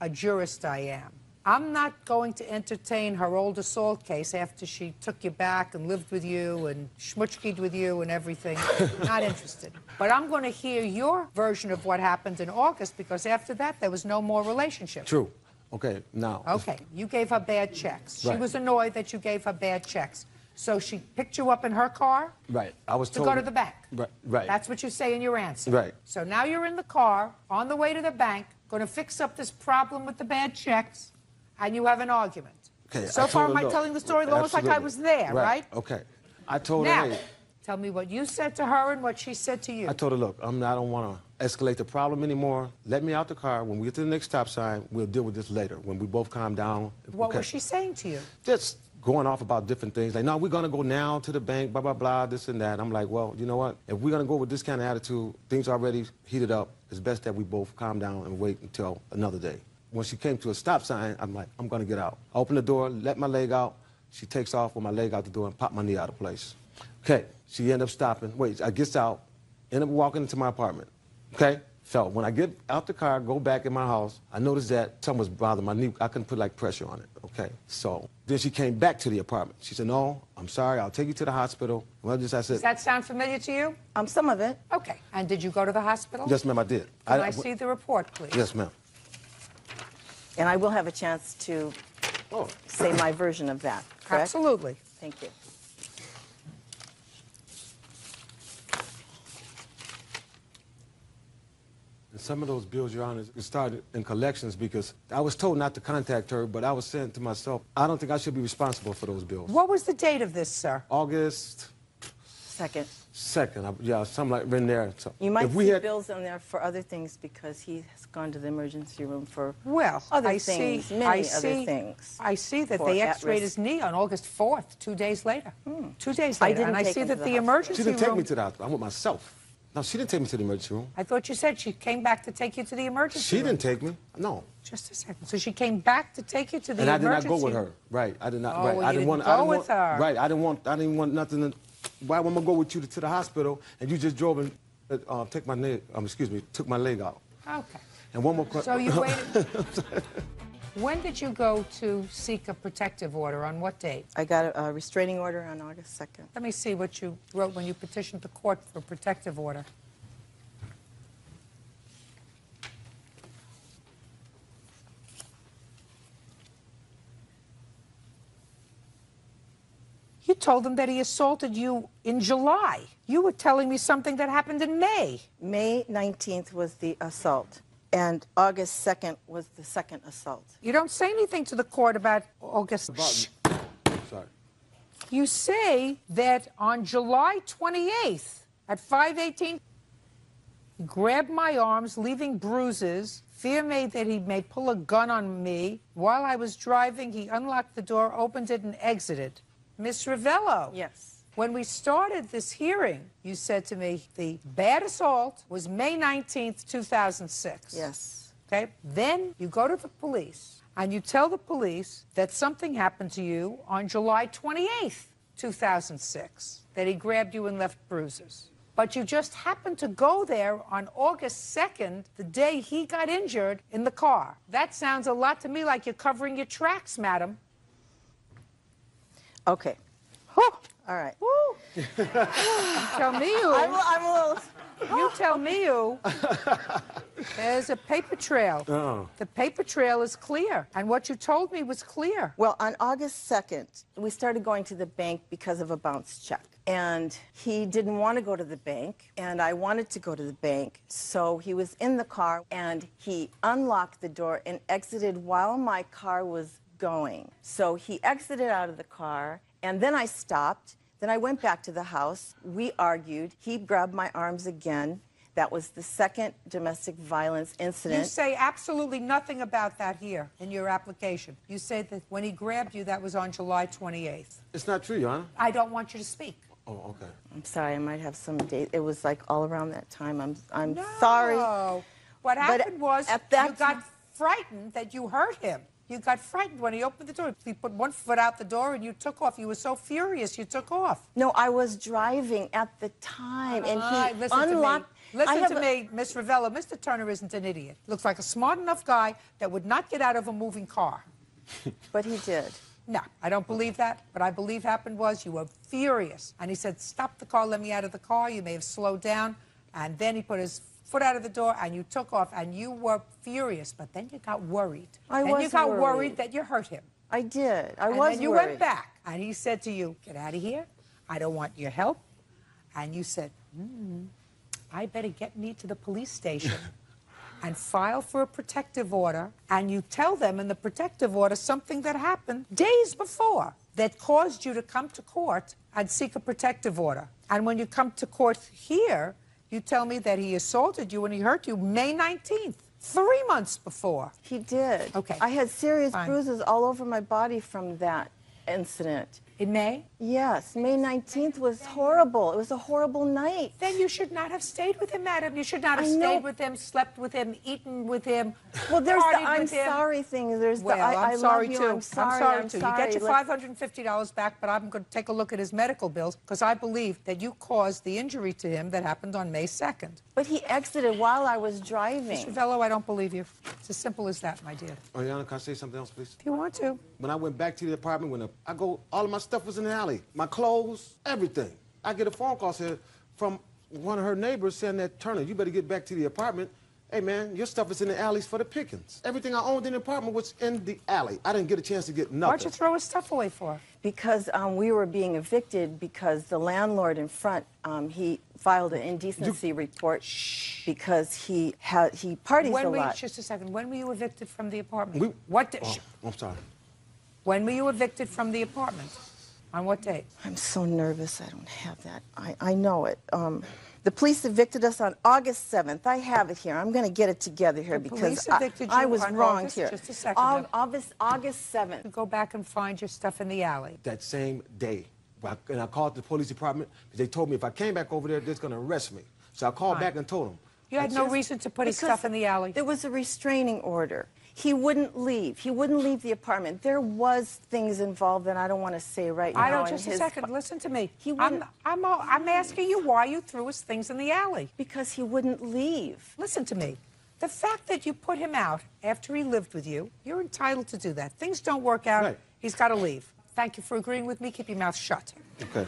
a jurist I am. I'm not going to entertain her old assault case after she took you back and lived with you and schmutchkied with you and everything. Not interested. But I'm going to hear your version of what happened in August, because after that, there was no more relationship. True. Okay, now. Okay, you gave her bad checks. She Right. was annoyed that you gave her bad checks. So she picked you up in her car Right. I was to told. go to the bank. Right. Right. That's what you say in your answer. Right. So now you're in the car, on the way to the bank, going to fix up this problem with the bad checks, and you have an argument. Okay, So I far, told am her, I look, telling the story almost like I absolutely. was there, right? Okay. I told Now, her, hey, tell me what you said to her and what she said to you. I told her, look, I don't want to escalate the problem anymore. Let me out the car. When we get to the next stop sign, we'll deal with this later, when we both calm down. What Okay. was she saying to you? Just going off about different things. Like, no, we're going to go now to the bank, blah, blah, blah, this and that. I'm like, well, you know what? If we're going to go with this kind of attitude, things already heated up. It's best that we both calm down and wait until another day. When she came to a stop sign, I'm like, I'm going to get out. I open the door, let my leg out. She takes off with my leg out the door and pop my knee out of place. Okay, she ended up stopping. Wait, I gets out, end up walking into my apartment. Okay? So when I get out the car, go back in my house, I noticed that something was bothering my knee. I couldn't put like pressure on it. Okay? So then she came back to the apartment. She said, no, I'm sorry, I'll take you to the hospital. Well, I said, Does that sound familiar to you? Some of it. Okay. And did you go to the hospital? yes, ma'am, I did. Can I see the report, please? Yes, ma'am. And I will have a chance to say my version of that, correct? Absolutely. Thank you. And some of those bills, Your Honor, it started in collections because I was told not to contact her, but I was saying to myself, I don't think I should be responsible for those bills. What was the date of this, sir? August 2nd. 2nd, yeah, something like in there. So You might if we see had, bills on there for other things because he has gone to the emergency room for Well, other I things, see, many I other see, things. I see that for they at-risk. x-rayed his knee on August 4th, 2 days later. 2 days I later. didn't And I take see him that to the the emergency she didn't take room... me to the hospital. I went myself. No, she didn't take me to the emergency room. I thought you said she came back to take you to the emergency She room. didn't take me. No. Just a second. So she came back to take you to the And I did emergency not go with her. Right. I did not. Oh, right. well, I you didn't want. didn't I go didn't with want, her. Right. I didn't want nothing. Why am I gonna go with you to the hospital and you just drove and take my leg? Excuse me, took my leg out. Okay. And one more question. So you waited. When did you go to seek a protective order? On what date? I got a restraining order on August 2nd. Let me see what you wrote when you petitioned the court for a protective order. You told him that he assaulted you in July. You were telling me something that happened in May. May 19th was the assault, and August 2nd was the second assault. You don't say anything to the court about August. Sorry. You say that on July 28th at 5:18, he grabbed my arms, leaving bruises. Fear made that he may pull a gun on me. While I was driving, he unlocked the door, opened it, and exited. Miss Ravello. Yes. When we started this hearing, you said to me the bad assault was May 19th, 2006. Yes. Okay? Then you go to the police and you tell the police that something happened to you on July 28th, 2006, that he grabbed you and left bruises. But you just happened to go there on August 2nd, the day he got injured in the car. That sounds a lot to me like you're covering your tracks, madam. Okay. Whew. All right. You tell me you. I'm a little... You tell me you. There's a paper trail. Oh. The paper trail is clear. And what you told me was clear. Well, on August 2nd, we started going to the bank because of a bounce check. And he didn't want to go to the bank, and I wanted to go to the bank. So he was in the car, and he unlocked the door and exited while my car was going. So he exited out of the car, and then I stopped. Then I went back to the house. We argued. He grabbed my arms again. That was the second domestic violence incident. You say absolutely nothing about that here in your application. You say that when he grabbed you, that was on July 28th. It's not true, Your Honor. I don't want you to speak. Oh, okay. I'm sorry, I might have some date. It was like all around that time. I'm No. sorry. What happened was at that you got frightened that you hurt him. You got frightened when he opened the door. He put one foot out the door and you took off. You were so furious you took off. No, I was driving at the time, and he unlocked. Listen to me, Miss Ravello. Mr. Turner isn't an idiot. Looks like a smart enough guy that would not get out of a moving car. But he did. No, I don't believe that. What I believe happened was you were furious. And he said, stop the car, let me out of the car. You may have slowed down. And then he put his foot out of the door and you took off and you were furious. But then you got worried. You got worried that you hurt him. I did. I And was then you worried. went back and he said to you, get out of here. I don't want your help. And you said, I better get me to the police station and file for a protective order. And you tell them in the protective order something that happened days before that caused you to come to court and seek a protective order. And when you come to court here, you tell me that he assaulted you and he hurt you May 19th, 3 months before. He did. Okay. I had serious Fine. bruises all over my body from that incident. In May? Yes. May 19th was horrible. It was a horrible night. Then you should not have stayed with him, madam. You should not have I know. stayed with him, slept with him, eaten with him. Well, there's the partied I'm with him. sorry thing. There's Well, the I I'm sorry love you. too. I'm sorry. too. You get your Let's- $550 back, but I'm going to take a look at his medical bills because I believe that you caused the injury to him that happened on May 2nd. But he exited while I was driving. Mr. Vello, I don't believe you. It's as simple as that, my dear. Oh, Your Honor, can I say something else, please? If you want to. When I went back to the apartment, all of my stuff was in the alley. My clothes, everything. I get a phone call from one of her neighbors saying that, Turner, you better get back to the apartment. Hey, man, your stuff is in the alleys for the pickings. Everything I owned in the apartment was in the alley. I didn't get a chance to get nothing. Why'd you throw his stuff away for? Because we were being evicted because the landlord in front, he filed an indecency report because he parties a lot. Just a second. When were you evicted from the apartment? I'm sorry. When were you evicted from the apartment? On what date? I'm so nervous. I don't have that. I know it. The police evicted us on August 7th. I have it here. I'm going to get it together here because I was wronged here. Just a second. August 7th. Go back and find your stuff in the alley. That same day. And I called the police department because they told me if I came back over there, they're going to arrest me. So I called back and told them. You had no reason to put his stuff in the alley. There was a restraining order. He wouldn't leave. He wouldn't leave the apartment. There was things involved that I don't want to say right now. I don't. Just a second. Listen to me. He wouldn't. I'm asking you why you threw his things in the alley. Because he wouldn't leave. Listen to me. The fact that you put him out after he lived with you, you're entitled to do that. Things don't work out. Right. He's got to leave. Thank you for agreeing with me. Keep your mouth shut. Okay.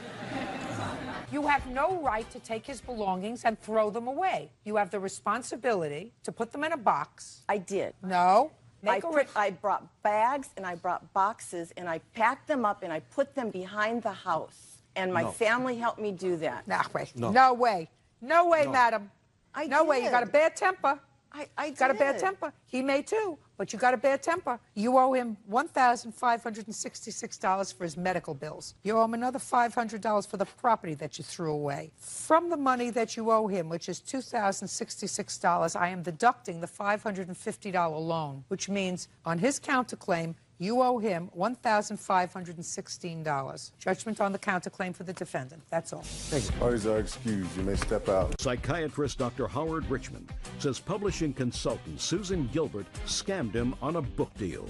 You have no right to take his belongings and throw them away. You have the responsibility to put them in a box. I did. No. I brought bags and I brought boxes and I packed them up and I put them behind the house. And my family helped me do that. No way. No way, madam. No way. You got a bad temper. I got a bad temper. He may too, but you got a bad temper. You owe him $1,566 for his medical bills. You owe him another $500 for the property that you threw away. From the money that you owe him, which is $2,066, I am deducting the $550 loan, which means on his counterclaim, you owe him $1,516. Judgment on the counterclaim for the defendant. That's all. Thank you. Parties are excused. You may step out. Psychiatrist Dr. Howard Richmond says publishing consultant Susan Gilbert scammed him on a book deal.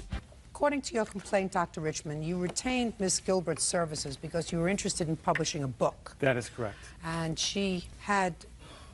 According to your complaint, Dr. Richmond, you retained Ms. Gilbert's services because you were interested in publishing a book. That is correct. And she had,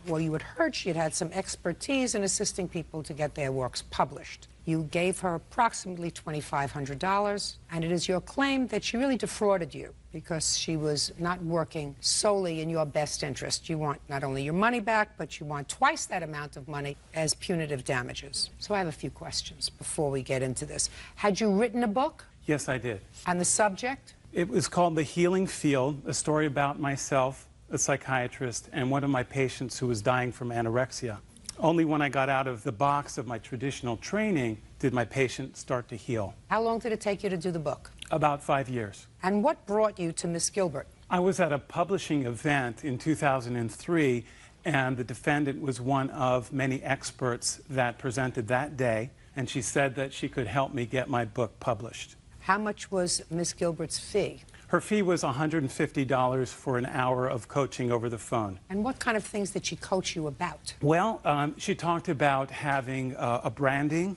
well, you had heard she had had some expertise in assisting people to get their works published. You gave her approximately $2,500, and it is your claim that she really defrauded you because she was not working solely in your best interest. You want not only your money back, but you want twice that amount of money as punitive damages. So I have a few questions before we get into this. Had you written a book? Yes, I did. And the subject? It was called The Healing Field, a story about myself, a psychiatrist, and one of my patients who was dying from anorexia. Only when I got out of the box of my traditional training did my patient start to heal. How long did it take you to do the book? About 5 years. And what brought you to Miss Gilbert? I was at a publishing event in 2003, and the defendant was one of many experts that presented that day, and she said that she could help me get my book published. How much was Ms. Gilbert's fee? Her fee was $150 for an hour of coaching over the phone. And what kind of things did she coach you about? Well, she talked about having a branding,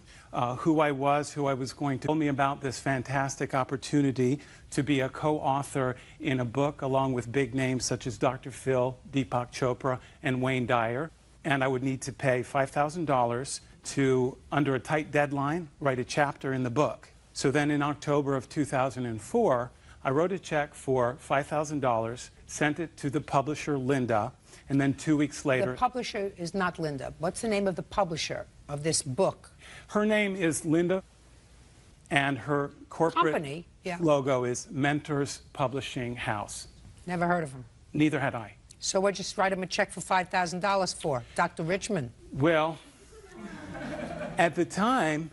who I was going to tell me about this fantastic opportunity to be a co-author in a book along with big names such as Dr. Phil, Deepak Chopra, and Wayne Dyer. And I would need to pay $5,000 to, under a tight deadline, write a chapter in the book. So then in October of 2004, I wrote a check for $5,000, sent it to the publisher, Linda, and then 2 weeks later... The publisher is not Linda. What's the name of the publisher of this book? Her name is Linda, and her corporate company, logo is Mentors Publishing House. Never heard of him. Neither had I. So what'd you write him a check for $5,000 for? Dr. Richmond? Well, at the time...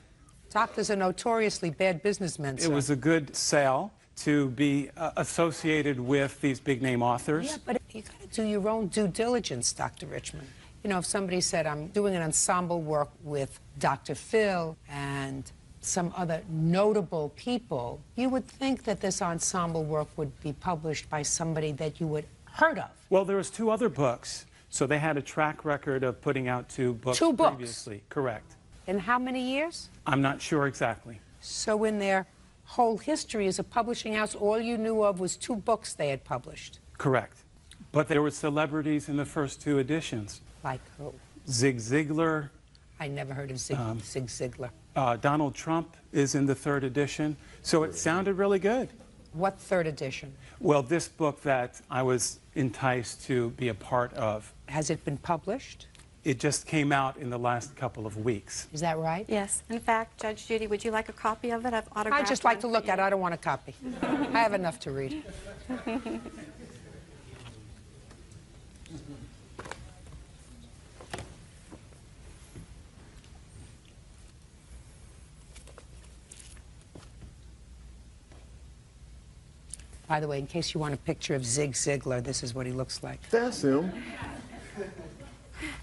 Doctors are notoriously bad businessmen, sir. It was a good sale to be associated with these big-name authors. Yeah, but you got to do your own due diligence, Dr. Richmond. You know, if somebody said, I'm doing an ensemble work with Dr. Phil and some other notable people, you would think that this ensemble work would be published by somebody that you would heard of. Well, there was 2 other books, so they had a track record of putting out 2 books previously. Correct. In how many years? I'm not sure exactly. So in their whole history as a publishing house, all you knew of was 2 books they had published? Correct. But there were celebrities in the first 2 editions. Like who? Zig Ziglar. I never heard of Zig Ziglar. Donald Trump is in the 3rd edition. So it sounded really good. What 3rd edition? Well, this book that I was enticed to be a part of. Has it been published? It just came out in the last couple of weeks. Is that right? Yes. In fact, Judge Judy, would you like a copy of it? I've autographed I'd just like to one look for at it. you. I don't want a copy. I have enough to read. By the way, in case you want a picture of Zig Ziglar, this is what he looks like. That's him.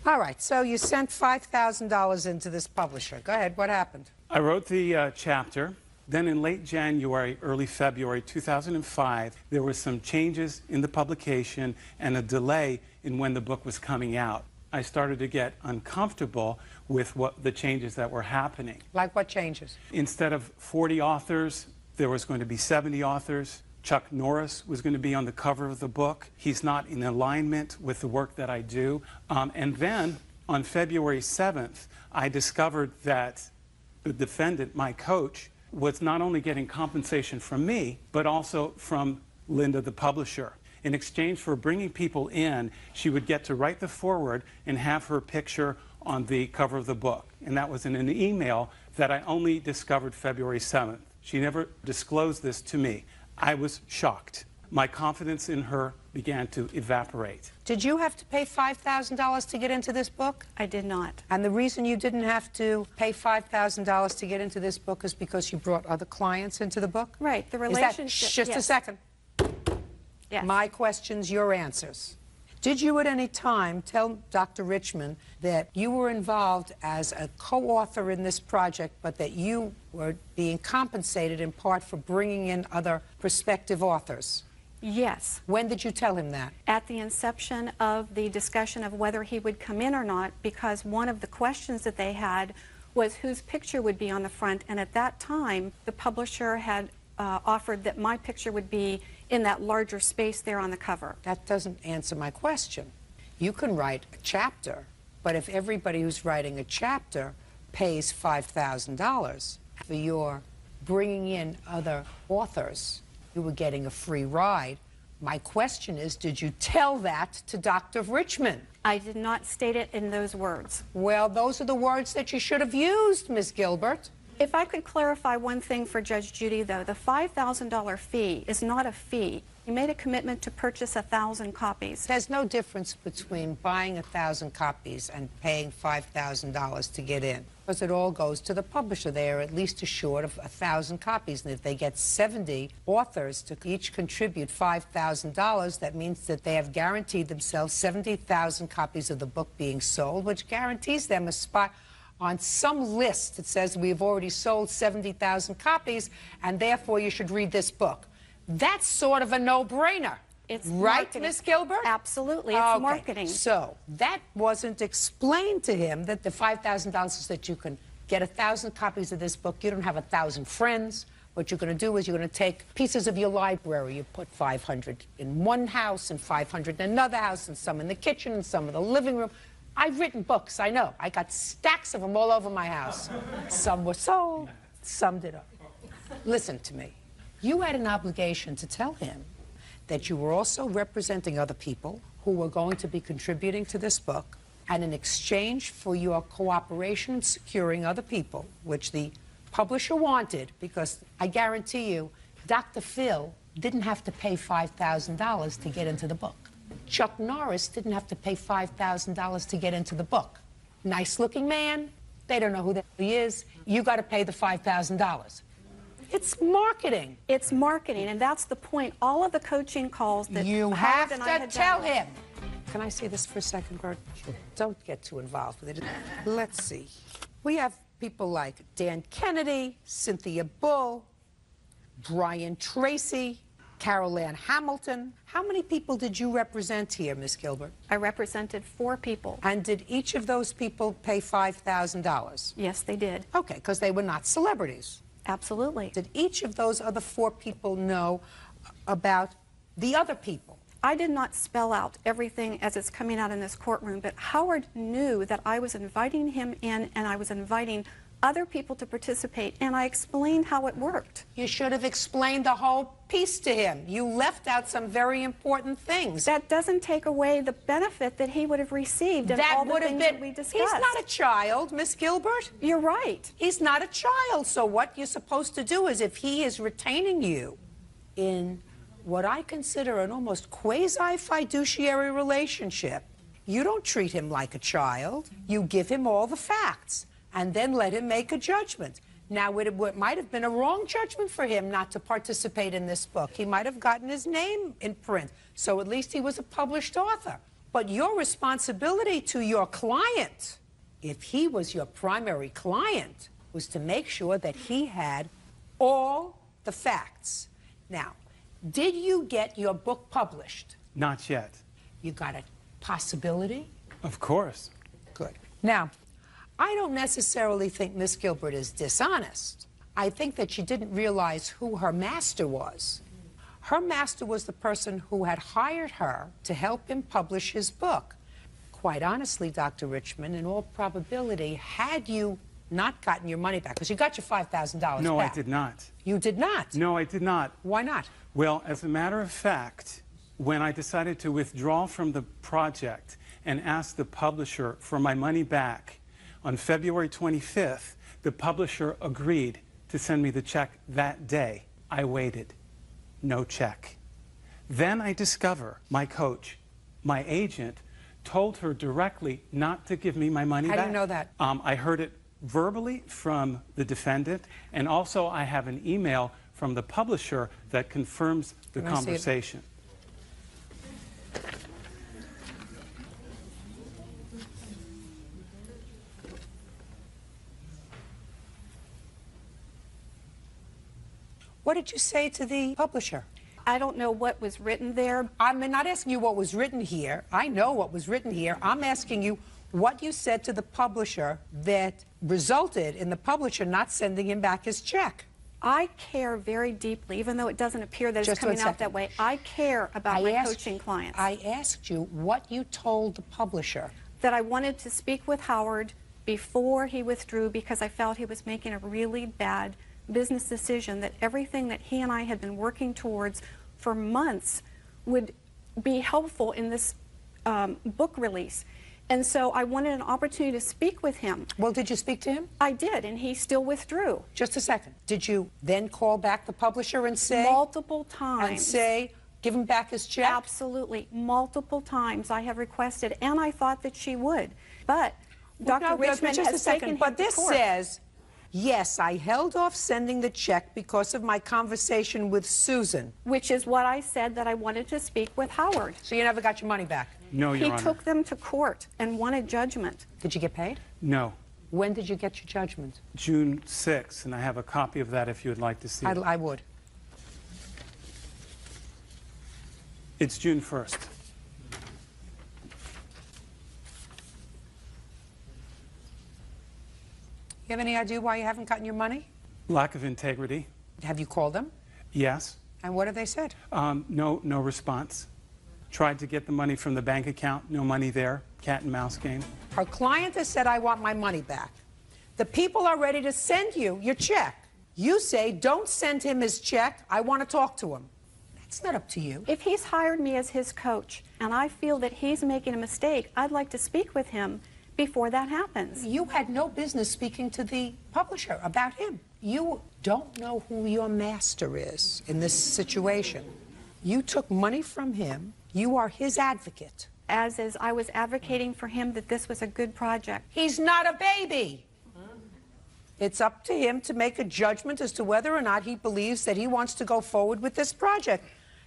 All right, so you sent $5,000 into this publisher. Go ahead, what happened? I wrote the chapter. Then in late January, early February 2005, there were some changes in the publication and a delay in when the book was coming out. I started to get uncomfortable with the changes that were happening. Like what changes? Instead of 40 authors, there was going to be 70 authors. Chuck Norris was going to be on the cover of the book. He's not in alignment with the work that I do. And then on February 7th, I discovered that the defendant, my coach, was not only getting compensation from me, but also from Linda, the publisher. In exchange for bringing people in, she would get to write the foreword and have her picture on the cover of the book. And that was in an email that I only discovered February 7th. She never disclosed this to me. I was shocked. My confidence in her began to evaporate. Did you have to pay $5,000 to get into this book? I did not. And the reason you didn't have to pay $5,000 to get into this book is because you brought other clients into the book? Right, the Is relationship. that, just a second. Yes. My questions, your answers. Did you at any time tell Dr. Richmond that you were involved as a co-author in this project, but that you were being compensated in part for bringing in other prospective authors? Yes. When did you tell him that? At the inception of the discussion of whether he would come in or not, because one of the questions that they had was whose picture would be on the front, and at that time, the publisher had offered that my picture would be in that larger space there on the cover. That doesn't answer my question. You can write a chapter, but if everybody who's writing a chapter pays $5,000 for your bringing in other authors, you were getting a free ride. My question is, did you tell that to Dr. Richmond? I did not state it in those words. Well, those are the words that you should have used, Ms. Gilbert. If I could clarify one thing for Judge Judy, though, the $5,000 fee is not a fee. He made a commitment to purchase 1,000 copies. There's no difference between buying 1,000 copies and paying $5,000 to get in, because it all goes to the publisher. They are at least assured of 1,000 copies, and if they get 70 authors to each contribute $5,000, that means that they have guaranteed themselves 70,000 copies of the book being sold, which guarantees them a spot on some list that says we've already sold 70,000 copies, and therefore you should read this book. That's sort of a no-brainer. It's right, marketing. Miss Gilbert? Absolutely, it's Okay. marketing. So that wasn't explained to him, that the $5,000 is that you can get 1,000 copies of this book. You don't have 1,000 friends. What you're going to do is you're going to take pieces of your library. You put 500 in one house and 500 in another house and some in the kitchen and some in the living room. I've written books, I know. I got stacks of them all over my house. Some were sold, some did. Listen to me. You had an obligation to tell him that you were also representing other people who were going to be contributing to this book, and in exchange for your cooperation in securing other people, which the publisher wanted, because I guarantee you, Dr. Phil didn't have to pay $5,000 to get into the book. Chuck Norris didn't have to pay $5,000 to get into the book. Nice-looking man, they don't know who the hell he is. You got to pay the $5,000. It's marketing. It's marketing, and that's the point. All of the coaching calls that You Howard have and I to had tell done. him. Can I say this for a second, Bert? Sure. Don't get too involved with it. Let's see. We have people like Dan Kennedy, Cynthia Bull, Brian Tracy, Carol Ann Hamilton. How many people did you represent here, Miss Gilbert? I represented 4 people. And did each of those people pay $5,000? Yes, they did. Okay, because they were not celebrities. Absolutely. Did each of those other 4 people know about the other people? I did not spell out everything as it's coming out in this courtroom, but Howard knew that I was inviting him in and I was inviting other people to participate, and I explained how it worked. You should have explained the whole piece to him. You left out some very important things. That doesn't take away the benefit that he would have received and all the things that we discussed. He's not a child, Miss Gilbert. You're right. He's not a child. So what you're supposed to do is, if he is retaining you in what I consider an almost quasi-fiduciary relationship, you don't treat him like a child. You give him all the facts and then let him make a judgment. Now, it might have been a wrong judgment for him not to participate in this book. He might have gotten his name in print, so at least he was a published author. But your responsibility to your client, if he was your primary client, was to make sure that he had all the facts. Now, did you get your book published? Not yet. You got a possibility? Of course. Good. Now, I don't necessarily think Miss Gilbert is dishonest. I think that she didn't realize who her master was. Her master was the person who had hired her to help him publish his book. Quite honestly, Dr. Richmond, in all probability, had you not gotten your money back, because you got your $5,000 back. No, I did not. You did not? No, I did not. Why not? Well, as a matter of fact, when I decided to withdraw from the project and ask the publisher for my money back, on February 25th, the publisher agreed to send me the check that day. I waited. No check. Then I discover my coach, my agent, told her directly not to give me my money back. How do you know that? I heard it verbally from the defendant, and also I have an email from the publisher that confirms the Can I see it? conversation. What did you say to the publisher? I don't know what was written there. I'm not asking you what was written here. I know what was written here. I'm asking you what you said to the publisher that resulted in the publisher not sending him back his check. I care very deeply, even though it doesn't appear that it's coming out that way. I care about my coaching clients. I asked you what you told the publisher. That I wanted to speak with Howard before he withdrew, because I felt he was making a really bad business decision, that everything that he and I had been working towards for months would be helpful in this book release. And so I wanted an opportunity to speak with him. Well, did you speak to him? I did, and he still withdrew. Just a second. Did you then call back the publisher and say? Multiple times. And say, Give him back his check? Absolutely. Multiple times I have requested, and I thought that she would. But Dr. Richmond has taken him But to this court. says, yes, I held off sending the check because of my conversation with Susan. Which is what I said, that I wanted to speak with Howard. So you never got your money back? No, Your Honor. He took them to court and won a judgment. Did you get paid? No. When did you get your judgment? June 6th, and I have a copy of that if you would like to see it. I would. It's June 1st. You have any idea why you haven't gotten your money? Lack of integrity. Have you called them? Yes. And what have they said? No response. Tried to get the money from the bank account. No money there. Cat and mouse game. Her client has said, I want my money back. The people are ready to send you your check. You say, don't send him his check. I want to talk to him. That's not up to you. If he's hired me as his coach, and I feel that he's making a mistake, I'd like to speak with him before that happens. You had no business speaking to the publisher about him. You don't know who your master is in this situation. You took money from him. You are his advocate. As is, I was advocating for him that this was a good project. He's not a baby. It's up to him to make a judgment as to whether or not he believes that he wants to go forward with this project.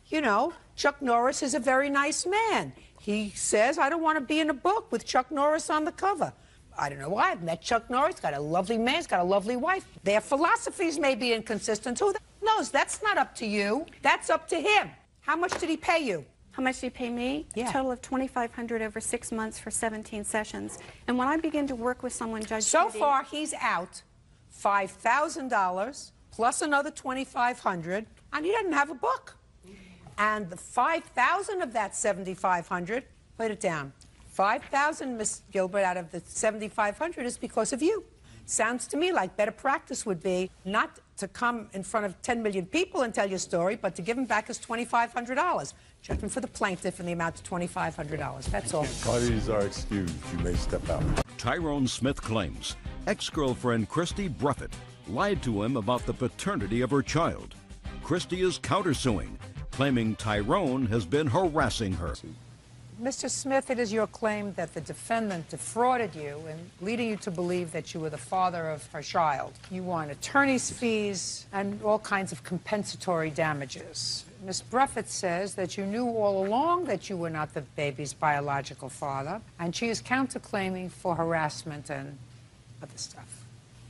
You know, Chuck Norris is a very nice man. He says, I don't want to be in a book with Chuck Norris on the cover. I don't know why. I've met Chuck Norris. He's got a lovely man. He's got a lovely wife. Their philosophies may be inconsistent. Who knows? That's not up to you. That's up to him. How much did he pay you? How much did he pay me? Yeah. A total of $2,500 over 6 months for 17 sessions. And when I begin to work with someone, Judge So Judy, far, he's out $5,000 plus another $2,500, and he doesn't have a book. And the $5,000 of that $7,500, put it down. $5,000, Miss Gilbert, out of the $7,500 is because of you. Sounds to me like better practice would be not to come in front of 10 million people and tell your story, but to give him back his $2,500. Judgment for the plaintiff in the amount of $2,500. That's all. Parties are excused. You may step out. Tyrone Smith claims ex-girlfriend Christy Bruffett lied to him about the paternity of her child. Christy is countersuing, claiming Tyrone has been harassing her. Mr. Smith, it is your claim that the defendant defrauded you and leading you to believe that you were the father of her child. You want attorney's fees and all kinds of compensatory damages. Ms. Bruffett says that you knew all along that you were not the baby's biological father, and she is counterclaiming for harassment and other stuff.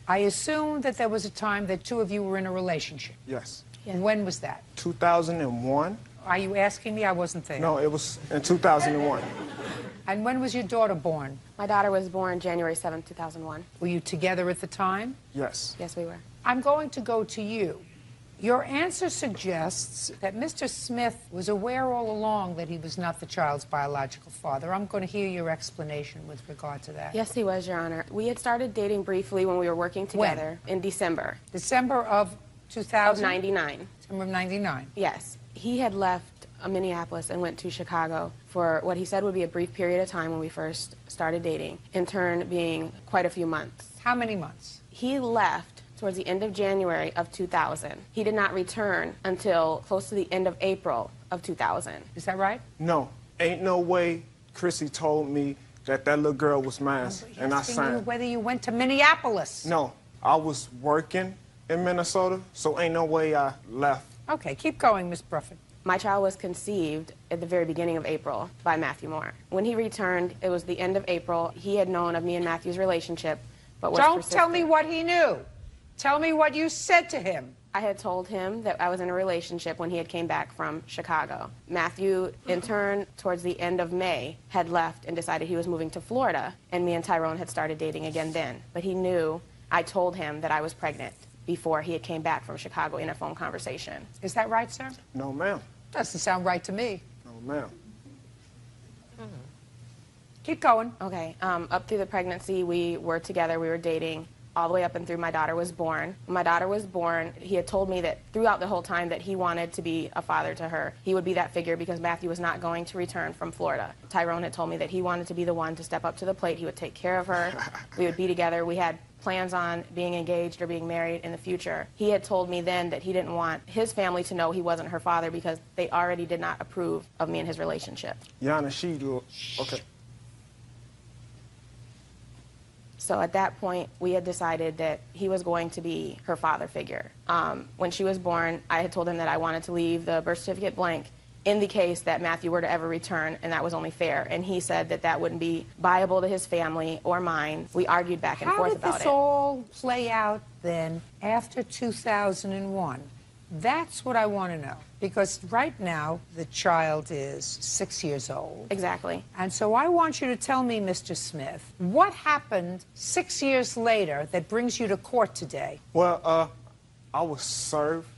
I assume that there was a time that two of you were in a relationship. Yes. When was that? 2001. Are you asking me? I wasn't there. No, it was in 2001. And when was your daughter born? My daughter was born January 7th, 2001. Were you together at the time? Yes. Yes, we were. I'm going to go to you. Your answer suggests that Mr. Smith was aware all along that he was not the child's biological father. I'm going to hear your explanation with regard to that. Yes, he was, Your Honor. We had started dating briefly when we were working together in December. December of 2000? Of 99. December of 99. Yes. He had left Minneapolis and went to Chicago for what he said would be a brief period of time when we first started dating, in turn being quite a few months. How many months? He left towards the end of January of 2000. He did not return until close to the end of April of 2000. Is that right? No. Ain't no way Chrissy told me that that little girl was mine, and I Asking you signed. whether you went to Minneapolis. No. I was working in Minnesota, so ain't no way I left. Okay, keep going, Miss Bruffett. My child was conceived at the very beginning of April by Matthew Moore. When he returned, it was the end of April. He had known of me and Matthew's relationship, but was Don't persistent. tell me what he knew. Tell me what you said to him. I had told him that I was in a relationship when he had came back from Chicago. Matthew, in turn, towards the end of May, had left and decided he was moving to Florida, and me and Tyrone had started dating again then. But he knew I told him that I was pregnant before he had came back from Chicago in a phone conversation. Is that right, sir? No, ma'am. Doesn't sound right to me. No, ma'am. Keep going. Okay. Up through the pregnancy, we were together, we were dating. all the way up and through my daughter was born. When my daughter was born, he had told me that throughout the whole time that he wanted to be a father to her. He would be that figure because Matthew was not going to return from Florida. Tyrone had told me that he wanted to be the one to step up to the plate. He would take care of her. We would be together. We had plans on being engaged or being married in the future. He had told me then that he didn't want his family to know he wasn't her father because they already did not approve of me and his relationship. Yana, okay. So at that point, we had decided that he was going to be her father figure. When she was born, I had told him that I wanted to leave the birth certificate blank in the case that Matthew were to ever return, and that was only fair. And he said that that wouldn't be viable to his family or mine. We argued back and forth about it. How did this all play out then after 2001? That's what I want to know. Because right now, the child is 6 years old. Exactly. And so I want you to tell me, Mr. Smith, what happened 6 years later that brings you to court today? Well, I was served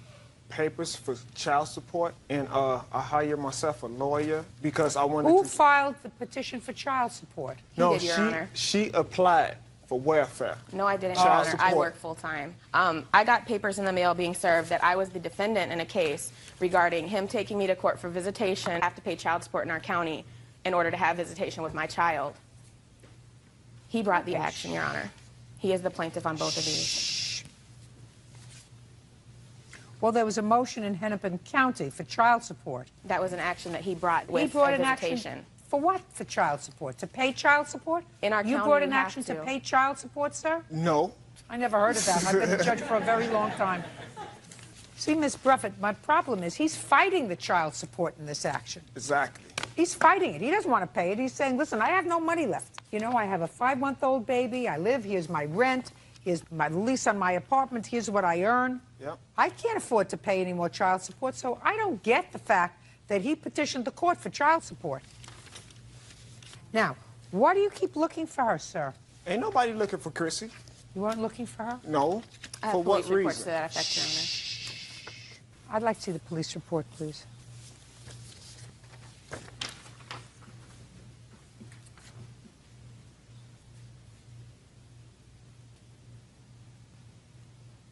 papers for child support, and I hired myself a lawyer because I wanted Who filed the petition for child support? No, He did, Your Honor. she applied for welfare. No, I didn't, Child Your Honor. I support. work full-time. I got papers in the mail being served that I was the defendant in a case regarding him taking me to court for visitation. I have to pay child support in our county in order to have visitation with my child. He brought the action, Your Honor. He is the plaintiff on both of these. Well, there was a motion in Hennepin County for child support. That was an action that he brought with He brought a an visitation. action for what? For child support? To pay child support? In our You county, brought you an have action to to. pay child support, sir? No. I never heard of that. I've been a judge for a very long time. See, Miss Bruffett, my problem is he's fighting the child support in this action. Exactly. He's fighting it. He doesn't want to pay it. He's saying, listen, I have no money left. You know, I have a 5-month-old baby. I live. Here's my rent. Here's my lease on my apartment. Here's what I earn. Yep. I can't afford to pay any more child support, so I don't get the fact that he petitioned the court for child support. Now, why do you keep looking for her, sir? Ain't nobody looking for Chrissy. You weren't looking for her? No. I have For what police reports reason? to that effect, Your Honor. I'd like to see the police report, please.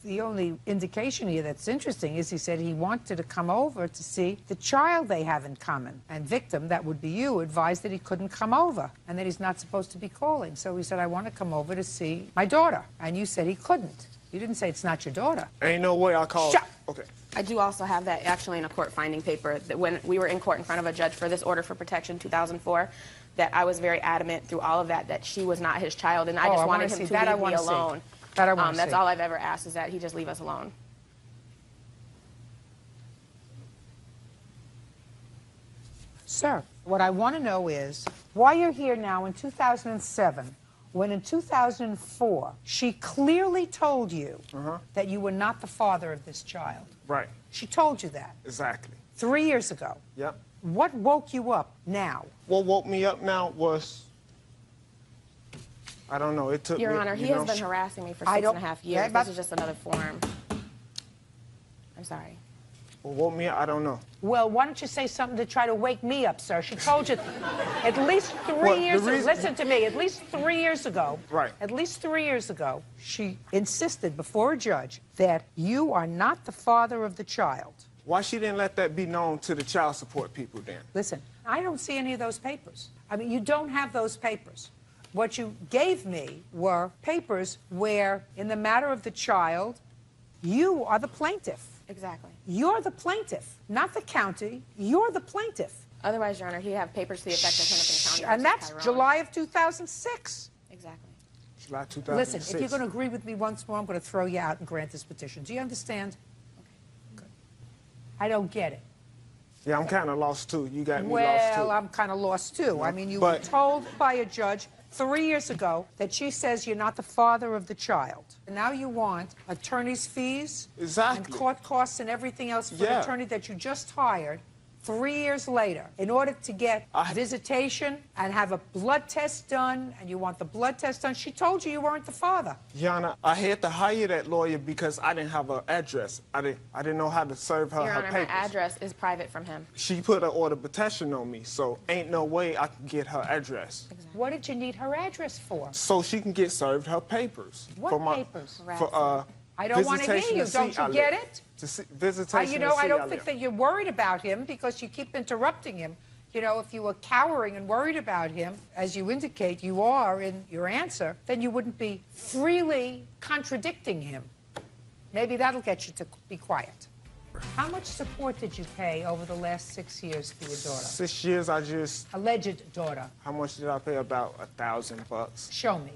The only indication here that's interesting is he said he wanted to come over to see the child they have in common. And victim, that would be you, advised that he couldn't come over and that he's not supposed to be calling. So he said, I want to come over to see my daughter. And you said he couldn't. You didn't say it's not your daughter. Ain't no way I called. Shut. Okay. I do also have that actually in a court finding paper that when we were in court in front of a judge for this order for protection 2004, that I was very adamant through all of that she was not his child, and I just wanted him to leave me alone. That I want to That's see. all I've ever asked is that he just leave us alone. Sir, what I want to know is why you're here now in 2007 when in 2004 she clearly told you that you were not the father of this child. Right. She told you that Exactly. 3 years ago. Yep. What woke you up now? What woke me up now was, I don't know, it took Your me, Honor, you he know, has been harassing me for I 6.5 years. Yeah, but- This is just another form. I'm sorry. What woke me up, I don't know. Well, why don't you say something to try to wake me up, sir? She told you at least 3 years ago. Listen to me. At least 3 years ago. Right. At least 3 years ago, she insisted before a judge that you are not the father of the child. Why she didn't let that be known to the child support people then? Listen, I don't see any of those papers. I mean, you don't have those papers. What you gave me were papers where, in the matter of the child, you are the plaintiff. Exactly. You're the plaintiff, not the county. You're the plaintiff. Otherwise, Your Honor, he have papers to the effect of Hennepin County. And versus that's Tyrone. July of 2006. Exactly. July 2006. Listen, if you're going to agree with me once more, I'm going to throw you out and grant this petition. Do you understand? Okay. I don't get it. Yeah, I'm kind of lost too. You got me lost too. Well, I'm kind of lost too. I mean, you were told by a judge 3 years ago that she says you're not the father of the child. And now you want attorney's fees and court costs and everything else for an attorney that you just hired 3 years later, in order to get visitation and have a blood test done, and you want the blood test done, she told you you weren't the father. Your Honor, I had to hire that lawyer because I didn't have an address. I didn't know how to serve her Your her Honor, papers. my address is private from him. She put an order of protection on me, so ain't no way I can get her address. What did you need her address for? So she can get served her papers. What for my, papers? For, I don't want to hear you. Don't you get it? Visitation You know, I don't to think see that you're worried about him because you keep interrupting him. You know, if you were cowering and worried about him, as you indicate you are in your answer, then you wouldn't be freely contradicting him. Maybe that'll get you to be quiet. How much support did you pay over the last 6 years for your daughter? 6 years, I just... Alleged daughter. How much did I pay? About $1,000. Show me.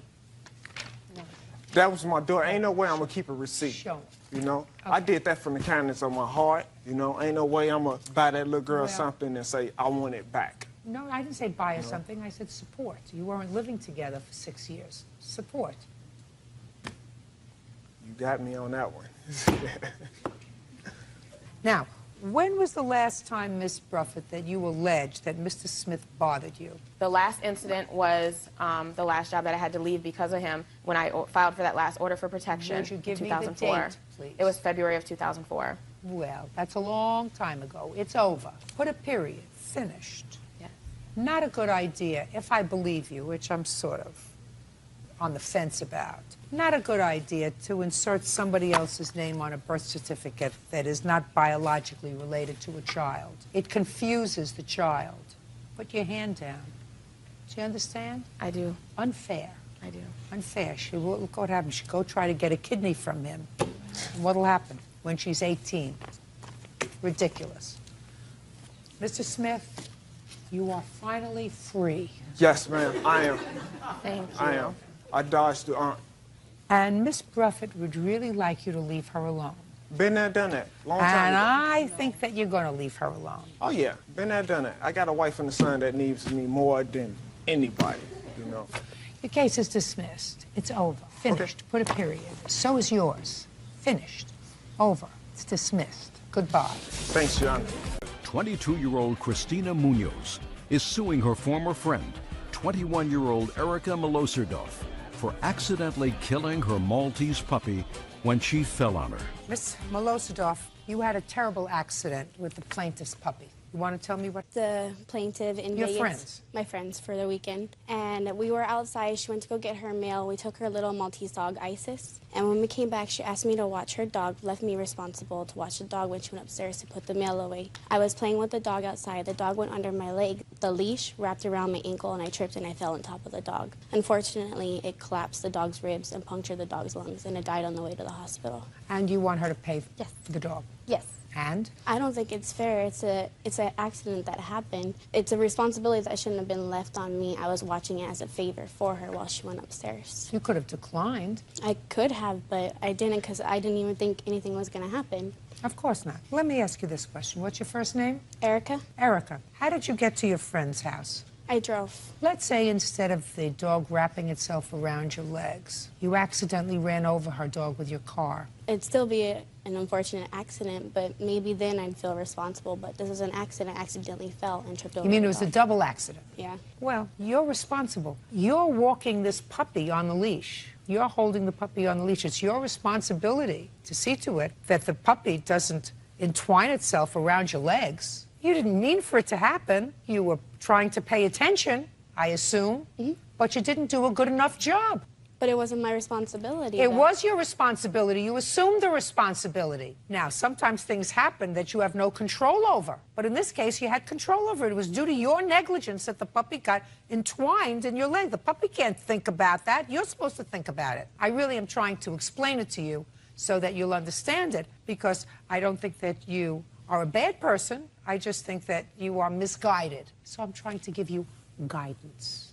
That was my daughter. Ain't no way I'm going to keep a receipt. Show me. You know? Okay. I did that from the kindness of my heart. You know? Ain't no way I'm going to buy that little girl Well, something and say, I want it back. No, I didn't say buy her something. I said support. You weren't living together for 6 years. Support. You got me on that one. Now, when was the last time, Miss Bruffett, that you alleged that Mr. Smith bothered you? The last incident was the last job that I had to leave because of him when I filed for that last order for protection Would you give in me the 2004. date, please? It was February of 2004. Well, that's a long time ago. It's over. Put a period. Finished. Yes. Not a good idea, if I believe you, which I'm sort of on the fence about. Not a good idea to insert somebody else's name on a birth certificate that is not biologically related to a child. It confuses the child. Put your hand down. Do you understand? I do. Unfair. I do. Unfair. Look what happens. She go try to get a kidney from him. What'll happen when she's 18? Ridiculous. Mr. Smith, you are finally free. Yes, ma'am. I am. Thank you. I am. I dodged the aunt. And Miss Bruffett would really like you to leave her alone. Been there, done that. Long time And ago. I think that you're going to leave her alone. Oh, yeah. Been there, done that. I got a wife and a son that needs me more than anybody, you know. Your case is dismissed. It's over. Finished. Put a period. So is yours. Finished. Over. It's dismissed. Goodbye. Thanks, Your Honor. 22-year-old Christina Munoz is suing her former friend, 21-year-old Erica Miloserdorf, for accidentally killing her Maltese puppy when she fell on her. Miss Miloserdorf, you had a terrible accident with the plaintiff's puppy. You want to tell me what? The plaintiff in Your Vegas. friends? My friends for the weekend. And we were outside. She went to go get her mail. We took her little Maltese dog, Isis. And when we came back, she asked me to watch her dog, left me responsible to watch the dog when she went upstairs to put the mail away. I was playing with the dog outside. The dog went under my leg. The leash wrapped around my ankle, and I tripped and I fell on top of the dog. Unfortunately, it collapsed the dog's ribs and punctured the dog's lungs, and it died on the way to the hospital. And you want her to pay for the dog? Yes. And? I don't think it's fair. It's an accident that happened. It's a responsibility that shouldn't have been left on me. I was watching it as a favor for her while she went upstairs. You could have declined. I could have, but I didn't because I didn't even think anything was going to happen. Of course not. Let me ask you this question. What's your first name? Erica. Erica. How did you get to your friend's house? I drove. Let's say instead of the dog wrapping itself around your legs, you accidentally ran over her dog with your car. It'd still be an unfortunate accident, but maybe then I'd feel responsible. But this is an accident. I accidentally fell and tripped over. You mean the it was a dog. double accident? Yeah. Well, you're responsible. You're walking this puppy on the leash. You're holding the puppy on the leash. It's your responsibility to see to it that the puppy doesn't entwine itself around your legs. You didn't mean for it to happen. You were trying to pay attention, I assume, but you didn't do a good enough job. But it wasn't my responsibility. It though. was your responsibility. You assumed the responsibility. Now, sometimes things happen that you have no control over. But in this case, you had control over it. It was due to your negligence that the puppy got entwined in your leg. The puppy can't think about that. You're supposed to think about it. I really am trying to explain it to you so that you'll understand it, because I don't think that you are a bad person. I just think that you are misguided. So I'm trying to give you guidance.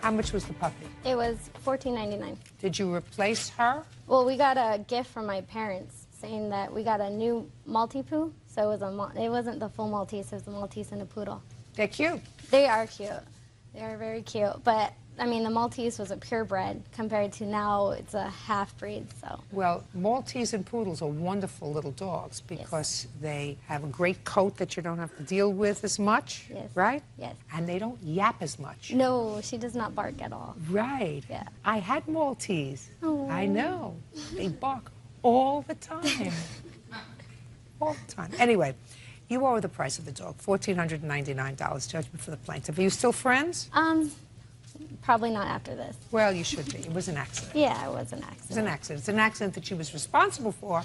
How much was the puppy? It was $14.99. Did you replace her? Well, we got a gift from my parents saying that we got a new Maltipoo. So it wasn't the full Maltese, it was the Maltese and a poodle. They're cute. They are cute. They are very cute. But I mean, the Maltese was a purebred compared to now it's a half-breed, so. Well, Maltese and Poodles are wonderful little dogs because they have a great coat that you don't have to deal with as much, right? Yes. And they don't yap as much. No, she does not bark at all. Right. Yeah. I had Maltese. Oh. I know. They bark all the time. All the time. Anyway, you owe the price of the dog, $1,499, judgment for the plaintiff. Are you still friends? Probably not after this. Well, you should be. It was an accident. Yeah, it was an accident. It was an accident. It's an accident that she was responsible for,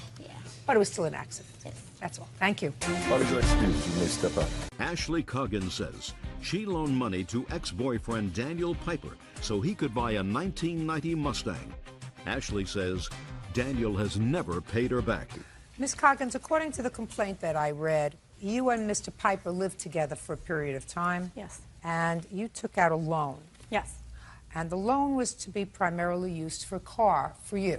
but it was still an accident. That's all. Thank you. What is your excuse? You may step up. Ashley Coggins says she loaned money to ex-boyfriend Daniel Piper so he could buy a 1990 Mustang. Ashley says Daniel has never paid her back. Ms. Coggins, according to the complaint that I read, you and Mr. Piper lived together for a period of time. Yes. And you took out a loan. Yes. And the loan was to be primarily used for a car for you.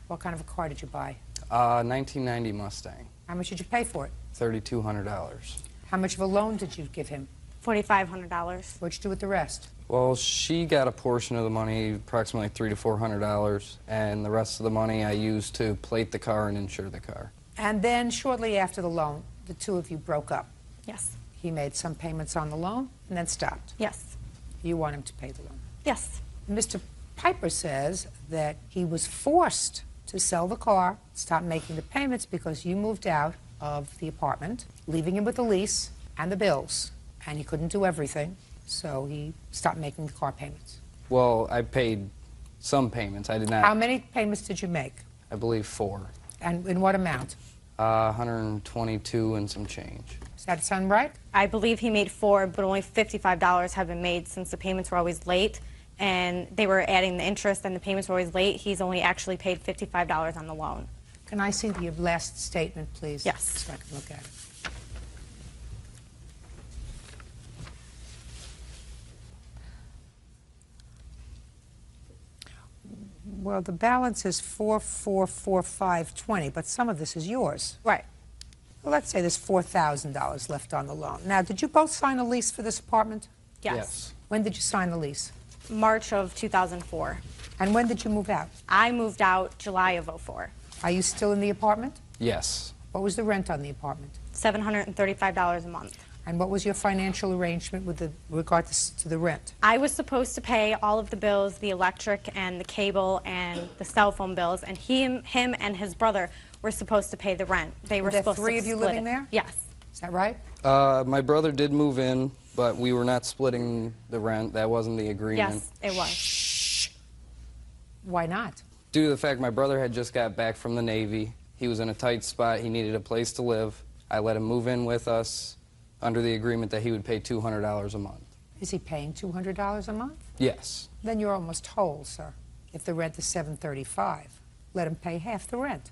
What kind of a car did you buy? 1990 Mustang. How much did you pay for it? $3,200. How much of a loan did you give him? $4,500. What'd you do with the rest? Well, she got a portion of the money, approximately $300 to $400, and the rest of the money I used to plate the car and insure the car. And then shortly after the loan, the two of you broke up. Yes. He made some payments on the loan and then stopped. Yes. You want him to pay the loan? Yes. Mr. Piper says that he was forced to sell the car, stop making the payments because you moved out of the apartment, leaving him with the lease and the bills. And he couldn't do everything, so he stopped making the car payments. Well, I paid some payments. I did not. How many payments did you make? I believe 4. And in what amount? 122 and some change. Does that sound right? I believe he made 4, but only $55 have been made since the payments were always late. And they were adding the interest and the payments were always late. He's only actually paid $55 on the loan. Can I see the last statement, please? Yes. So I can look at it. Well, the balance is 4,445.20, but some of this is yours. Right. Well, let's say there's $4,000 left on the loan. Now, did you both sign a lease for this apartment? Yes. When did you sign the lease? March of 2004. And when did you move out? I moved out July of 04. Are you still in the apartment? Yes. What was the rent on the apartment? $735 a month. And what was your financial arrangement with regard to the rent? I was supposed to pay all of the bills, the electric and the cable and the cell phone bills, and him and his brother were supposed to pay the rent. They were supposed to split it. 3 of you living there? Yes. Is that right? My brother did move in, but we were not splitting the rent. That wasn't the agreement. Yes, it was. Shh. Why not? Due to the fact my brother had just got back from the Navy, he was in a tight spot, he needed a place to live. I let him move in with us under the agreement that he would pay $200 a month. Is he paying $200 a month? Yes. Then you're almost whole, sir. If the rent is $735, let him pay half the rent.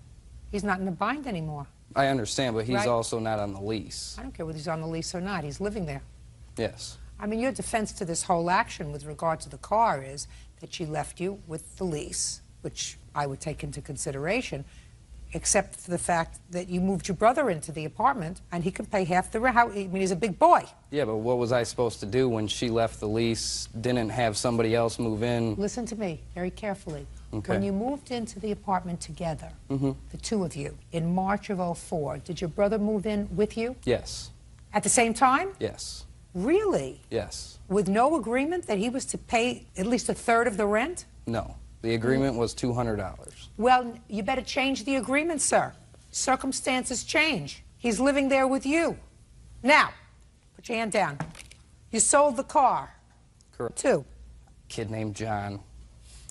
He's not in a bind anymore. I understand, but he's Right. also not on the lease. I don't care whether he's on the lease or not. He's living there. Yes. I mean, your defense to this whole action with regard to the car is that she left you with the lease, which I would take into consideration, except for the fact that you moved your brother into the apartment and he can pay half the rent. I mean, he's a big boy. Yeah, but what was I supposed to do when she left the lease, didn't have somebody else move in? Listen to me very carefully. Okay. When you moved into the apartment together, Mm-hmm. the two of you, in March of '04, did your brother move in with you Yes. at the same time? Yes. Really? Yes. With no agreement that he was to pay at least a third of the rent? No. The agreement was $200. Well, you better change the agreement, sir. Circumstances change. He's living there with you. Now, put your hand down. You sold the car. Correct. Two. Kid named John.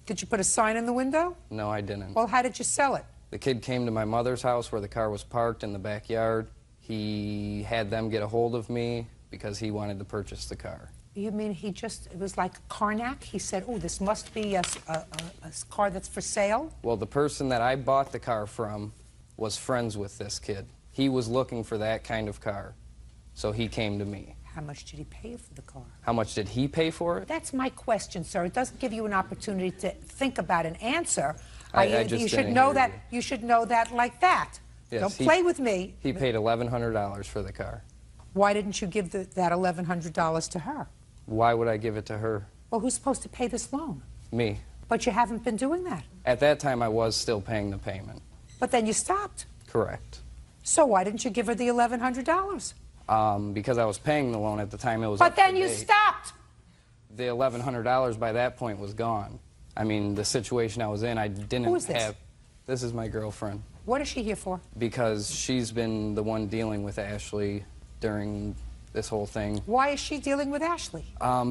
Did you put a sign in the window? No, I didn't. Well, how did you sell it? The kid came to my mother's house where the car was parked in the backyard. He had them get a hold of me because he wanted to purchase the car. You mean it was like Karnak? He said, oh, this must be a car that's for sale? Well, the person that I bought the car from was friends with this kid. He was looking for that kind of car, so he came to me. How much did he pay for the car? How much did he pay for it? That's my question, sir. It doesn't give you an opportunity to think about an answer. I just you should didn't know hear that. you. You should know that like that. Yes, Don't play with me. He paid $1,100 for the car. Why didn't you give that $1,100 to her? Why would I give it to her? Well, who's supposed to pay this loan? Me. But you haven't been doing that. At that time, I was still paying the payment. But then you stopped. Correct. So why didn't you give her the $1,100? Because I was paying the loan at the time. It was. But up then to you date. stopped. The $1,100 by that point was gone. I mean, the situation I was in, I didn't Who is this? have. This is my girlfriend. What is she here for? Because she's been the one dealing with Ashley during this whole thing. Why is she dealing with Ashley?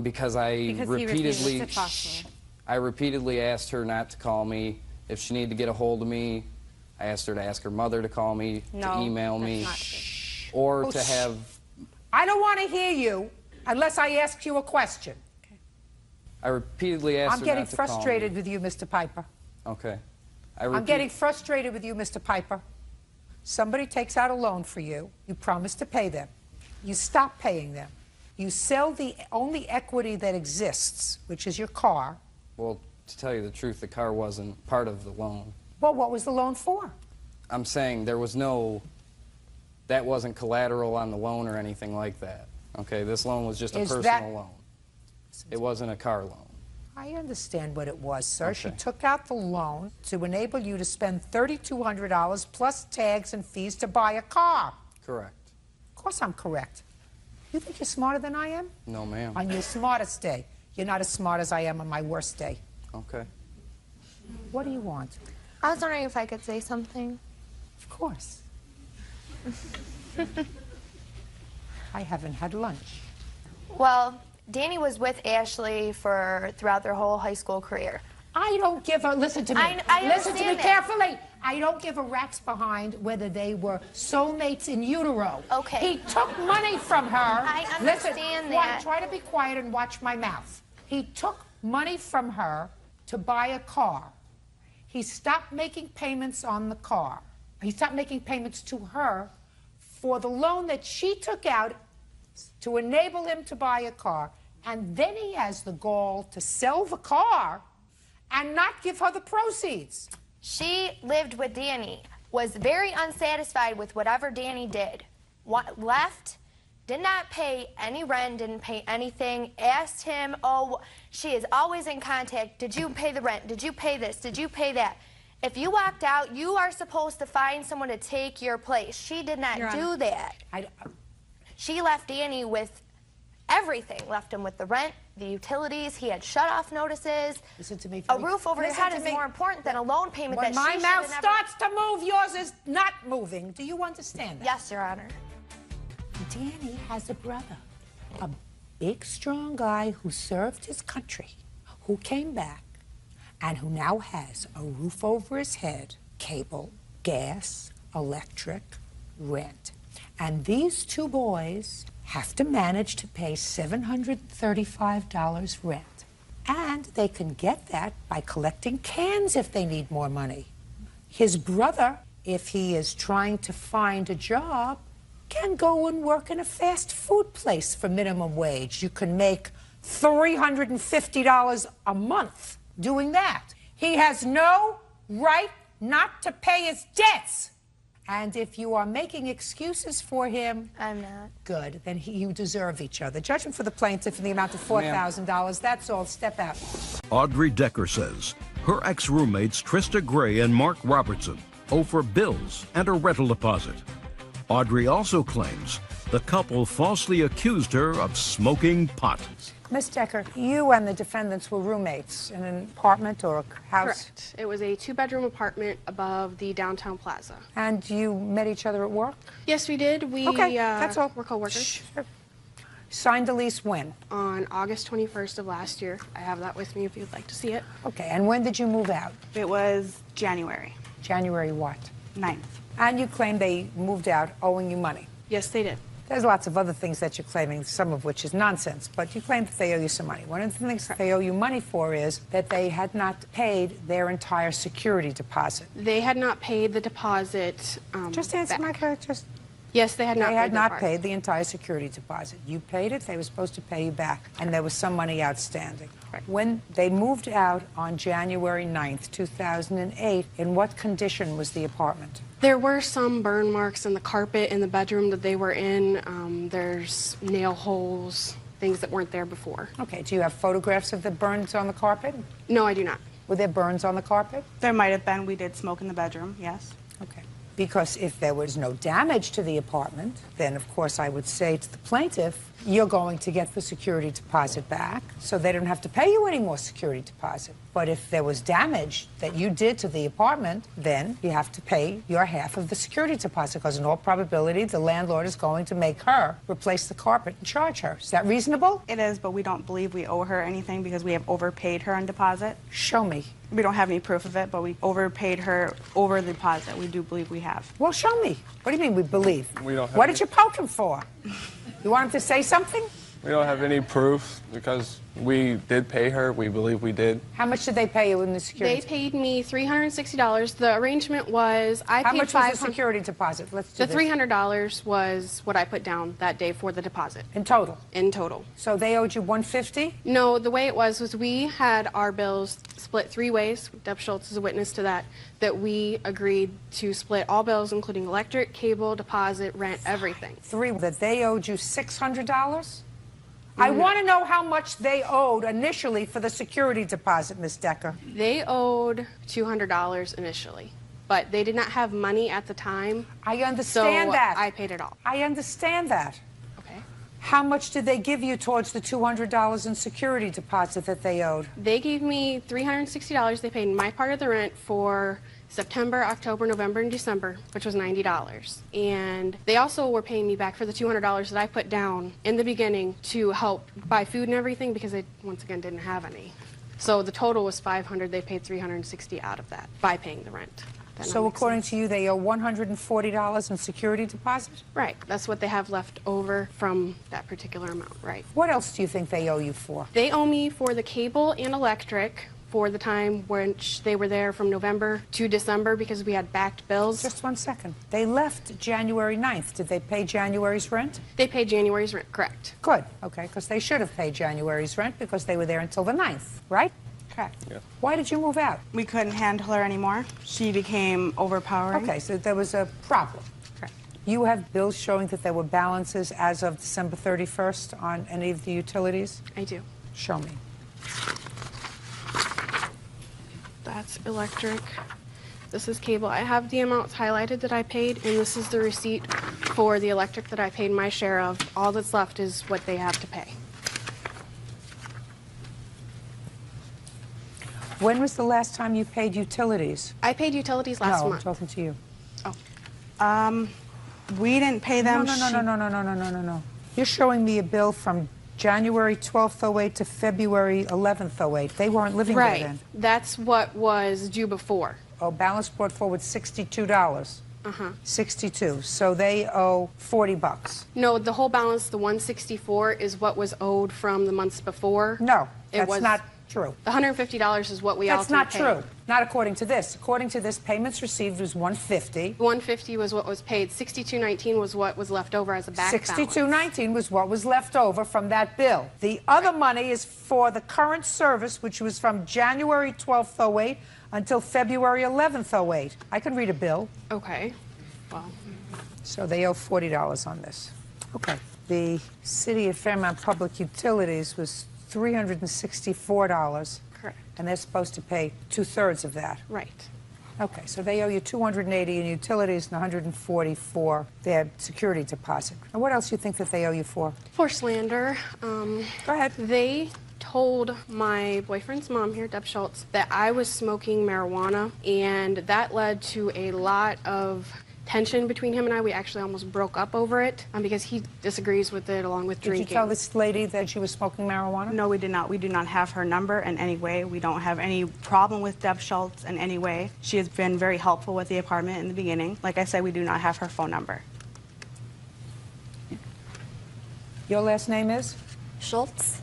Because I repeatedly, to talk to her. I repeatedly asked her not to call me. If she needed to get a hold of me, I asked her to ask her mother to call me, to email me, or to have. I don't want to hear you unless I ask you a question. I repeatedly asked I'm her getting not to call me. frustrated with you, Mr. Piper. Okay. I'm getting frustrated with you, Mr. Piper. Somebody takes out a loan for you. You promise to pay them. You stop paying them. You sell the only equity that exists, which is your car. Well, to tell you the truth, the car wasn't part of the loan. Well, what was the loan for? I'm saying there was no, that wasn't collateral on the loan or anything like that. Okay, this loan was just a personal loan. It wasn't a car loan. I understand what it was, sir. She Okay. took out the loan to enable you to spend $3,200 plus tags and fees to buy a car. Correct. Of course I'm correct. You think you're smarter than I am? No, ma'am. On your smartest day. You're not as smart as I am on my worst day. Okay. What do you want? I was wondering if I could say something. Of course. I haven't had lunch. Well, Danny was with Ashley throughout their whole high school career. I don't give a, listen to me. I listen to me understand that. carefully. I don't give a rat's behind whether they were soulmates in utero. Okay. He took money from her. I understand Listen, that. Try to be quiet and watch my mouth. He took money from her to buy a car. He stopped making payments on the car. He stopped making payments to her for the loan that she took out to enable him to buy a car. And then he has the gall to sell the car and not give her the proceeds. She lived with Danny, was very unsatisfied with whatever Danny did. Left, did not pay any rent, didn't pay anything, asked him, oh, she is always in contact. Did you pay the rent? Did you pay this? Did you pay that? If you walked out, you are supposed to find someone to take your place. She did not do that. She left Danny with everything. Left him with the rent, the utilities. He had shut-off notices. Listen to me. A roof over your Listen head to is me. more important than a loan payment When that my she mouth should have never... starts to move, yours is not moving. Do you understand that? Yes, Your Honor. Danny has a brother, a big, strong guy who served his country, who came back, and who now has a roof over his head, cable, gas, electric, rent. And these two boys have to manage to pay $735 rent. And they can get that by collecting cans if they need more money. His brother, if he is trying to find a job, can go and work in a fast food place for minimum wage. You can make $350 a month doing that. He has no right not to pay his debts. And if you are making excuses for him, I'm not. Good, then you deserve each other. Judgment for the plaintiff in the amount of $4,000. That's all. Step out. Audrey Decker says her ex-roommates Trista Gray and Mark Robertson owe for bills and a rental deposit. Audrey also claims the couple falsely accused her of smoking pot. Miss Decker, you and the defendants were roommates in an apartment or a house? Correct. It was a two-bedroom apartment above the downtown plaza. And you met each other at work? Yes, we did. We that's all. We're co-workers. Sure. Signed the lease when? On August 21st of last year. I have that with me if you'd like to see it. Okay, and when did you move out? It was January. January what? 9th. And you claim they moved out owing you money? Yes, they did. There's lots of other things that you're claiming, some of which is nonsense, but you claim that they owe you some money. One of the things that they owe you money for is that they had not paid their entire security deposit. They had not paid the deposit. Just answer my question. Yes, they had not. They had not the paid the entire security deposit. You paid it, they were supposed to pay you back, and there was some money outstanding. When they moved out on January 9th, 2008, in what condition was the apartment? There were some burn marks in the carpet in the bedroom that they were in. There's nail holes things that weren't there before. Okay, do you have photographs of the burns on the carpet? No, I do not. Were there burns on the carpet? There might have been. We did smoke in the bedroom, yes. Okay. Because if there was no damage to the apartment, then of course I would say to the plaintiff, you're going to get the security deposit back, so they don't have to pay you any more security deposit. But if there was damage that you did to the apartment, then you have to pay your half of the security deposit, because in all probability, the landlord is going to make her replace the carpet and charge her. Is that reasonable? It is, but we don't believe we owe her anything because we have overpaid her on deposit. Show me. We don't have any proof of it, but we overpaid her over the deposit. We do believe we have. Well, show me. What do you mean we believe? We don't have What any- did you poke him for? You want him to say something? We don't have any proof because we did pay her. We believe we did. How much did they pay you in the security? They paid me $360. The arrangement was I How paid much was the security deposit? Let's do The this. $300 was what I put down that day for the deposit. In total? In total. So they owed you $150? No, the way it was we had our bills split 3 ways. Deb Schultz is a witness to that, that we agreed to split all bills, including electric, cable, deposit, rent, everything. 3, that they owed you $600? I want to know how much they owed initially for the security deposit, Ms. Decker. They owed $200 initially, but they did not have money at the time. I understand so that. I paid it all. I understand that. Okay. How much did they give you towards the $200 in security deposit that they owed? They gave me $360. They paid my part of the rent for September, October, November, and December, which was $90. And they also were paying me back for the $200 that I put down in the beginning to help buy food and everything because they, once again, didn't have any. So the total was $500. They paid $360 out of that by paying the rent. So according to you, they owe $140 in security deposit? Right. That's what they have left over from that particular amount, right. What else do you think they owe you for? They owe me for the cable and electric for the time which they were there from November to December because we had backed bills. Just 1 second. They left January 9th. Did they pay January's rent? They paid January's rent, correct. Good, okay, because they should have paid January's rent because they were there until the 9th, right? Correct. Yeah. Why did you move out? We couldn't handle her anymore. She became overpowering. Okay, so there was a problem. Correct. You have bills showing that there were balances as of December 31st on any of the utilities? I do. Show me. That's electric. This is cable. I have the amounts highlighted that I paid, and this is the receipt for the electric that I paid my share of. All that's left is what they have to pay. When was the last time you paid utilities? I paid utilities last No, month. I'm talking to you. We didn't pay them. No. You're showing me a bill from January 12th, 08 to February 11th, 08. They weren't living Right. there then. That's what was due before. Oh, balance brought forward $62. Uh-huh. 62. So they owe $40. No, the whole balance, the 164, is what was owed from the months before. No, It that's was- not true. The $150 is what we That's ultimately not paid. true. Not according to this. According to this, payments received was $150. 150 was what was paid. 6219 was what was left over as a back balance. 6219 was what was left over from that bill. The other money is for the current service, which was from January 12th, 08 until February 11th, 08. I can read a bill. Okay. Well, So they owe $40 on this. Okay. The City of Fairmount Public Utilities was $364. correct. And they're supposed to pay 2/3 of that. Right. Okay, so they owe you $280 in utilities and $140 for their security deposit. And what else do you think that they owe you for? For slander, Go ahead. they told my boyfriend's mom here, Deb Schultz, that I was smoking marijuana, and that led to a lot of tension between him and I. We actually almost broke up over it because he disagrees with it along with Did drinking. you tell this lady that she was smoking marijuana? No, we did not. We do not have her number in any way. We don't have any problem with Deb Schultz in any way. She has been very helpful with the apartment in the beginning. Like I said, we do not have her phone number. Your last name is? Schultz.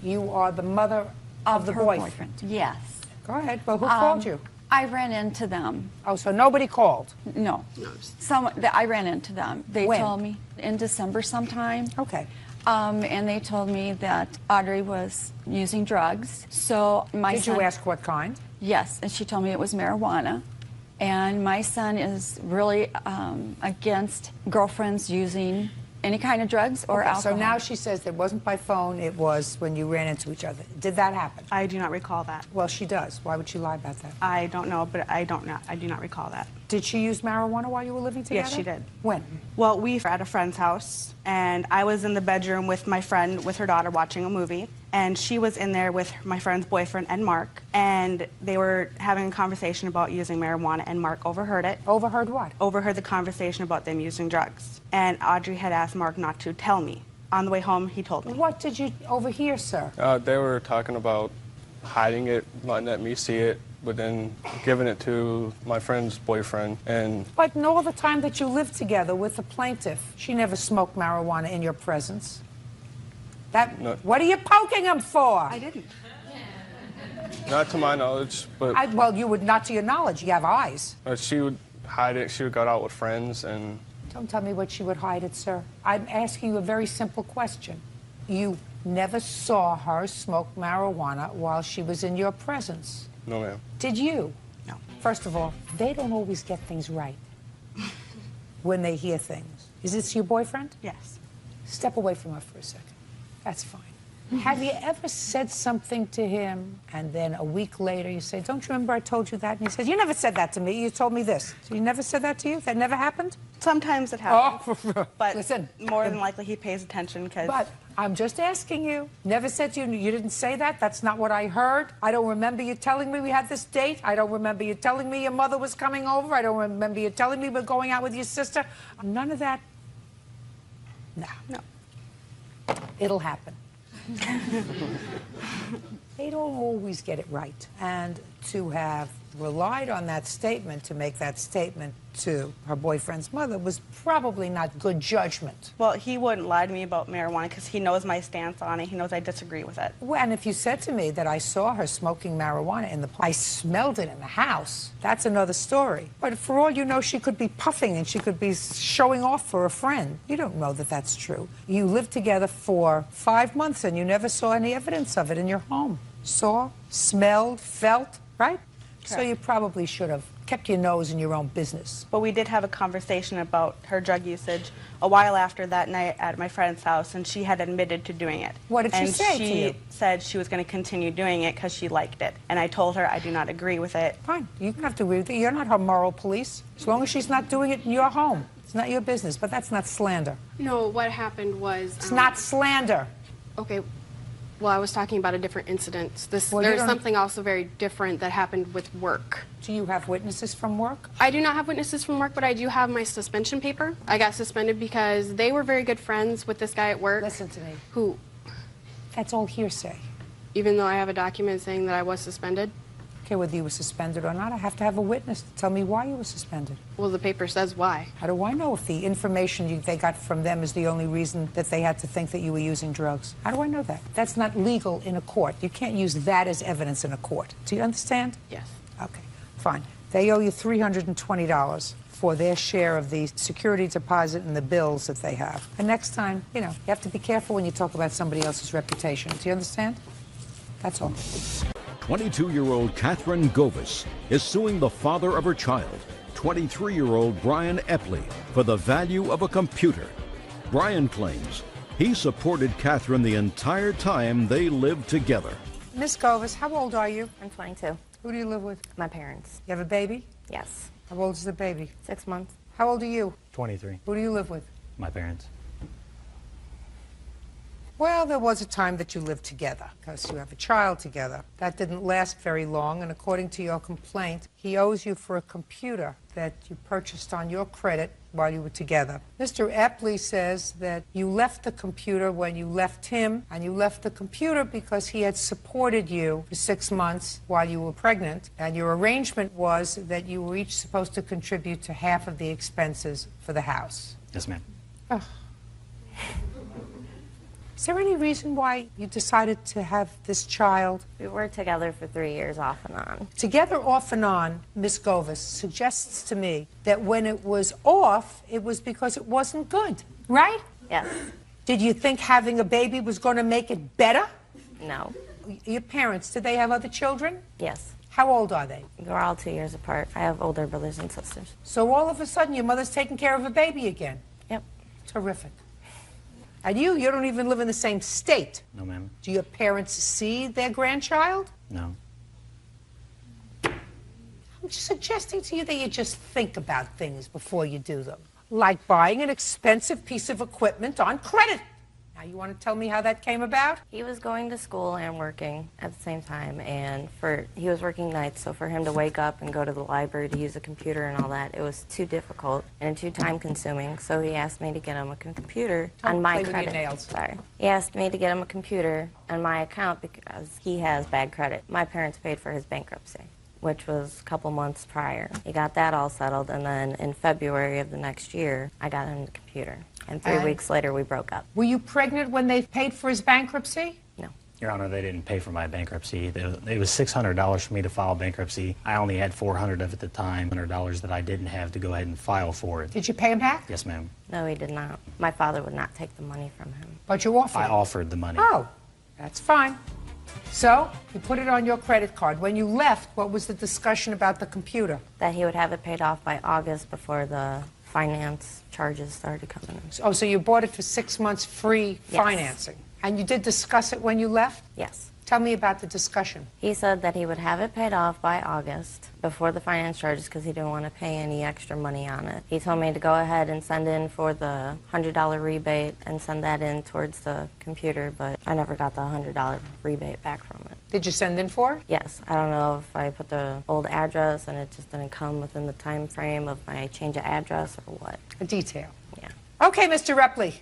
You are the mother of the her boyfriend. Yes. Go ahead. Well, who called you? I ran into them. Oh, so nobody called? No. I ran into them. They When? told me in December sometime. Okay. And they told me that Audrey was using drugs. So my Did son, you ask what kind? Yes, and she told me it was marijuana. And my son is really against girlfriends using Any kind of drugs or Okay, alcohol. so now she says it wasn't by phone, it was when you ran into each other. Did that happen? I do not recall that. Well, she does. Why would she lie about that? I don't know, but I do not recall that. Did she use marijuana while you were living together? Yes, she did. When? Well, we were at a friend's house, and I was in the bedroom with my friend, with her daughter, watching a movie, and she was in there with my friend's boyfriend and Mark, and they were having a conversation about using marijuana, and Mark overheard it. Overheard what? Overheard the conversation about them using drugs. And Audrey had asked Mark not to tell me. On the way home, he told me. What did you overhear, sir? They were talking about hiding it, not letting me see it, but then giving it to my friend's boyfriend. And But in all the time that you lived together with the plaintiff, she never smoked marijuana in your presence. That. No. What are you poking him for? I didn't. not to my knowledge, but Well, you would not to your knowledge. You have eyes. she would hide it. She would go out with friends, and Don't tell me what she would hide it, sir. I'm asking you a very simple question. You never saw her smoke marijuana while she was in your presence. no, ma'am. Did you? No. First of all, they don't always get things right when they hear things. Is this your boyfriend? Yes. Step away from her for a second. That's fine. Have you ever said something to him and then a week later you say, don't you remember I told you that? And he says, you never said that to me. You told me this. So you never said that to you? That never happened? Sometimes it happens. Oh, but listen. more than likely he pays attention because... But I'm just asking you. Never said to you, you didn't say that? That's not what I heard. I don't remember you telling me we had this date. I don't remember you telling me your mother was coming over. I don't remember you telling me we're going out with your sister. None of that. No. No. It'll happen. They don't always get it right. And to have relied on that statement to make that statement to her boyfriend's mother was probably not good judgment. Well, he wouldn't lie to me about marijuana because he knows my stance on it. He knows I disagree with it. Well, and if you said to me that I saw her smoking marijuana in the I smelled it in the house, that's another story. But for all you know, she could be puffing and she could be showing off for a friend. You don't know that that's true. You lived together for 5 months and you never saw any evidence of it in your home. Saw, smelled, felt, right? So you probably should have kept your nose in your own business. But we did have a conversation about her drug usage a while after that night at my friend's house, and she had admitted to doing it. What did she say to you? And she said she was going to continue doing it because she liked it. And I told her I do not agree with it. Fine. You don't have to agree with it. You're not her moral police. As long as she's not doing it in your home. It's not your business, but that's not slander. No, what happened was... It's not slander. Okay. Well, I was talking about a different incident. Well, there's something also very different that happened with work. Do you have witnesses from work? I do not have witnesses from work, but I do have my suspension paper. I got suspended because they were very good friends with this guy at work. Listen to me. Who? That's all hearsay. Even though I have a document saying that I was suspended? Okay, whether you were suspended or not, I have to have a witness to tell me why you were suspended. Well, the paper says why. How do I know if the information they got from them is the only reason that they had to think that you were using drugs? How do I know that? That's not legal in a court. You can't use that as evidence in a court. Do you understand? Yes. Okay, fine. They owe you $320 for their share of the security deposit and the bills that they have. And next time, you have to be careful when you talk about somebody else's reputation. Do you understand? That's all. 22-year-old Catherine Govis is suing the father of her child, 23-year-old Brian Epley, for the value of a computer. Brian claims he supported Catherine the entire time they lived together. Miss Govis, how old are you? I'm 22. Who do you live with? My parents. You have a baby? Yes. How old is the baby? 6 months. How old are you? 23. Who do you live with? My parents. Well, there was a time that you lived together because you have a child together. That didn't last very long, and according to your complaint, he owes you for a computer that you purchased on your credit while you were together. Mr. Epley says that you left the computer when you left him, and you left the computer because he had supported you for 6 months while you were pregnant, and your arrangement was that you were each supposed to contribute to half of the expenses for the house. Yes, ma'am. Oh. Is there any reason why you decided to have this child? We were together for 3 years off and on. Together off and on, Miss Govis suggests to me that when it was off, it was because it wasn't good, right? Yes. Did you think having a baby was going to make it better? No. Your parents, did they have other children? Yes. How old are they? We're all 2 years apart. I have older brothers and sisters. So all of a sudden, your mother's taking care of a baby again? Yep. Terrific. And you don't even live in the same state. No, ma'am. Do your parents see their grandchild? No. I'm just suggesting to you that you just think about things before you do them. Like buying an expensive piece of equipment on credit. Now, you want to tell me how that came about? He was going to school and working at the same time, and he was working nights, so for him to wake up and go to the library to use a computer and all that, it was too difficult and too time-consuming. So he asked me to get him a computer on my play credit. with your nails. Sorry. He asked me to get him a computer on my account because he has bad credit. My parents paid for his bankruptcy, which was a couple months prior. He got that all settled, and then in February of the next year, I got him the computer. And 3 weeks later, we broke up. Were you pregnant when they paid for his bankruptcy? No. Your Honor, they didn't pay for my bankruptcy. It was $600 for me to file bankruptcy. I only had $400 of it at the time, $100 that I didn't have to go ahead and file for it. Did you pay him back? Yes, ma'am. No, he did not. My father would not take the money from him. But you offered I it. offered the money. Oh, that's fine. So, you put it on your credit card. When you left, what was the discussion about the computer? That he would have it paid off by August before the finance charges started coming in. Oh, so you bought it for 6 months free Yes. financing. And you did discuss it when you left? Yes. Tell me about the discussion. He said that he would have it paid off by August before the finance charges because he didn't want to pay any extra money on it. He told me to go ahead and send in for the $100 rebate and send that in towards the computer, but I never got the $100 rebate back from it. Did you send in for it? Yes. I don't know if I put the old address and it just didn't come within the time frame of my change of address or what. A detail. Yeah. Okay, Mr. Repley.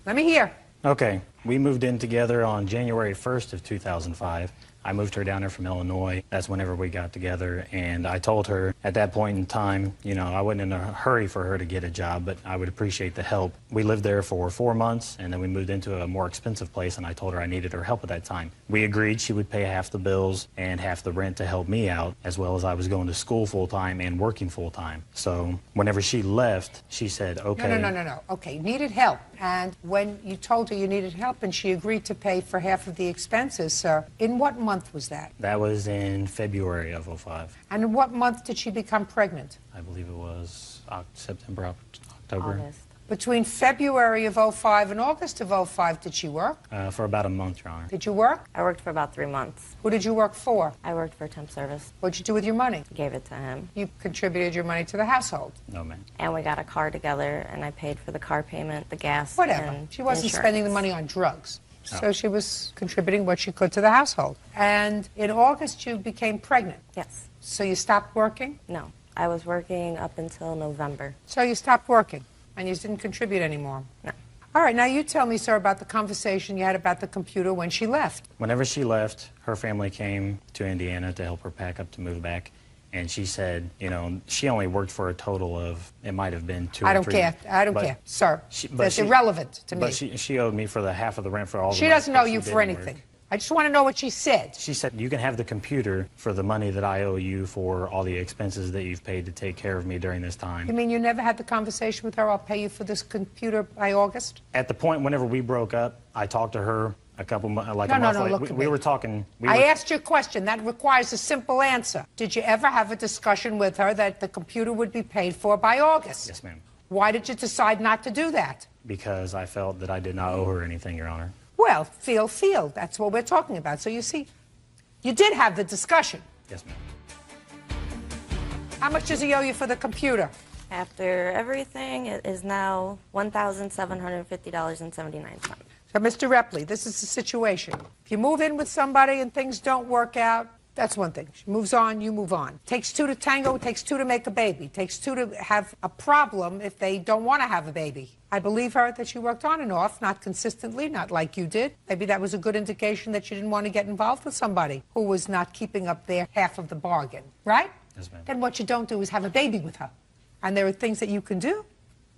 Let me hear. Okay. We moved in together on January 1st of 2005. I moved her down there from Illinois. That's whenever we got together. And I told her at that point in time, you know, I wasn't in a hurry for her to get a job, but I would appreciate the help. We lived there for 4 months, and then we moved into a more expensive place, and I told her I needed her help at that time. We agreed she would pay half the bills and half the rent to help me out, as well as I was going to school full-time and working full-time. So whenever she left, she said, okay. No. Okay, you needed help. And when you told her you needed help and she agreed to pay for half of the expenses, sir, in what month was that? That was in February of 05. And in what month did she become pregnant? I believe it was September, October. August. Between February of 05 and August of 05, did she work? For about a month, Your Honor. Did you work? I worked for about 3 months. Who did you work for? I worked for temp service. What'd you do with your money? Gave it to him. You contributed your money to the household. No, ma'am. And we got a car together, and I paid for the car payment, the gas, Whatever. and She wasn't insurance. spending the money on drugs. So she was contributing what she could to the household. And in August, you became pregnant. Yes. So you stopped working? No. I was working up until November. So you stopped working, and you didn't contribute anymore? No. All right, now you tell me, sir, about the conversation you had about the computer when she left. Whenever she left, her family came to Indiana to help her pack up to move back. And she said, you know, she only worked for a total of, it might have been 2 I or don't 3. care. I don't care, sir. That's irrelevant to me. But she owed me for the half of the rent for all the She months doesn't that owe she you for didn't anything. work. I just want to know what she said. She said, you can have the computer for the money that I owe you for all the expenses that you've paid to take care of me during this time. You mean you never had the conversation with her, I'll pay you for this computer by August? At the point whenever we broke up, I talked to her a couple months, like No, a month no, later. look at We me. were talking. I asked you a question. That requires a simple answer. Did you ever have a discussion with her that the computer would be paid for by August? Yes, ma'am. Why did you decide not to do that? Because I felt that I did not owe her anything, Your Honor. Well, feel. That's what we're talking about. So you see, you did have the discussion. Yes, ma'am. How much does he owe you for the computer? After everything, it is now $1,750.79. So, Mr. Repley, this is the situation. If you move in with somebody and things don't work out, that's one thing. She moves on, you move on. Takes two to tango, takes two to make a baby. Takes two to have a problem if they don't want to have a baby. I believe her that she worked on and off, not consistently, not like you did. Maybe that was a good indication that you didn't want to get involved with somebody who was not keeping up their half of the bargain, right? Yes, ma'am. Then what you don't do is have a baby with her. And there are things that you can do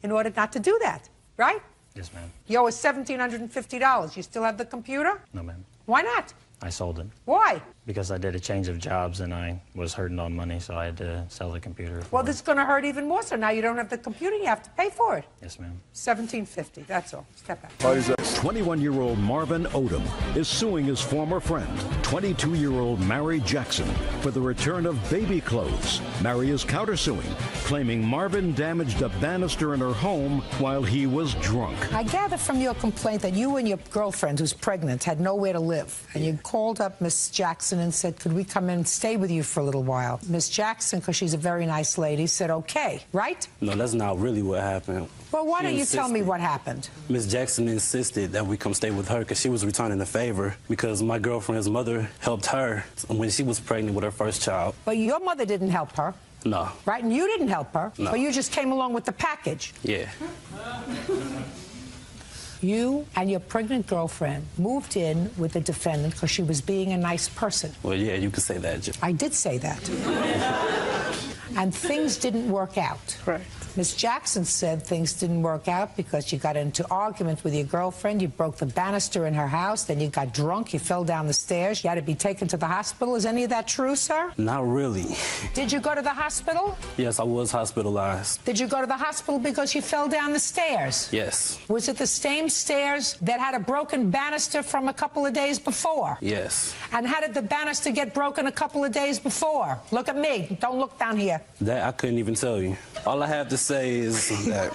in order not to do that, right? Yes, ma'am. You owe us $1,750. You still have the computer? No, ma'am. Why not? I sold it. Why? because I did a change of jobs and I was hurting on money, so I had to sell the computer. Well, this is going to hurt even more, so now you don't have the computer, you have to pay for it. Yes, ma'am. $17.50, that's all. Step back. 21-year-old Marvin Odom is suing his former friend, 22-year-old Mary Jackson, for the return of baby clothes. Mary is countersuing, claiming Marvin damaged a banister in her home while he was drunk. I gather from your complaint that you and your girlfriend, who's pregnant, had nowhere to live. And you called up Miss Jackson and said, could we come in and stay with you for a little while? Miss Jackson, because she's a very nice lady, said, okay, right? No, that's not really what happened. Well, why don't you tell me what happened? Miss Jackson insisted that we come stay with her because she was returning a favor because my girlfriend's mother helped her when she was pregnant with her first child. But your mother didn't help her. No. Right? And you didn't help her. No. But you just came along with the package. Yeah. You and your pregnant girlfriend moved in with the defendant because she was being a nice person. Well, yeah, you could say that. I did say that. And things didn't work out. Right. Miss Jackson said things didn't work out because you got into argument with your girlfriend, you broke the banister in her house, then you got drunk, you fell down the stairs, you had to be taken to the hospital. Is any of that true, sir? Not really. Did you go to the hospital? Yes, I was hospitalized. Did you go to the hospital because you fell down the stairs? Yes. Was it the same stairs that had a broken banister from a couple of days before? Yes. And how did the banister get broken a couple of days before? Look at me. Don't look down here. That I couldn't even tell you. All I have to say is that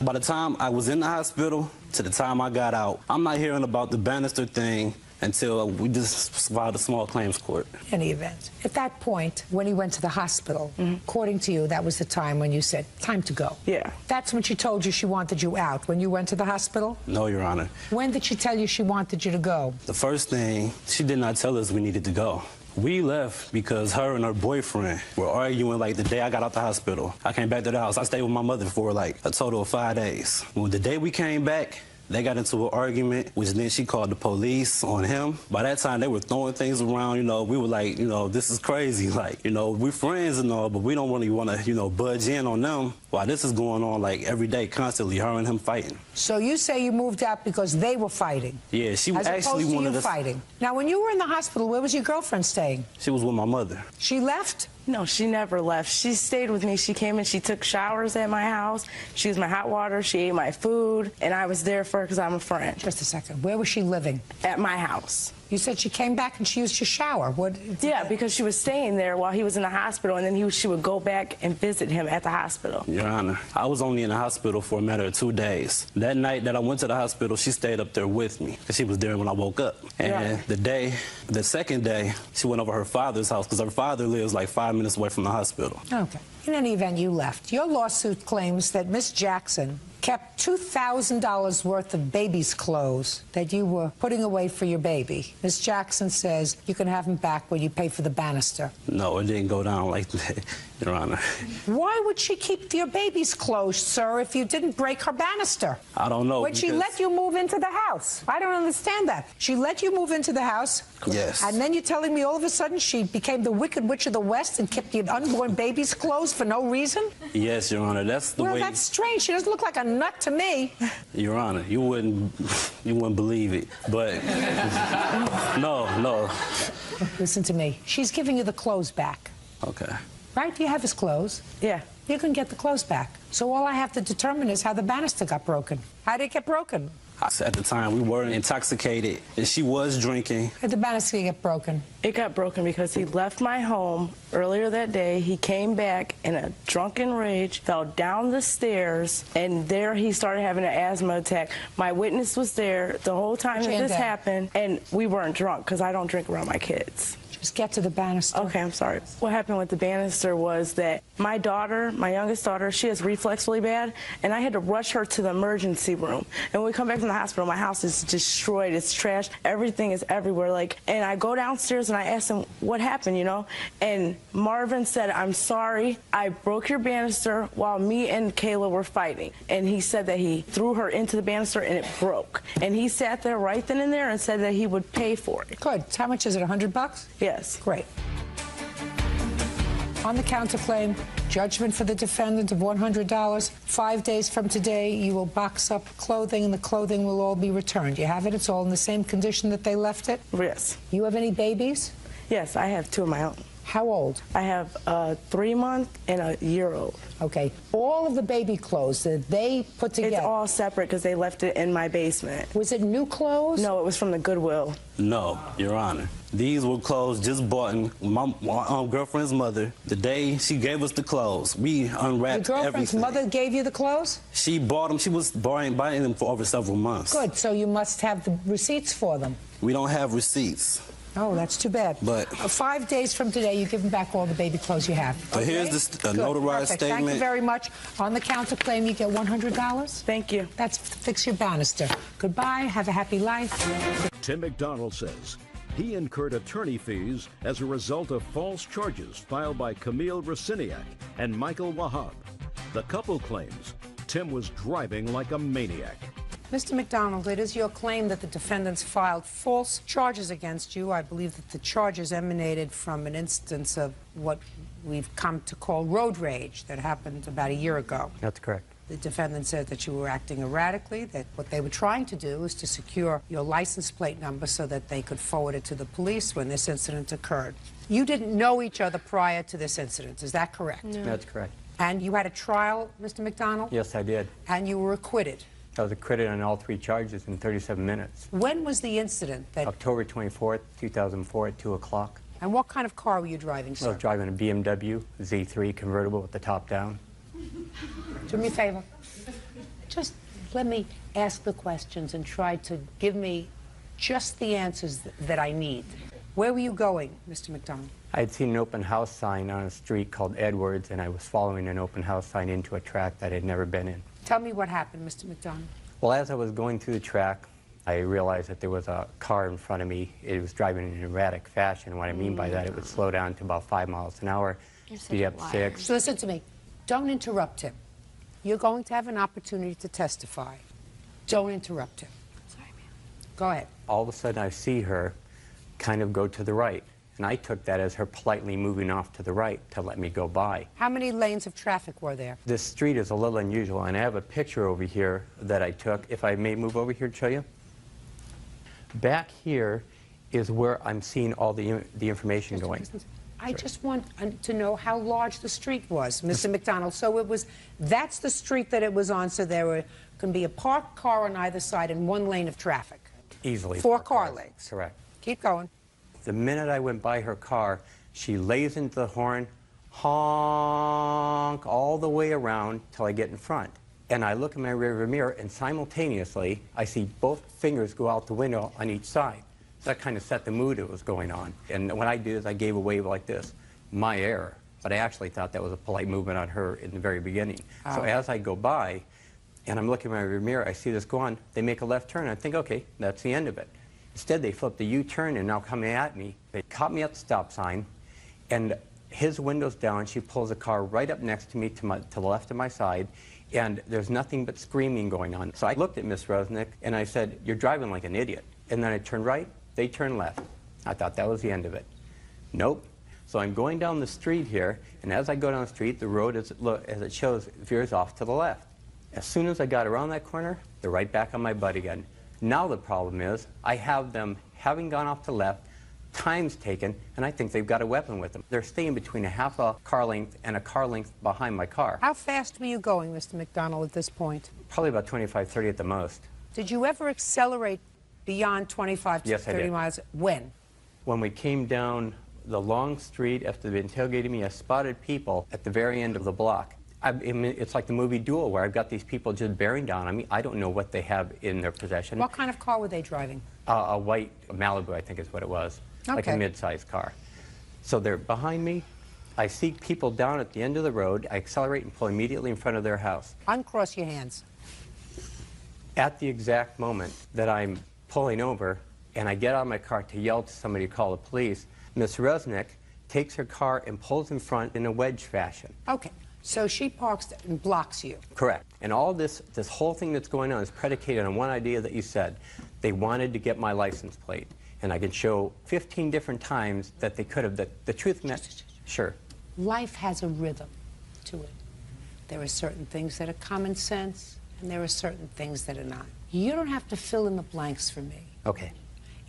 by the time I was in the hospital to the time I got out, I'm not hearing about the banister thing until we just filed a small claims court. In any event, at that point, when he went to the hospital, according to you, that was the time when you said, time to go. Yeah. That's when she told you she wanted you out, when you went to the hospital? No, Your Honor. When did she tell you she wanted you to go? The first thing, she did not tell us we needed to go. We left because her and her boyfriend were arguing like the day I got out the hospital. I came back to the house. I stayed with my mother for like a total of 5 days. Well, the day we came back, they got into an argument, which then she called the police on him. By that time, they were throwing things around, you know. We were like, you know, this is crazy. Like, you know, we're friends and all, but we don't really want to, you know, budge in on them while this is going on, like, every day, constantly, her and him fighting. So you say you moved out because they were fighting? Yeah, she as actually opposed to wanted you us fighting. Now, when you were in the hospital, where was your girlfriend staying? She was with my mother. She left? No, she never left. She stayed with me. She came and she took showers at my house. She used my hot water. She ate my food. And I was there for her because I'm a friend. Just a second. Where was she living? At my house. You said she came back and she used your shower. What? Yeah, because she was staying there while he was in the hospital, and then she would go back and visit him at the hospital. Your Honor, I was only in the hospital for a matter of 2 days. That night that I went to the hospital, she stayed up there with me because she was there when I woke up. And the second day, she went over her father's house because her father lives like 5 minutes away from the hospital. Okay. In any event, you left. Your lawsuit claims that Miss Jackson kept $2,000 worth of baby's clothes that you were putting away for your baby. Miss Jackson says you can have them back when you pay for the banister. No, it didn't go down like that, Your Honor. Why would she keep your baby's clothes, sir, if you didn't break her banister? I don't know. When she let you move into the house. I don't understand that. She let you move into the house. Yes. And then you're telling me all of a sudden she became the Wicked Witch of the West and kept your unborn baby's clothes for no reason? Yes, Your Honor. That's the way. Well, that's strange. She doesn't look like a nut to me. Your Honor, you wouldn't believe it, but no. Listen to me. She's giving you the clothes back. Okay. Right? You have his clothes. Yeah. You can get the clothes back. So all I have to determine is how the banister got broken. How did it get broken? At the time, we were intoxicated, and she was drinking. How did the banister get broken? It got broken because he left my home earlier that day. He came back in a drunken rage, fell down the stairs, and there he started having an asthma attack. My witness was there the whole time that this happened, and we weren't drunk because I don't drink around my kids. Just get to the banister. Okay, I'm sorry. What happened with the banister was that my daughter, my youngest daughter, she has reflux really bad, and I had to rush her to the emergency room. And when we come back from the hospital, my house is destroyed. It's trashed. Everything is everywhere. And I go downstairs and I ask him what happened, you know? And Marvin said, I'm sorry. I broke your banister while me and Kayla were fighting. And he said that he threw her into the banister and it broke. And he sat there right then and there and said that he would pay for it. Good. How much is it, $100? Yes. Great. On the counterclaim, judgment for the defendant of $100. 5 days from today, you will box up clothing, and the clothing will all be returned. You have it? It's all in the same condition that they left it? Yes. You have any babies? Yes, I have 2 of my own. How old? I have a 3-month and a year-old. Okay. All of the baby clothes that they put together. It's all separate because they left it in my basement. Was it new clothes? No, it was from the Goodwill. No, Your Honor. These were clothes just bought in my girlfriend's mother. The day she gave us the clothes, we unwrapped Your girlfriend's everything. mother gave you the clothes? She bought them. She was buying them for over several months. Good. So you must have the receipts for them. We don't have receipts. Oh, that's too bad. But 5 days from today, you give them back all the baby clothes you have. But Okay? here's the Good. notarized Perfect. statement. Thank you very much. On the counterclaim, you get $100. Thank you. That's fix your banister. Goodbye. Have a happy life. Tim McDonald says he incurred attorney fees as a result of false charges filed by Camille Raciniak and Michael Wahab. The couple claims Tim was driving like a maniac. Mr. McDonald, it is your claim that the defendants filed false charges against you. I believe that the charges emanated from an instance of what we've come to call road rage that happened about a year ago. That's correct. The defendant said that you were acting erratically, that what they were trying to do was to secure your license plate number so that they could forward it to the police when this incident occurred. You didn't know each other prior to this incident, is that correct? No. That's correct. And you had a trial, Mr. McDonald? Yes, I did. And you were acquitted. I was acquitted on all 3 charges in 37 minutes. When was the incident? October 24th, 2004 at 2 o'clock. And what kind of car were you driving, I sir? was driving a BMW Z3 convertible with the top down. Do me a favor. Just let me ask the questions and try to give me just the answers that I need. Where were you going, Mr. McDonald? I had seen an open house sign on a street called Edwards, and I was following an open house sign into a track that I had never been in. Tell me what happened, Mr. McDonald. Well, as I was going through the track, I realized that there was a car in front of me. It was driving in an erratic fashion. What I mean by that, it would slow down to about 5 miles an hour, speed up 6. So listen to me. Don't interrupt him. You're going to have an opportunity to testify. Don't interrupt him. Sorry, ma'am. Go ahead. All of a sudden, I see her kind of go to the right. And I took that as her politely moving off to the right to let me go by. How many lanes of traffic were there? This street is a little unusual, and I have a picture over here that I took. If I may move over here to show you. Back here is where I'm seeing all the information going. I just want to know how large the street was, Mr. McDonald. So that's the street that it was on, so there can be a parked car on either side and 1 lane of traffic. Easily. 4 car lanes. Correct. Keep going. The minute I went by her car, she lays into the horn, honk, all the way around till I get in front. And I look in my rearview mirror, and simultaneously, I see both fingers go out the window on each side. So that kind of set the mood that was going on. And what I did is I gave a wave like this, my error. But I actually thought that was a polite movement on her in the very beginning. So as I go by, and I'm looking in my rearview mirror, I see this go on. They make a left turn. I think, okay, that's the end of it. Instead, they flipped the U-turn and now coming at me. They caught me at the stop sign, and his window's down. She pulls a car right up next to me to the left of my side, and there's nothing but screaming going on. So I looked at Miss Rosnick, and I said, "You're driving like an idiot." And then I turned right, they turned left. I thought that was the end of it. Nope. So I'm going down the street here, and as I go down the street, the road, as it shows, veers off to the left. As soon as I got around that corner, they're right back on my butt again. Now the problem is, I have them, having gone off to the left, time's taken, and I think they've got a weapon with them. They're staying between a half a car length and a car length behind my car. How fast were you going, Mr. McDonald, at this point? Probably about 25, 30 at the most. Did you ever accelerate beyond 25 to Yes, 30 I did. miles? When? When we came down the long street after they'd been tailgating me, I spotted people at the very end of the block. It's like the movie Duel, where I've got these people just bearing down on me. I don't know what they have in their possession. What kind of car were they driving? A white Malibu, I think is what it was. Like a Okay. mid-sized car. So they're behind me. I see people down at the end of the road. I accelerate and pull immediately in front of their house. Uncross your hands. At the exact moment that I'm pulling over and I get out of my car to yell to somebody to call the police, Miss Resnick takes her car and pulls in front in a wedge fashion. Okay. So she parks and blocks you. Correct. And all this whole thing that's going on is predicated on one idea that you said. They wanted to get my license plate. And I can show 15 different times that they could have. The truth meant, sure. Life has a rhythm to it. There are certain things that are common sense, and there are certain things that are not. You don't have to fill in the blanks for me. Okay.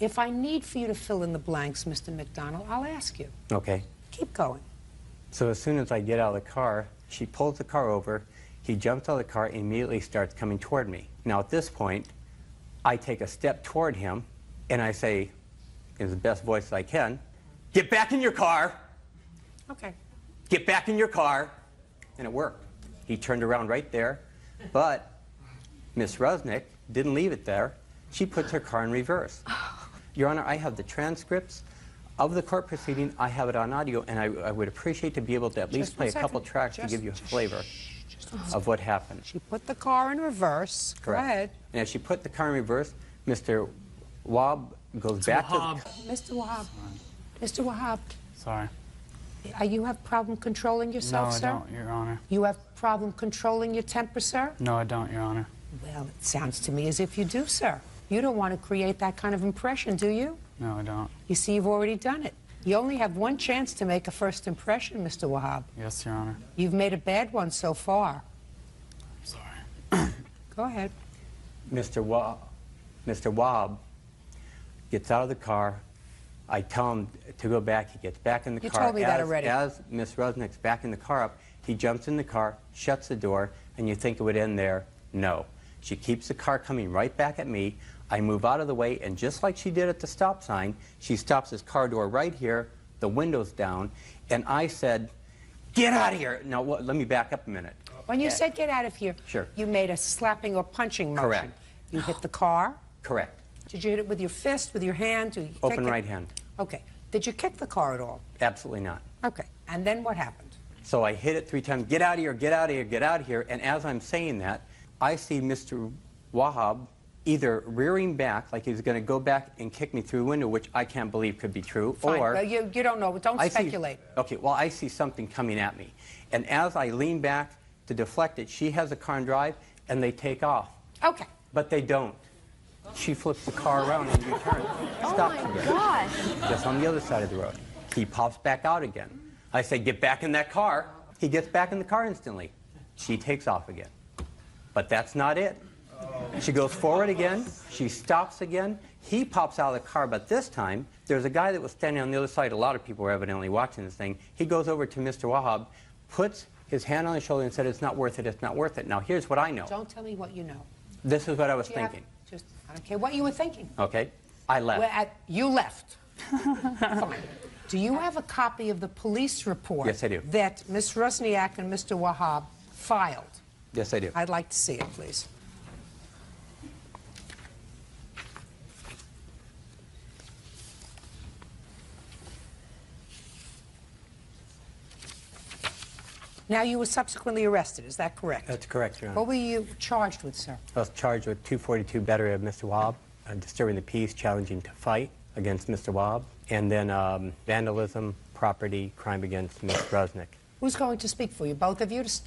If I need for you to fill in the blanks, Mr. McDonald, I'll ask you. Okay. Keep going. So as soon as I get out of the car, she pulls the car over, he jumps out of the car and immediately starts coming toward me. Now at this point, I take a step toward him and I say, in the best voice I can, "Get back in your car." Okay. "Get back in your car." And it worked. He turned around right there, but Miss Rusnick didn't leave it there. She puts her car in reverse. Your Honor, I have the transcripts of the court proceeding. I have it on audio, and I would appreciate to be able to at least play a couple tracks to give you a flavor of what happened. She put the car in reverse. Correct. Go ahead. And as she put the car in reverse, Mr. Wahab goes back to... Mr. Wahab. Mr. Wahab. Sorry. You have problem controlling yourself, sir? No, I don't, Your Honor. You have problem controlling your temper, sir? No, I don't, Your Honor. Well, it sounds to me as if you do, sir. You don't want to create that kind of impression, do you? No, I don't. You see, you've already done it. You only have one chance to make a first impression, Mr. Wahab. Yes, Your Honor. You've made a bad one so far. Sorry. Go ahead. Mr. Wahab gets out of the car. I tell him to go back. He gets back in the car. You told me that already. As Miss Rusnick's backing the car up, he jumps in the car, shuts the door, and you think it would end there. No. She keeps the car coming right back at me. I move out of the way, and just like she did at the stop sign, she stops his car door right here, the window's down, and I said, "Get out of here!" Now, let me back up a minute. When you said get out of here, Sure. you made a slapping or punching motion. Correct. You hit the car. Correct. Did you hit it with your fist, with your hand? Did you Open kick it? right hand. Okay. Did you kick the car at all? Absolutely not. Okay. And then what happened? So I hit it 3 times, "Get out of here, get out of here, get out of here," and as I'm saying that, I see Mr. Wahab either rearing back, like he's going to go back and kick me through the window, which I can't believe could be true, Fine. or... Well, you don't know. Don't speculate. Okay, well, I see something coming at me. And as I lean back to deflect it, she has a car and drive, and they take off. Okay. But they don't. She flips the car around and U-turns. Stops again. gosh. Just on the other side of the road. He pops back out again. I say, "Get back in that car." He gets back in the car instantly. She takes off again. But that's not it. She goes forward again. She stops again. He pops out of the car, but this time, there's a guy that was standing on the other side. A lot of people were evidently watching this thing. He goes over to Mr. Wahab, puts his hand on his shoulder and said, "It's not worth it, it's not worth it." Now, here's what I know. Don't tell me what you know. This is what I was Do you have- thinking. I don't care what you were thinking. Okay? I left. You left. Fine. Do you have a copy of the police report Yes, I do. that Ms. Rusniak and Mr. Wahab filed? Yes, I do. I'd like to see it, please. Now, you were subsequently arrested, is that correct? That's correct, Your Honor. What were you charged with, sir? I was charged with 242 battery of Mr. Wahab, disturbing the peace, challenging to fight against Mr. Wahab, and then vandalism, property, crime against Ms. Rusnick. Who's going to speak for you? Both of you to start?